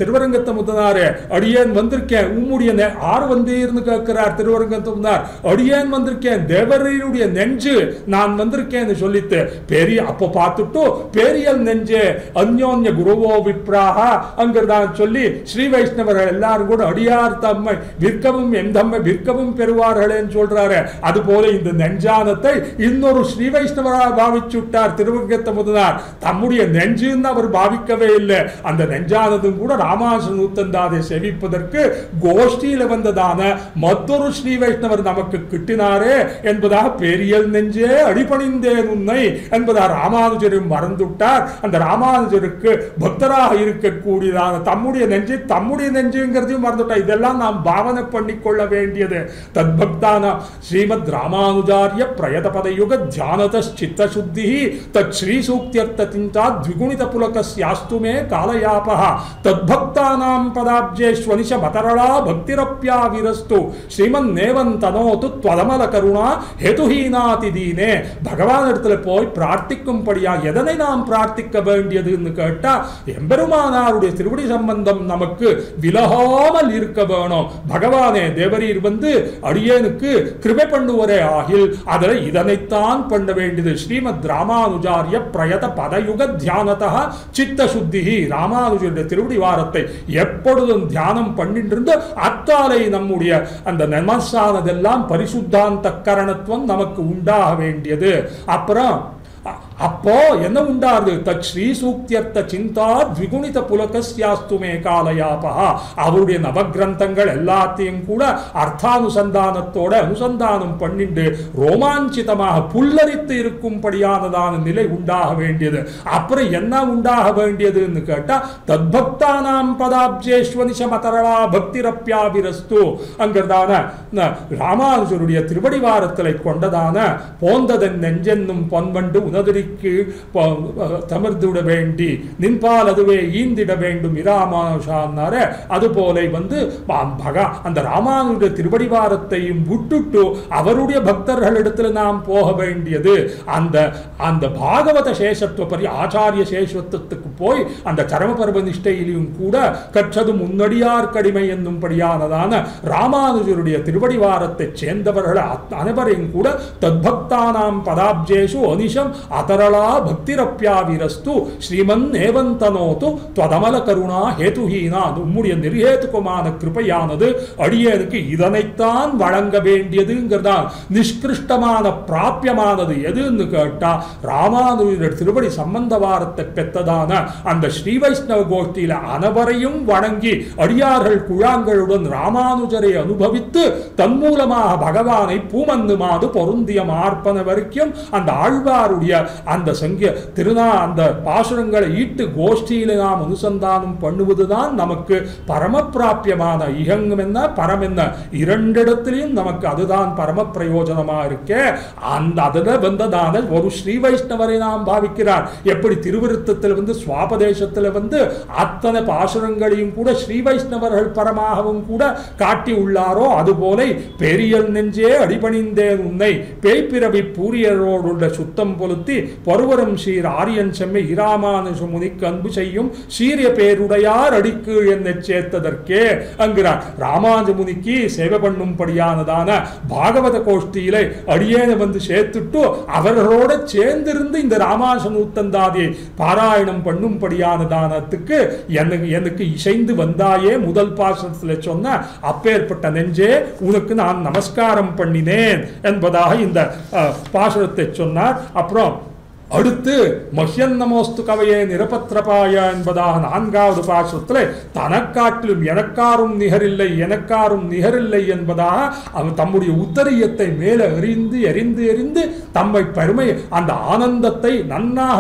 திருவரங்கத்த முதனாரே அடியேன் வந்திருக்கேன், உம்முடைய ஆறு வந்தீர்னு கேட்கிறார் திருவரங்கத்த முதனார். அடியேன் வந்திருக்கேன், தேவரையுடைய நெஞ்சு நான் வந்திருக்கேன்னு சொல்லிட்டு பெரிய அப்போ பார்த்துட்டு பேரியல் நெஞ்சே அந்யோன்ய குருவோ விப்ராஹா அங்கிறதான் சொல்லி ஸ்ரீ வைஷ்ணவர்கள் எல்லாரும் கூட அடியார் தம்மை விற்கவும் என் தம்மை விற்கவும் பெறுவார்களேன்னு சொல்றாரு. அது போல இந்த நெஞ்சானத்தை இன்னொரு ஸ்ரீ வைஷ்ணவராக பாவிச்சுட்டார் திருவரங்கத்த முதனார். தம்முடைய நெஞ்சுன்னு அவர் பாவிக்கவே இல்லை. அந்த நெஞ்சானதும் கூட ராமானுஜ நூத்தந்தாதை செவிப்பதற்கு கோஷ்டியில வந்ததான மற்றொரு ஸ்ரீ வைஷ்ணவர் நமக்கு கிட்டினாரே என்பதாக பெரியல் நெஞ்சே அடிபணிந்தேன் உன்னை என்பதாக ராமானுஜரும் மறந்துவிட்டார். அந்த ராமானுஜருக்கு பக்தராக இருக்கக்கூடியதான தம்முடைய நெஞ்சுங்கிறதையும் மறந்துவிட்டார். இதெல்லாம் நாம் பாவனை பண்ணிக்கொள்ள வேண்டியது. தத்பக்தான ஸ்ரீமத் ராமானுஜாரிய பிரயத பதயுக தியானத சித்த சுத்தி தத் ஸ்ரீ சூக்தியர்த்த சிந்தா த்விகுணித புலகஸ்யாஸ்து மே காலயாபஹ தத்பக்தானாம் பதாப்ஜேஷ்வனிஷ மதரளா பக்திரப்யாவிரஸ்து ஸ்ரீமன் நேவன் தனோது த்வதமல கருணா ஹேதுஹீனாதி தீனே. பகவான் இடத்துல போய் பிரார்த்திக்கும்படியா எதனை நாம் பிரார்த்திக்க வேண்டியதுன்னு கேட்டா எம்பெருமானாருடைய திருவடி சம்பந்தம் நமக்கு விலகாமல் இருக்க வேணும். பகவானே தேவரீர் வந்து அடியேனுக்கு கிருபை பண்ணுவரே ஆகில் அதில் இதனைத்தான் பண்ண வேண்டியது. ஸ்ரீமத் ராமானுஜாரிய பிரயத பதயுக தியானதா சித்த சுத்தி. ராமானுஜருடைய திருவடி வாரத்தை எப்பொழுதும் தியானம் பண்ணிட்டு இருந்து அத்தாலை நம்முடைய அந்த நமசானதெல்லாம் பரிசுத்தாந்த கரணத்துவம் நமக்கு உண்டாக வேண்டியது. அப்புறம் அப்போ என்ன உண்டாது? தத் ஸ்ரீ சூக்தியர்த்த சிந்தா த்விகுணித புலகஸ்யாஸ்துமே காலயாபஹா. அவருடைய நவகிரந்தங்கள் எல்லாத்தையும் கூட அர்த்தானுசந்தானத்தோட அனுசந்தானம் பண்ணிட்டு ரோமாஞ்சிதமாக புல்லரித்து இருக்கும்படியானதான நிலை உண்டாக வேண்டியது. அப்புறம் என்ன உண்டாக வேண்டியதுன்னு கேட்டா தத்பக்தானாம் பதாப்ஜேஷ்வனிஷ மதரளா பக்திரப்யாபிரஸ்து அங்கிறதான ராமானுஜருடைய திருவடிவாரத்தில் கொண்டதான போந்ததன் நெஞ்சென்னும் பொன்வண்டு உனதரிக்கு தமர்ந்துவிட வேண்டி நின்பால் அதுவே ஈந்திட வேண்டும் இராமானுஷான்னார. அதுபோல வந்து அந்த ராமானுடைய திருவடிவாரத்தையும் விட்டுட்டு அவருடைய பக்தர்களிடத்துல நாம் போக வேண்டியது. அந்த பாகவத சேஷத்துவ பரி ஆச்சாரிய சேஷத்துவத்துக்கு போய் அந்த சரமபர்வ நிஷ்டையிலும் கூட கற்றது முன்னடியார் கடிமை என்னும்படியானதான ராமானுஜருடைய திருவடிவாரத்தை சேர்ந்தவர்கள் அனைவரையும் கூட தத்பக்தானாம் பதாப்ஜேஷு அனிஷம் அதரளா பக்திரப்யாவிரஸ்து ஸ்ரீமன் ஏவந்தனோது த்வதமல கருணா ஹேதுஹீனா. உம்முடைய நிர்ஹேதுகமான கிருபையானது அடியேனுக்கு இதனைத்தான் வழங்க வேண்டியதுங்கிறதா. நிஷ்கிருஷ்டமான பிராபியமானது எதுன்னு கேட்டா ராமானுஜர் திருவடி சம்பந்தவாரத்தை பெற்றதான அந்த ஸ்ரீ வைஷ்ணவ கோஷ்டியில அனைவரையும் வணங்கி அடியார்கள் குழாங்களுடன் ராமானுஜரை அனுபவித்து தன் மூலமாக பகவானை பூமந்துமாது பொருந்திய மார்ப்பன வரைக்கும் அந்த ஆழ்வாருடைய அந்த சங்கிய அந்த பாசுரங்களை ஈட்டு கோஷ்டியில நாம் அனுசந்தானம் பண்ணுவதுதான் நமக்கு பரம பிராபியமான இகங்கம் என்ன பரம் என்ன இரண்டிடத்திலையும் நமக்கு அதுதான் பரம பிரயோஜனமா இருக்கே. அந்த அதுல வந்ததான ஒரு ஸ்ரீ வைஷ்ணவரை நாம் பாவிக்கிறார். எப்படி திருவிருத்தத்தில் வந்து சுவாபதேசத்தில் வந்து அத்தனை பாசுரங்களையும் கூட ஸ்ரீ வைஷ்ணவர்கள் பரமாகவும் கூட காட்டி உள்ளாரோ அதுபோல பெரியல் நெஞ்சே அடிபணிந்தேன் உன்னை பேய்பிறவி பூரியரோடுள்ள சுத்தம் பொலுத்தி பருவரம் சீர் ஆரியன் செம்மை இராமானுஜ முனிக்கு அன்பு செய்யும் சீரிய பேருடையார் அடிக்கு என்னை சேர்த்ததற்கே என்கிறார். ராமானுஜ முனிக்கு சேவை பண்ணும்படியானதான பாகவத கோஷ்டியிலே அடியேனை வந்து சேர்த்துட்டு அவர்களோட சேர்ந்திருந்து இந்த ராமானுஜ நூத்தந்தாதியை பாராயணம் பண்ணும்படியானதானத்துக்கு எனக்கு இசைந்து வந்தாயே முதல் பாசத்தில் சொன்ன அப்பேற்பட்ட நெஞ்சே உனக்கு நான் நமஸ்காரம் பண்ணினேன் என்பதாக இந்த பாசுரத்தை சொன்னார். அப்புறம் அடுத்து மஹ்யன் நமோஸ்து கவையே நிரபத்ரபாய என்பதாக 4வது பாசுரத்தில் தனக்காட்டிலும் எனக்காரும் நிகரில்லை என்பதாக அவர் தம்முடைய உத்தரியத்தை மேலே எரிந்து தம்மை பெருமை அந்த ஆனந்தத்தை நன்னாக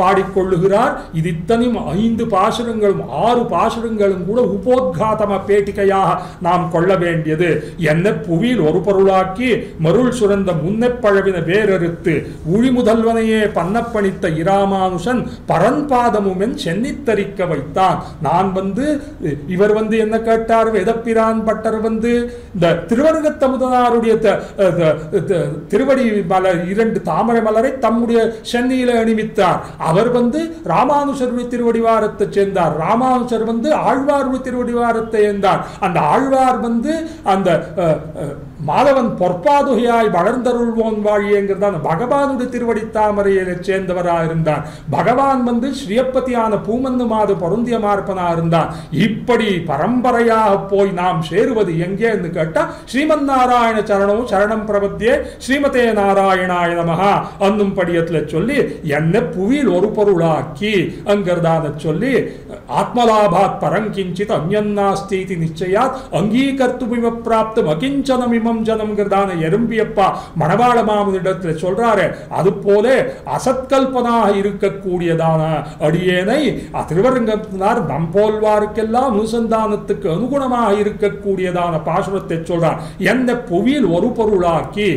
பாடிக்கொள்ளுகிறார். இது இத்தனையும் 5 பாசுரங்களும் 6 பாசுரங்களும் கூட உபோத்காதம பேட்டிகையாக நாம் கொள்ள வேண்டியது. என்ன புவியில் ஒரு பொருளாக்கி மருள் சுரந்த முன்னை பழவின வேறறுத்து உழி முதல்வனையே பன்னப்பணித்த இராமானுஷன் பரன்பாதமுமென் சென்னித்தரிக்க வைத்தான். நான் இவர் என்ன கேட்டார், வேதப்பிரான் பட்டர் இந்த திருவரங்கத்தமுதனாருடைய திருவடி மலர் 2 தாமரை மலரை தம்முடைய சென்னியில அணிவித்தார். அவர் ராமானுஷருடைய திருவடிவாரத்தை சேர்ந்தார். ராமானுஷர் ஆழ்வாருடைய திருவடிவாரத்தை சேர்ந்தார். அந்த ஆழ்வார் அந்த மாதவன் பொற்பாதுகையாய் வளர்ந்தருள்வோன் வாழியங்கிறதான் பகவானுடைய திருவடி தாமரையை சேர்ந்தவராக இருந்தார். பகவான் ஸ்ரீயப்பதியான பூமந்து மாது பொருந்திய மார்பனா இருந்தார். இப்படி பரம்பரையாக போய் நாம் சேருவது எங்கே என்று கேட்டா, ஸ்ரீமன் நாராயண சரணம் சரணம் பிரபத்தியே ஸ்ரீமதே நாராயணாய நமஹா என்னும் படியத்தில் சொல்லி என்ன புவியில் ஒரு பொருளாக்கி அங்கிறதான சொல்லி ஆத்மலாபாத் பரங்கிஞ்சித் அந்யன்னாஸ்தி நிச்சயாத் அங்கீகர்த்துமிம பிராப்தம் அகிஞ்சனமிம ஜனம்ங்கிறதான எறும்பியப்பா மணவாள மாமுனிடத்தில் சொல்றாரு. அது போல அசத்கல்பனாக இருக்கக்கூடியதான அடியேனை திருவரங்கத்தினார் நம்போல்வாருக்கெல்லாம் அனுசந்தானத்துக்கு அனுகுணமாக இருக்கக்கூடியதான பாசுரத்தை சொல்றார். எந்த புவியில் ஒரு பொருளாக்கி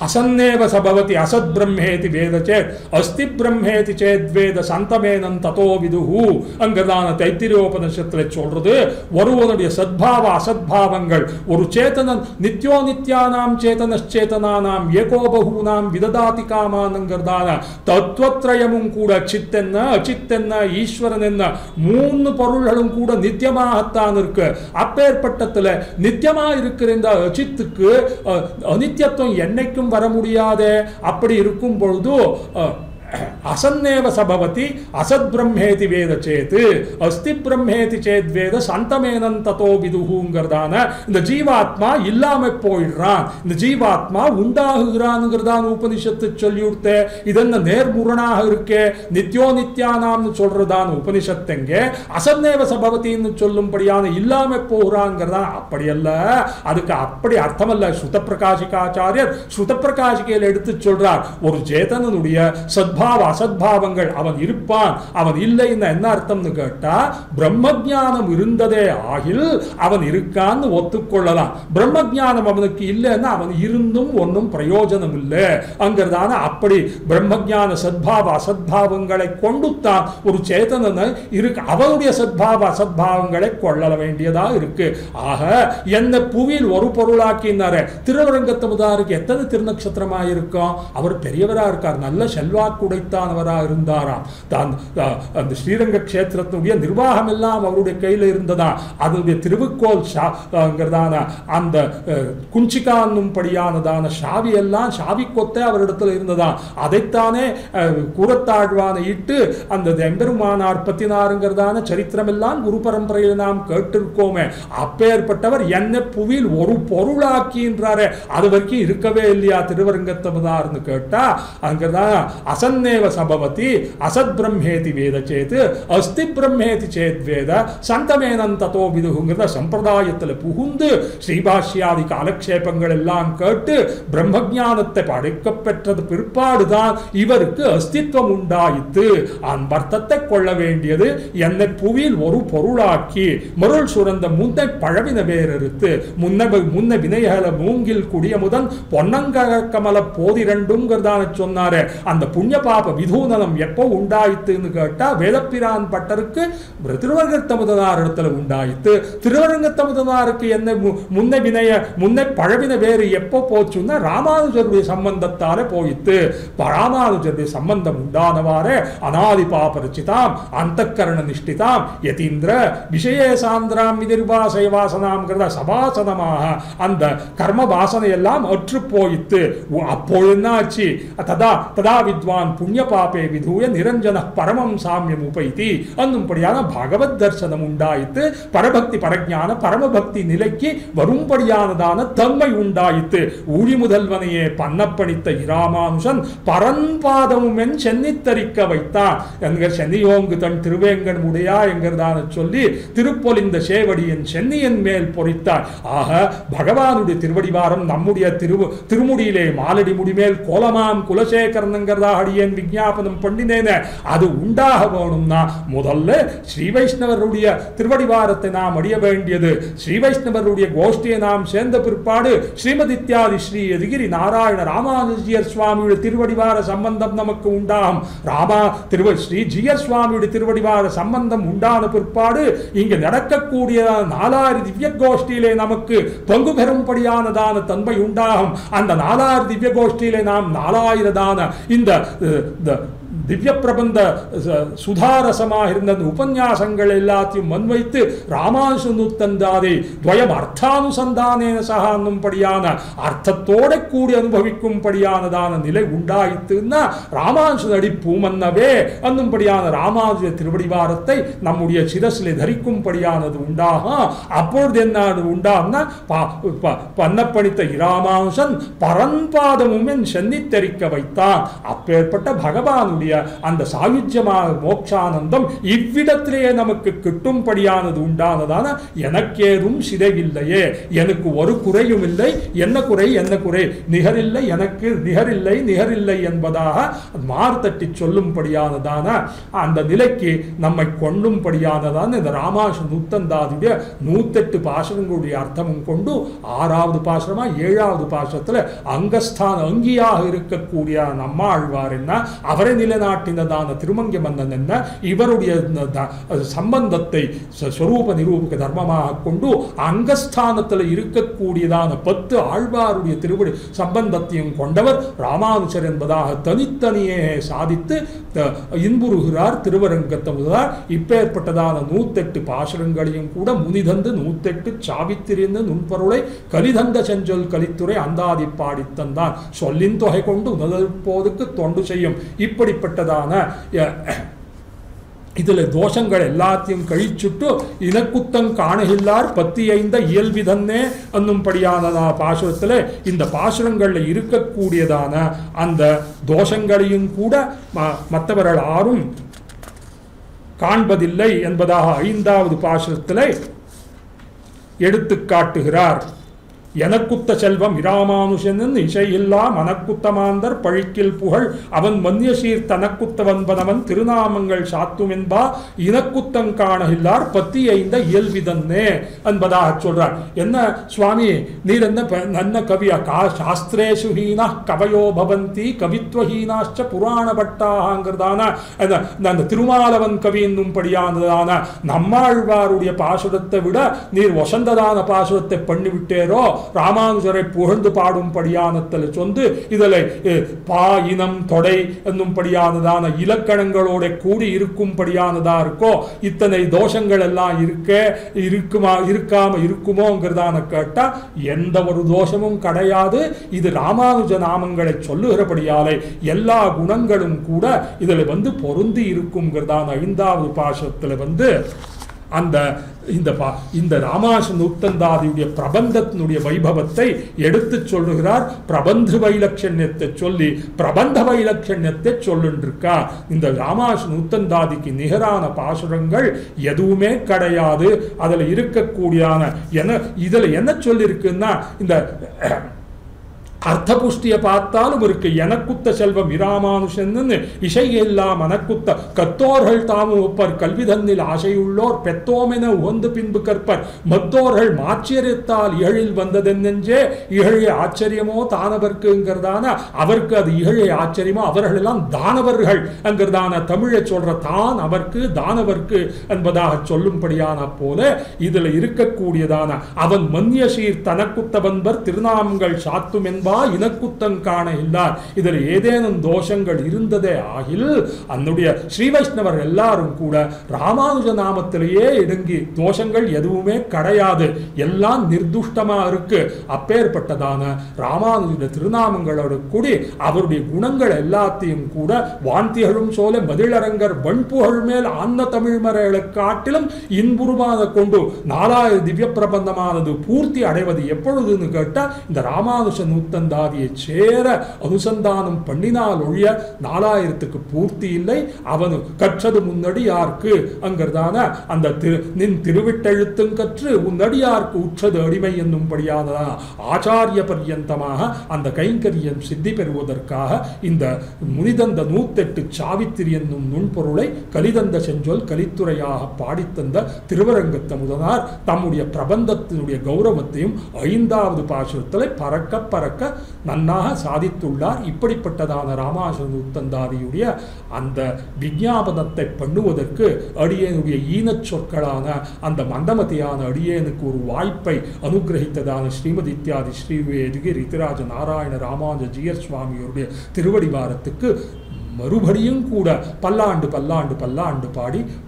असन्नेव सभवति असत् ब्रह्मेति वेद चेत् अस्ति ब्रह्मेति चेत् वेद சந்தமேனன் ததோ விதுஹு அங்கதான தைத்திரியோபனிஷத்தில் சொல்றது. ஒருவனுடைய சத்பாவ அசத்பாவங்கள் ஒரு சேதனன் நித்யோ நித்யானாம் சேதனச்சேதனானாம் ஏகோபகூனாம் விததாதி காமானங்கிறதான தத்துவத்ரயமும் கூட சித்தென்ன அச்சித்தென்ன ஈஸ்வரன் என்ன 3 பொருள்களும் கூட நித்தியமாகத்தான் இருக்கு. அப்பேற்பட்டத்தில் நித்தியமா இருக்கிற இந்த அச்சித்துக்கு அனித்தியத்துவம் என்னைக்கும் வர முடியாது. அப்படி இருக்கும் பொழுது असन्नेव सभवति असद् ब्रह्मेति वेद चेत अस्ति ब्रह्मेति चेत वेद சந்தமேனன் ததோ விதுஹுங்கிறதான இந்த ஜீவாத்மா இல்லாம போயிடுறான், இந்த ஜீவாத்மா உண்டாகுகிறான்ங்கிறதான உபனிஷத்து சொல்லிவிடுத்த. இதென்ன நேர்முரணாக இருக்கே. நித்யோ நித்யானாம்னு சொல்றதான உபனிஷத்துங்க அசன்னேவ சபவத்தின்னு சொல்லும்படியான இல்லாம போகிறான்ங்கிறதான். அப்படி அல்ல, அதுக்கு அப்படி அர்த்தமல்ல. ஸ்ருத பிரகாசிகாச்சாரியர் ஸ்ருத பிரகாசிகையில் எடுத்து சொல்றார். ஒரு சேதனனுடைய சத்பாவ அசத்பாவங்கள் அவன் இருப்பான் அவன் இல்லை என்ன அர்த்தம்னு கேட்டா, பிரம்மஜானம் இருந்ததே ஆகில் அவன் இருக்கான்னு ஒத்துக்கொள்ளலாம். பிரம்மஜானம் அவனுக்கு இல்லைன்னா அவன் இருந்தும் ஒன்றும் பிரயோஜனம் இல்லை அங்கிறதான. அப்படி பிரம்மஜான சத்பாவ அசத்பாவங்களை கொண்டுத்தான் ஒரு சேதனனை இருக்கு. அவனுடைய சத்பாவ அசத்பாவங்களை கொள்ள வேண்டியதா இருக்கு. ஆக என்ன புவியில் ஒரு பொருளாக்கினார திருவரங்கத்தமுதாருக்கு எத்தனை திருநக்ஷத்திரமாக இருக்கும். அவர் பெரியவரா இருக்கார், நல்ல செல்வாக்குடைத்தானவராக இருந்தாராம். அந்த ஸ்ரீரங்க கஷேத்திரத்தினுடைய நிர்வாகம் எல்லாம் அவருடைய கையில் இருந்ததா. அதனுடைய திருவுக்கோள் அந்த குஞ்சிகான்னும் படியானதான சாவி எல்லாம் சாவி கொத்தை அவரிடத்தில் இருந்ததா. அதைத்தானே கூறத்தாழ்வான இட்டு அந்த எம்பெருமானார் பத்தினாருங்கிறதான சரித்திரம் எல்லாம் குரு பரம்பரையில் நாம் கேட்டிருக்கோமே. அப்பேற்பட்டவர் என்ன புவியில் ஒரு பொருளாக்கின்றாரே, அது வரைக்கும் இருக்கவே இல்லையா திருவரங்கத்தமுதார்னு கேட்டா, அங்கதான் அசன்னேவ சபவதி அசத் பிரம்மேதி வேத சேத் அஸ்தி பிரம்மேதி சேத் வேத சந்தமேனன் ததோ விதுகுங்கிற சம்பிரதாயத்தில் புகுந்து ஸ்ரீபாஷ்யாதி காலக்ஷேபங்கள் எல்லாம் கேட்டு பிரம்மஜானத்தை படைக்க பெற்றது பிற்பாடுதான் இவருக்கு அஸ்தித்வம் உண்டாயித்து. அன்பர்த்தத்தை கொள்ள வேண்டியது என்னை புவியில் ஒரு பொருளாக்கி மருள் சுரந்த முன்னை பழவின வேறறுத்து முன்ன வினைகள மூங்கில் குடிய முதன் பொன்னங்கமல போதிரண்டுங்கிறதான சொன்னாரு. அந்த புண்ணிய பாப விதூனலம் எப்போ உண்டாயித்துன்னு கேட்டா, வேதப்பிரான் பட்டருக்கு திருவரங்கத்தமுதனார் இடத்துல உண்டாயித்து. திருவரங்கத்தமுதனாருக்கு என்ன முன்ன வினைய முன்ன பழவின வேறு எப்போ போச்சுன்னா ராமானுஜருடைய சம்பந்தத்தால போயித்து. ராமானுஜருடைய சம்பந்தம் உண்டானவாறே அநாதி பாபரிச்சிதாம் அந்தக்கரண நிஷ்டிதாம் யதீந்திர விஷயே சாந்திராம் விதிர்வாசய வாசனாம்ங்கிறத சபாசனமாக அந்த கர்ம வாசனை எல்லாம் அற்று போயித்து. அப்போது என்ன ஆச்சு? ததா வித்வான் புண்ணிய பாபே விதூய நிரஞ்சன பரமம் சாமியம் உபைத்தி என்னும்படியான பகவத் தர்சனம் உண்டாயித்து. பரபக்தி பரஜான பரமபக்தி நிலைக்கு வரும்படியானதான தன்மை உண்டாயித்து. ஊழி முதல்வனையே பன்னப்பணித்த இராமானுஷன் பரன்பாதமும் சென்னித்தரிக்க வைத்தான் என்கிற சென்னியோங்கு தன் திருவேங்கன் உடையா என்கிறதான சொல்லி திருப்பொலிந்த சேவடியின் சென்னியின் மேல் பொறித்தார். ஆக பகவானுடைய திருவடிவாரம் நம்முடைய திருமுடியிலே மாலடி முடிமேல் கோலமாம் குலசேகரனுங்கிறதா அடியே அடியேன் விஞ்ஞாபனம் பண்ணினேனே அது உண்டாக வேணும்னா முதல்ல ஸ்ரீ வைஷ்ணவருடைய திருவடிவாரத்தை நாம் அடைய வேண்டியது. ஸ்ரீ வைஷ்ணவருடைய கோஷ்டியை நாம் சேர்ந்த பிற்பாடு ஸ்ரீமதித்யாதி ஸ்ரீ யதிகிரி நாராயண ராமானுஜியர் சுவாமியுடைய திருவடிவார சம்பந்தம் நமக்கு உண்டாகும். ஸ்ரீ ஜியர் சுவாமியுடைய திருவடிவார சம்பந்தம் உண்டான பிற்பாடு இங்கு நடக்கக்கூடிய 4 திவ்ய கோஷ்டியிலே நமக்கு பங்கு பெறும்படியானதான தன்மை உண்டாகும். அந்த 4 திவ்ய கோஷ்டியிலே நாம் 4000 இந்த திவ்ய பிரபந்த சுதாரசமாக இருந்த உபன்யாசங்கள் எல்லாத்தையும் முன்வைத்து ராமானுஜனுத்தந்தாதி துவயம் அர்த்தானுசந்தானேன சகா என்னும்படியான அர்த்தத்தோட கூடி அனுபவிக்கும்படியானதான நிலை உண்டாயித்துன்னா ராமானுஜன் அடி பூமன்னவே என்னும்படியான ராமானுஜ திருவடிவாரத்தை நம்முடைய சிரசிலே தரிக்கும்படியானது உண்டாகும். அப்பொழுது என்ன உண்டாகும்னா பன்னப்பணித்த இராமானுஜன் பரன்பாதமும் என் சென்னி தெரிக்க வைத்தான். அப்பேற்பட்ட பகவானுடைய அந்த சாயுஜ்யமான மோட்சானந்தம் இவ்விடத்திலேயே நமக்கு கிட்டும்படியானது உண்டானதான எனக்கேதும் சிதைவில்லையே, எனக்கு ஒரு குறையும் இல்லை, என்ன குறை என்ன குறை, நிகரில்லை எனக்கு நிகரில்லை நிகரில்லை என்பதாக மார்த்தட்டி சொல்லும்படியானதான அந்த நிலைக்கு நம்மை கொள்ளும்படியானதான இந்த ராமானுஜ நூத்தந்தாதியுடைய 108 பாசுரங்களுடைய அர்த்தமும் கொண்டு 6வது பாசுரமா 7வது பாசுரத்தில் அங்கஸ்தான அங்கியாக இருக்கக்கூடிய நம்மாழ்வார் என்ன, அவரை நிலைநாட்டினதான திருமங்கை மன்னன் என்ன, இவருடைய சம்பந்தத்தை ஸ்வரூப நிரூபக தர்மமாக கொண்டு அங்கஸ்தானத்தில் இருக்கக்கூடியதான 10 ஆழ்வாருடைய திருவடி சம்பந்தத்தையும் கொண்டவர் ராமானுஜர் என்பதாக தனித்தனியே சாதித்து இன்புறுகிறார் திருவரங்கத்தமுதார். இப்பேற்பட்டதான 108 பாசுரங்களையும் கூட முனிதந்து 108 சாவித்திரிந்து நுண்பொருளை கலிதந்த செஞ்சொல் கலித்துறை அந்தாதி பாடித்தந்தான் சொல்லின் தொகை கொண்டு உணர்ப்போதுக்கு தொண்டு செய்யும். இப்படிப்பட்டதான இதுல தோஷங்கள் எல்லாத்தையும் கழிச்சுட்டு இனக்குத்தம் காணகில்லார் 15 இயல்விதன்னே என்னும்படியான பாசுரத்தில் இந்த பாசுரங்கள்ல இருக்கக்கூடியதான அந்த தோஷங்களையும் கூட மற்றவர்கள் யாரும் காண்பதில்லை என்பதாக 5வது பாசுரத்தில் எடுத்து காட்டுகிறார். எனக்குத்த செல்வம் இராமானுஷன் இசையில்லா மனக்குத்தமாந்தர் பழிக்கில் புகழ் அவன் மன்யசீர் தனக்குத்த வன்பனவன் திருநாமங்கள் சாத்தும் என்பா இனக்குத்தம் காணகில்லார் 15 இயல்விதன்னே என்பதாக சொல்றார். என்ன சுவாமி நீர் என்ன கவியா சாஸ்திரேஷு ஹீனா கவயோ பவந்தி கவித்வஹீனாச்ச புராண பட்டாங்கிறதான அந்த திருமாலவன் கவி என்னும்படியானதான நம்மாழ்வாருடைய பாசுரத்தை விட நீர் வசந்ததான பாசுரத்தை பண்ணிவிட்டேரோ, ராமானுஜரை புகழ்ந்து பாடும்படியானத்தில் சொந்து இதில் பா இனம் தொடை என்னும்படியானதான இலக்கணங்களோட கூடி இருக்கும்படியானதா இருக்கோ, இத்தனை தோஷங்கள் எல்லாம் இருக்காம இருக்குமோங்கிறதான கேட்டா எந்த ஒரு தோஷமும் கிடையாது. இது ராமானுஜ நாமங்களை சொல்லுகிறபடியாலே எல்லா குணங்களும் கூட இதில் பொருந்தி இருக்குங்கிறதான 5வது பாசுரத்தில் இந்த ராமானுஜ நூத்தந்தாதியுடைய பிரபந்தத்தினுடைய வைபவத்தை எடுத்து சொல்லுகிறார். பிரபந்த வைலட்சண்யத்தை சொல்லி பிரபந்த வைலட்சண்யத்தை சொல்லுன்றிருக்கா. இந்த ராமானுஜ நூத்தந்தாதிக்கு நிகரான பாசுரங்கள் எதுவுமே கிடையாது. அதுல இருக்கக்கூடியான இதுல என்ன சொல்லியிருக்குன்னா இந்த அர்த்த புஷ்டியை பார்த்தாலும் இருக்கு. எனக்குத்த செல்வம் இராமானுஷன் இசையெல்லா மனக்குத்த கத்தோர்கள் தாமும் ஒப்பர் கல்வி தன்னில் ஆசையுள்ளோர் பெத்தோமென உகந்து பின்பு கற்பர் மத்தோர்கள் மாச்சரியத்தால் இகழில் வந்ததென்னெஞ்சே இகழே ஆச்சரியமோ தானவர்க்குங்கிறதான அவருக்கு அது இகழே ஆச்சரியமோ அவர்கள் எல்லாம் தானவர்கள் என்கிறதான தமிழை சொல்ற தான் அவர்க்கு தானவர்க்கு என்பதாக சொல்லும்படியான போல இதுல இருக்கக்கூடியதான அவன் மன்யசீர் தனக்குத்தவன்பர் திருநாமங்கள் சாத்தும் என்பார் இனக்குத்தம் காண இல்லார். இதில் ஏதேனும் தோஷங்கள் இருந்ததே ஆகில் அன்னுடைய ஸ்ரீ வைஷ்ணவர் எல்லாரும் கூட ராமானுஜ நாமத்திலேயே இடங்கி தோஷங்கள் எதுவுமே கிடையாது, எல்லாம் நிர்துஷ்டமா இருக்கு. அப்பேற்பட்டதான ராமானுஜ திருநாமங்களோடு கூடி அவருடைய குணங்கள் எல்லாத்தையும் கூட வாந்திகளும் சோலை மதிலரங்கர் வன்புகழ் மேல் ஆன்ன தமிழ் மறைகளை காட்டிலும் இன்புருமாக கொண்டு 4000 திவ்ய பிரபந்தமானது பூர்த்தி அடைவது எப்பொழுதுன்னு கேட்டா இந்த ராமானுஜ நூத்தன் நூத்தந்தாதியை சேர அனுசந்தானம் பண்ணினால் ஒழிய 4000க்கு பூர்த்தி இல்லை. அவனு கற்றது முன்னடியார்க்கு அங்கிறதான அந்த நின் திருவிட்டெழுத்தும் கற்று உன்னடியார்க்கு உற்றது அடிமை என்னும்படியானதான ஆச்சாரிய பர்யந்தமாக அந்த கைங்கரியம் சித்தி பெறுவதற்காக இந்த முனிதந்த 108 சாவித்திரி என்னும் நுண்பொருளை கலிதந்த செஞ்சொல் கலித்துறையாக பாடித்தந்த திருவரங்கத்த முதனார் தம்முடைய பிரபந்தத்தினுடைய கௌரவத்தையும் 5வது பாசுரத்தில் பறக்க பறக்க நன்னாக சாதித்துள்ளார். இப்படிப்பட்டதான ராமானுஜ நூத்தந்தாதியுடைய அந்த விஞ்ஞாபனத்தை பண்ணுவதற்கு அடியேனுடைய ஈனச் சொற்களான அந்த மந்தமதியான அடியேனுக்கு ஒரு வாய்ப்பை அனுகிரகித்ததான ஸ்ரீமதி இத்தியாதி ஸ்ரீவேதிகி ரித்திராஜ நாராயண ராமானுஜ ஜீயர் சுவாமியோருடைய திருவடிவாரத்துக்கு மறுபடியும் கூட பல்லாண்டு பல்லாண்டு பல்லாண்டு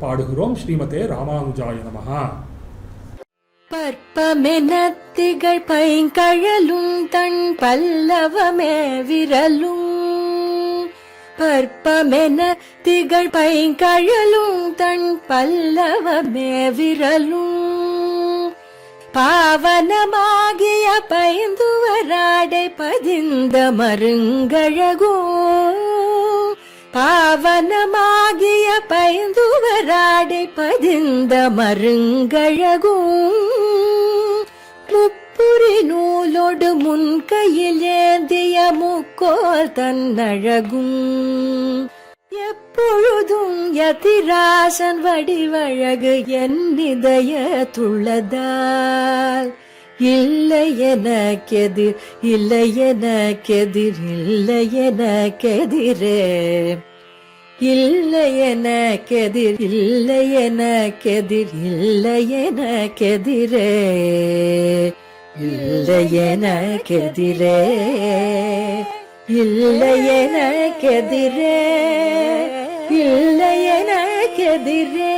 பாடுகிறோம். ஸ்ரீமதே ராமானுஜாய நமஹ. பற்பமென திகழ் பைங்கழலும் தன் பல்லவமே விரலும் பற்பமென திகழ் பைங்கழலும் தன் பல்லவமே விரலும் பாவனமாகிய பைந்துவராடை பதிந்த மருங்கழகோ பாவனமாகிய பைந்துவராடை பதிந்த மருங்கழகும் முப்புரி நூலோடு முன்கையில் ஏந்திய முக்கோல் தன்னழகும் எப்பொழுதும் யதிராசன் வடிவழகு என் இதயத்துள்ளதால் இல்லை எனக்கெதிர் இல்லை எனக்கெதிர் இல்லை எனக்கெதிரே இல்லை எனக்கெதிர் இல்லை எனக்கெதிர் இல்லை எனக்கெதிரே இல்லை எனக்கெதிரே இல்லை எனக்கெதிரே இல்லை எனக்கெதிரே.